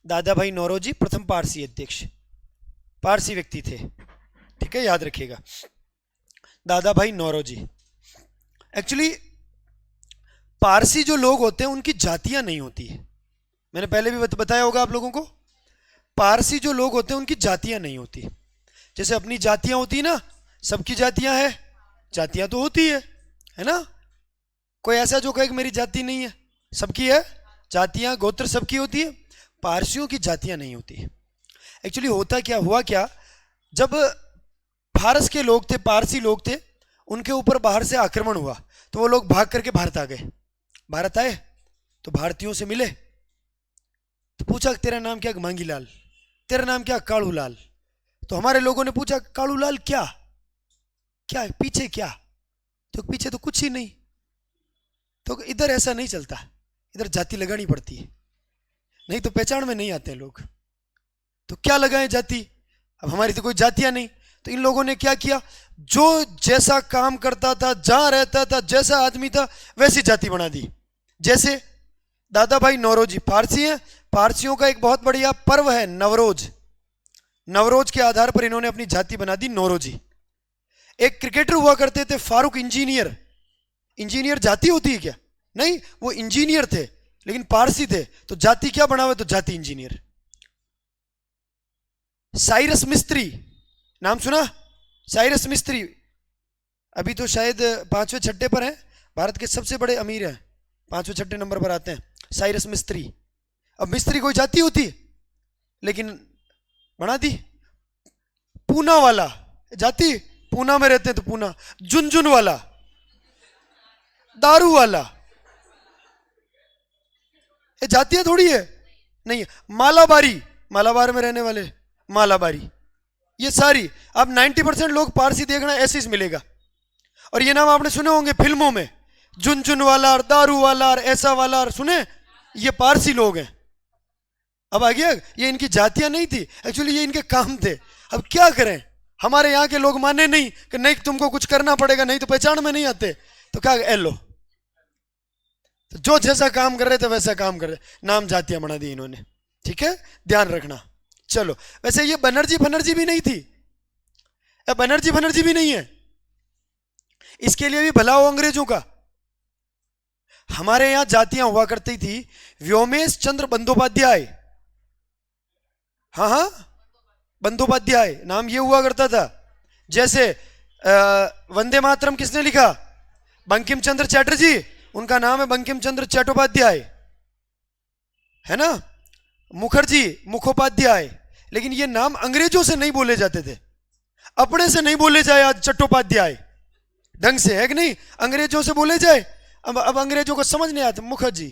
दादा भाई नौरोजी, प्रथम पारसी अध्यक्ष, पारसी व्यक्ति थे, ठीक है, याद रखिएगा। दादा भाई नौरोजी। एक्चुअली पारसी जो लोग होते हैं उनकी जातियां नहीं होती है, मैंने पहले भी बताया होगा आप लोगों को। पारसी जो लोग होते हैं उनकी जातियां नहीं होती। जैसे अपनी जातियां होती है ना, सबकी जातियां है, जातियां तो होती है ना। कोई ऐसा जो कहे कि मेरी जाति नहीं है, सबकी है जातियां, गोत्र सबकी होती है। पारसियों की जातियां नहीं होती है। एक्चुअली होता क्या, हुआ क्या, जब फारस के लोग थे, पारसी लोग थे, उनके ऊपर बाहर से आक्रमण हुआ तो वो लोग भाग करके भारत आ गए। भारत आए तो भारतीयों से मिले तो पूछा तेरा नाम क्या? मांगी लाल। तेरा नाम क्या? कालू लाल। तो हमारे लोगों ने पूछा कालू लाल क्या क्या पीछे क्या? तो पीछे तो कुछ ही नहीं। तो इधर ऐसा नहीं चलता, इधर जाति लगानी पड़ती है, नहीं तो पहचान में नहीं आते लोग। तो क्या लगाए जाति? अब हमारी तो कोई जातियां नहीं। तो इन लोगों ने क्या किया, जो जैसा काम करता था, जहां रहता था, जैसा आदमी था, वैसी जाति बना दी। जैसे दादा भाई नौरोजी पारसी हैं, पारसियों का एक बहुत बढ़िया पर्व है नवरोज। नवरोज के आधार पर इन्होंने अपनी जाति बना दी नौरोजी। एक क्रिकेटर हुआ करते थे फारूक इंजीनियर। इंजीनियर जाति होती है क्या? नहीं, वो इंजीनियर थे लेकिन पारसी थे, तो जाति क्या बना हुआ? तो जाति इंजीनियर। साइरस मिस्त्री, नाम सुना? साइरस मिस्त्री अभी तो शायद 5वें छठे पर हैं, भारत के सबसे बड़े अमीर हैं, 5वें छठे नंबर पर आते हैं साइरस मिस्त्री। अब मिस्त्री कोई जाति होती है, लेकिन बना दी। पूना वाला जाति, पूना में रहते हैं तो पूना। झुनझुन वाला, दारू वाला, ये जातियां थोड़ी है, नहीं है। मालाबारी, मालाबार में रहने वाले मालाबारी, ये सारी। अब 90% लोग पारसी देखना ऐसे ही मिलेगा। और ये नाम आपने सुने होंगे फिल्मों में, झुनझुन वाला और दारू वाला और ऐसा वाला, और सुने, ये पारसी लोग हैं। अब आ गया, ये इनकी जातियां नहीं थी, एक्चुअली ये इनके काम थे। अब क्या करें, हमारे यहाँ के लोग माने नहीं कि नहीं तुमको कुछ करना पड़ेगा, नहीं तो पहचान में नहीं आते। तो क्या एलो, तो जो जैसा काम कर रहे थे वैसा काम कर रहे, नाम जातियां बना दी इन्होंने, ठीक है, ध्यान रखना। चलो, वैसे ये बनर्जी फनर्जी भी नहीं थी, अब बनर्जी बनर्जी भी नहीं है, इसके लिए भी भला हो अंग्रेजों का। हमारे यहां जातियां हुआ करती थी, व्योमेश चंद्र बंदोपाध्याय, हाँ हाँ, बंदोपाध्याय नाम ये हुआ करता था। जैसे वंदे मातरम किसने लिखा? बंकिम चंद्र चटर्जी, उनका नाम है बंकिम चंद्र चट्टोपाध्याय, है ना। मुखर्जी मुखोपाध्याय, लेकिन ये नाम अंग्रेजों से नहीं बोले जाते थे, अपने से नहीं बोले जाए आज चट्टोपाध्याय ढंग से, है कि नहीं? अंग्रेजों से बोले जाए, अब अंग्रेजों को समझ नहीं आता, मुखर्जी,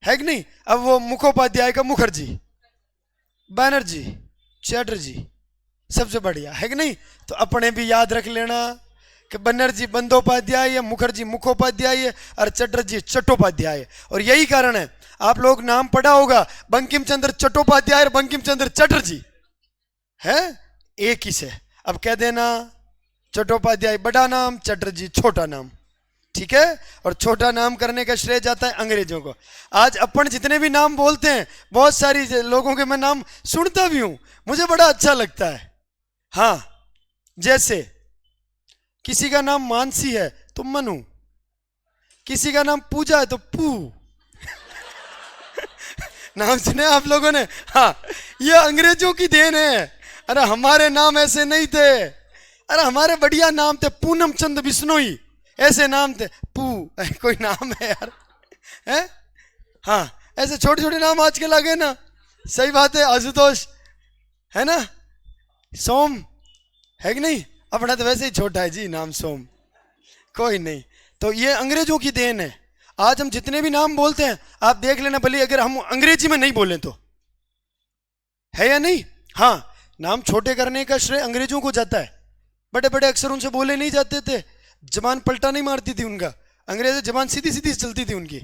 है कि नहीं? अब वो मुखोपाध्याय का मुखर्जी, बैनर्जी, चैटर्जी, सबसे बढ़िया, है कि नहीं? तो अपने भी याद रख लेना कि बनर्जी बंदोपाध्याय है, मुखर्जी मुखोपाध्याय है, और चटर्जी चट्टोपाध्याय। और यही कारण है, आप लोग नाम पढ़ा होगा, बंकिम चंद्र चट्टोपाध्याय और बंकिम चंद्र चटर्जी है एक ही से। अब कह देना चट्टोपाध्याय बड़ा नाम, चटर्जी छोटा नाम, ठीक है? और छोटा नाम करने का श्रेय जाता है अंग्रेजों को। आज अपन जितने भी नाम बोलते हैं, बहुत सारी लोगों के मैं नाम सुनता भी हूं, मुझे बड़ा अच्छा लगता है। हाँ, जैसे किसी का नाम मानसी है तो मनु, किसी का नाम पूजा है तो पू नाम सुने आप लोगों ने? हाँ, ये अंग्रेजों की देन है। अरे हमारे नाम ऐसे नहीं थे, अरे हमारे बढ़िया नाम थे, पूनम चंद बिश्नोई, ऐसे नाम थे। पू कोई नाम है यार, है? हाँ, ऐसे छोटे छोटे नाम आजकल आ गए ना, सही बात है। आशुतोष, है ना, सोम, है कि नहीं? अपना तो वैसे ही छोटा है जी नाम, सोम, कोई नहीं। तो ये अंग्रेजों की देन है। आज हम जितने भी नाम बोलते हैं, आप देख लेना, भले अगर हम अंग्रेजी में नहीं बोलें तो, है या नहीं? हाँ, नाम छोटे करने का श्रेय अंग्रेजों को जाता है। बड़े बड़े अक्षर उनसे बोले नहीं जाते थे, जबान पलटा नहीं मारती थी उनका, अंग्रेज जबान सीधी सीधी चलती थी उनकी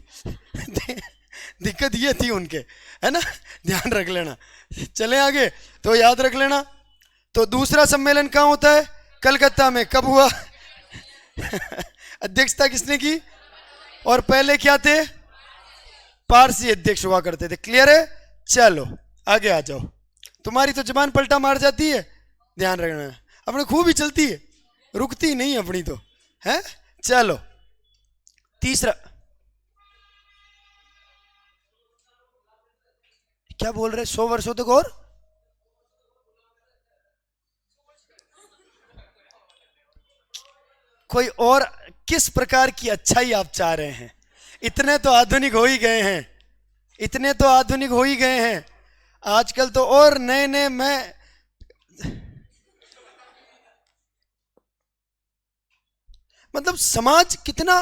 दिक्कत ये थी उनके, है ना, ध्यान रख लेना। चले आगे, तो याद रख लेना। तो दूसरा सम्मेलन कहाँ होता है? कलकत्ता में। कब हुआ? अध्यक्षता किसने की? और पहले क्या थे? पारसी अध्यक्ष हुआ करते थे। क्लियर है? चलो आगे आ जाओ। तुम्हारी तो जबान पलटा मार जाती है, ध्यान रखना। अपने खूब ही चलती है, रुकती नहीं अपनी तो, है? चलो तीसरा, क्या बोल रहे? 100 वर्षों तक और कोई और किस प्रकार की अच्छाई आप चाह रहे हैं? इतने तो आधुनिक हो ही गए हैं, इतने तो आधुनिक हो ही गए हैं आजकल तो, और नए नए। मैं मतलब समाज कितना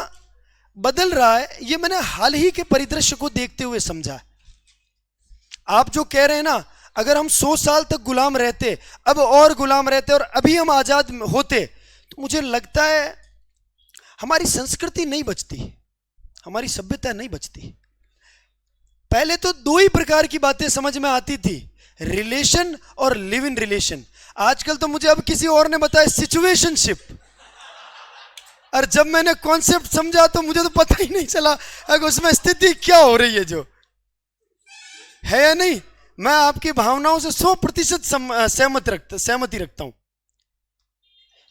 बदल रहा है, ये मैंने हाल ही के परिदृश्य को देखते हुए समझा। आप जो कह रहे हैं ना, अगर हम 100 साल तक गुलाम रहते, अब और गुलाम रहते, और अभी हम आजाद होते, तो मुझे लगता है हमारी संस्कृति नहीं बचती, हमारी सभ्यता नहीं बचती। पहले तो दो ही प्रकार की बातें समझ में आती थी, रिलेशन और लिव इन रिलेशन। आजकल तो मुझे अब किसी और ने बताया सिचुएशनशिप, और जब मैंने कॉन्सेप्ट समझा तो मुझे तो पता ही नहीं चला अगर उसमें स्थिति क्या हो रही है, जो है या नहीं। मैं आपकी भावनाओं से 100% सहमति रखता हूं।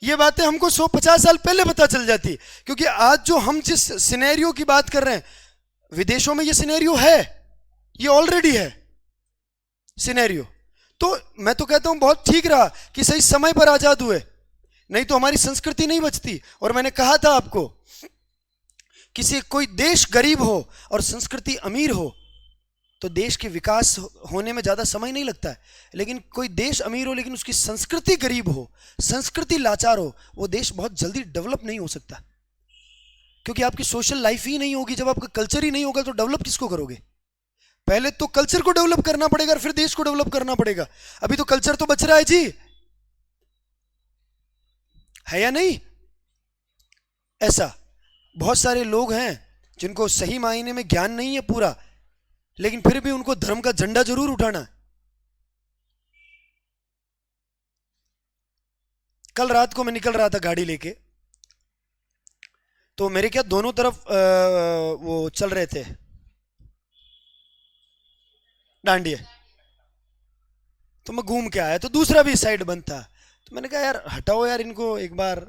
ये बातें हमको 150 साल पहले पता चल जाती, क्योंकि आज जो हम जिस सिनेरियो की बात कर रहे हैं, विदेशों में ये सिनेरियो है, ये ऑलरेडी है सिनेरियो। तो मैं तो कहता हूं बहुत ठीक रहा कि सही समय पर आजाद हुए, नहीं तो हमारी संस्कृति नहीं बचती। और मैंने कहा था आपको, किसी कोई देश गरीब हो और संस्कृति अमीर हो तो देश के विकास होने में ज्यादा समय नहीं लगता है। लेकिन कोई देश अमीर हो लेकिन उसकी संस्कृति गरीब हो, संस्कृति लाचार हो, वो देश बहुत जल्दी डेवलप नहीं हो सकता, क्योंकि आपकी सोशल लाइफ ही नहीं होगी। जब आपका कल्चर ही नहीं होगा तो डेवलप किसको करोगे? पहले तो कल्चर को डेवलप करना पड़ेगा, फिर देश को डेवलप करना पड़ेगा। अभी तो कल्चर तो बच रहा है जी, है या नहीं? ऐसा बहुत सारे लोग हैं जिनको सही मायने में ज्ञान नहीं है पूरा, लेकिन फिर भी उनको धर्म का झंडा जरूर उठाना है। कल रात को मैं निकल रहा था गाड़ी लेके, तो मेरे क्या दोनों तरफ वो चल रहे थे डांडिया, तो मैं घूम के आया, तो दूसरा भी साइड बंद था। तो मैंने कहा यार हटाओ यार इनको, एक बार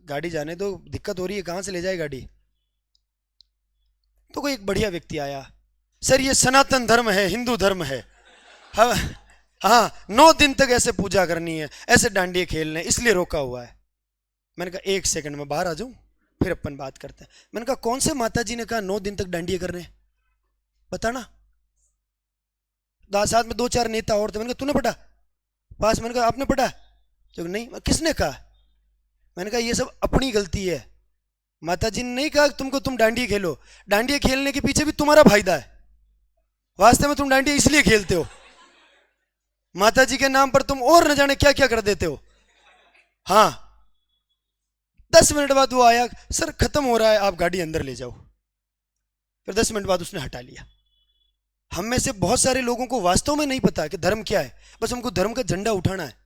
गाड़ी जाने दो, दिक्कत हो रही है, कहाँ से ले जाए गाड़ी। तो कोई एक बढ़िया व्यक्ति आया, सर ये सनातन धर्म है, हिंदू धर्म है, हाँ हाँ 9 दिन तक ऐसे पूजा करनी है, ऐसे डांडिये खेलने, इसलिए रोका हुआ है। मैंने कहा 1 सेकंड में बाहर आ जाऊं, फिर अपन बात करते हैं। मैंने कहा कौन से माता जी ने कहा 9 दिन तक डांडिये करने, बताना। साथ में 2-4 नेता और थे। मैंने कहा तूने पढ़ा पास? मैंने कहा आपने पढ़ा? तो नहीं। किसने कहा? मैंने कहा ये सब अपनी गलती है, माता जी ने नहीं कहा तुमको तुम डांडिये खेलो, डांडिये खेलने के पीछे भी तुम्हारा फायदा है, वास्तव में तुम डांडिया इसलिए खेलते हो, माता जी के नाम पर तुम और न जाने क्या क्या कर देते हो। हाँ 10 मिनट बाद वो आया, सर खत्म हो रहा है, आप गाड़ी अंदर ले जाओ। फिर 10 मिनट बाद उसने हटा लिया। हम में से बहुत सारे लोगों को वास्तव में नहीं पता कि धर्म क्या है, बस हमको धर्म का झंडा उठाना है,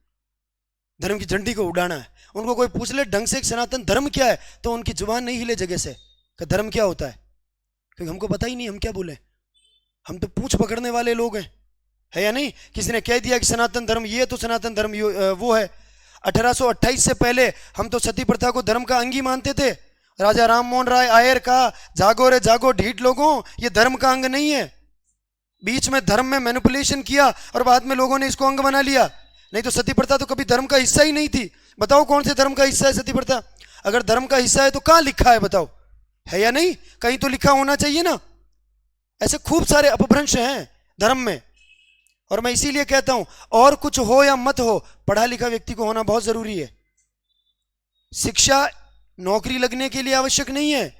धर्म की झंडी को उड़ाना है। उनको कोई पूछ ले ढंग से सनातन धर्म क्या है, तो उनकी जुबान नहीं हिले जगह से कि धर्म क्या होता है, क्योंकि हमको पता ही नहीं हम क्या बोले। हम तो पूछ पकड़ने वाले लोग हैं, है या नहीं? किसी ने कह दिया कि सनातन धर्म ये, तो सनातन धर्म वो है। 1828 से पहले हम तो सती प्रथा को धर्म का अंग ही मानते थे। राजा राम मोहन राय आयर का जागो रे जागो ढीठ लोगों, ये धर्म का अंग नहीं है। बीच में धर्म में मैनिपुलेशन किया और बाद में लोगों ने इसको अंग बना लिया, नहीं तो सती प्रथा तो कभी धर्म का हिस्सा ही नहीं थी। बताओ कौन से धर्म का हिस्सा है सती प्रथा? अगर धर्म का हिस्सा है तो कहाँ लिखा है बताओ, है या नहीं? कहीं तो लिखा होना चाहिए ना। ऐसे खूब सारे अपभ्रंश हैं धर्म में, और मैं इसीलिए कहता हूं और कुछ हो या मत हो, पढ़ा लिखा व्यक्ति को होना बहुत जरूरी है। शिक्षा नौकरी लगने के लिए आवश्यक नहीं है,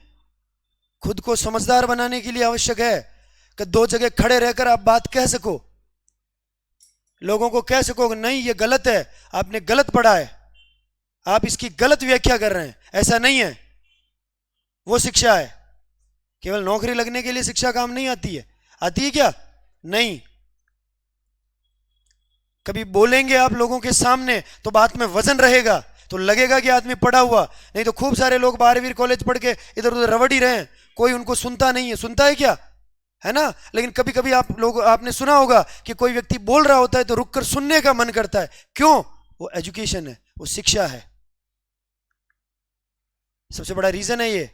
खुद को समझदार बनाने के लिए आवश्यक है कि 2 जगह खड़े रहकर आप बात कह सको, लोगों को कह सको कि नहीं ये गलत है, आपने गलत पढ़ा है, आप इसकी गलत व्याख्या कर रहे हैं, ऐसा नहीं है। वो शिक्षा है। केवल नौकरी लगने के लिए शिक्षा काम नहीं आती है। आती है क्या? नहीं। कभी बोलेंगे आप लोगों के सामने तो बात में वजन रहेगा, तो लगेगा कि आदमी पढ़ा हुआ, नहीं तो खूब सारे लोग 12वीं कॉलेज पढ़ के इधर उधर रवड़ी रहे हैं, कोई उनको सुनता नहीं है। सुनता है क्या? है ना? लेकिन कभी कभी आपने सुना होगा कि कोई व्यक्ति बोल रहा होता है तो रुककर सुनने का मन करता है। क्यों? वो एजुकेशन है, वो शिक्षा है, सबसे बड़ा रीजन है ये।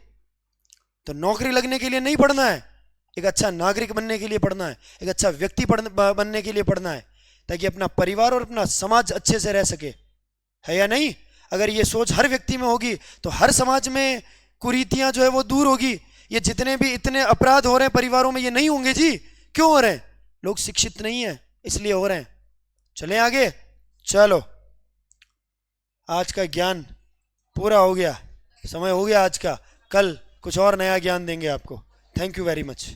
तो नौकरी लगने के लिए नहीं पढ़ना है, एक अच्छा नागरिक बनने के लिए पढ़ना है, एक अच्छा व्यक्ति बनने के लिए पढ़ना है, ताकि अपना परिवार और अपना समाज अच्छे से रह सके, है या नहीं? अगर ये सोच हर व्यक्ति में होगी तो हर समाज में कुरीतियां जो है वो दूर होगी। ये जितने भी इतने अपराध हो रहे हैं परिवारों में, ये नहीं होंगे जी। क्यों हो रहे हैं? लोग शिक्षित नहीं है इसलिए हो रहे हैं। चलें आगे। चलो आज का ज्ञान पूरा हो गया, समय हो गया आज का। कल कुछ और नया ज्ञान देंगे आपको। Thank you very much.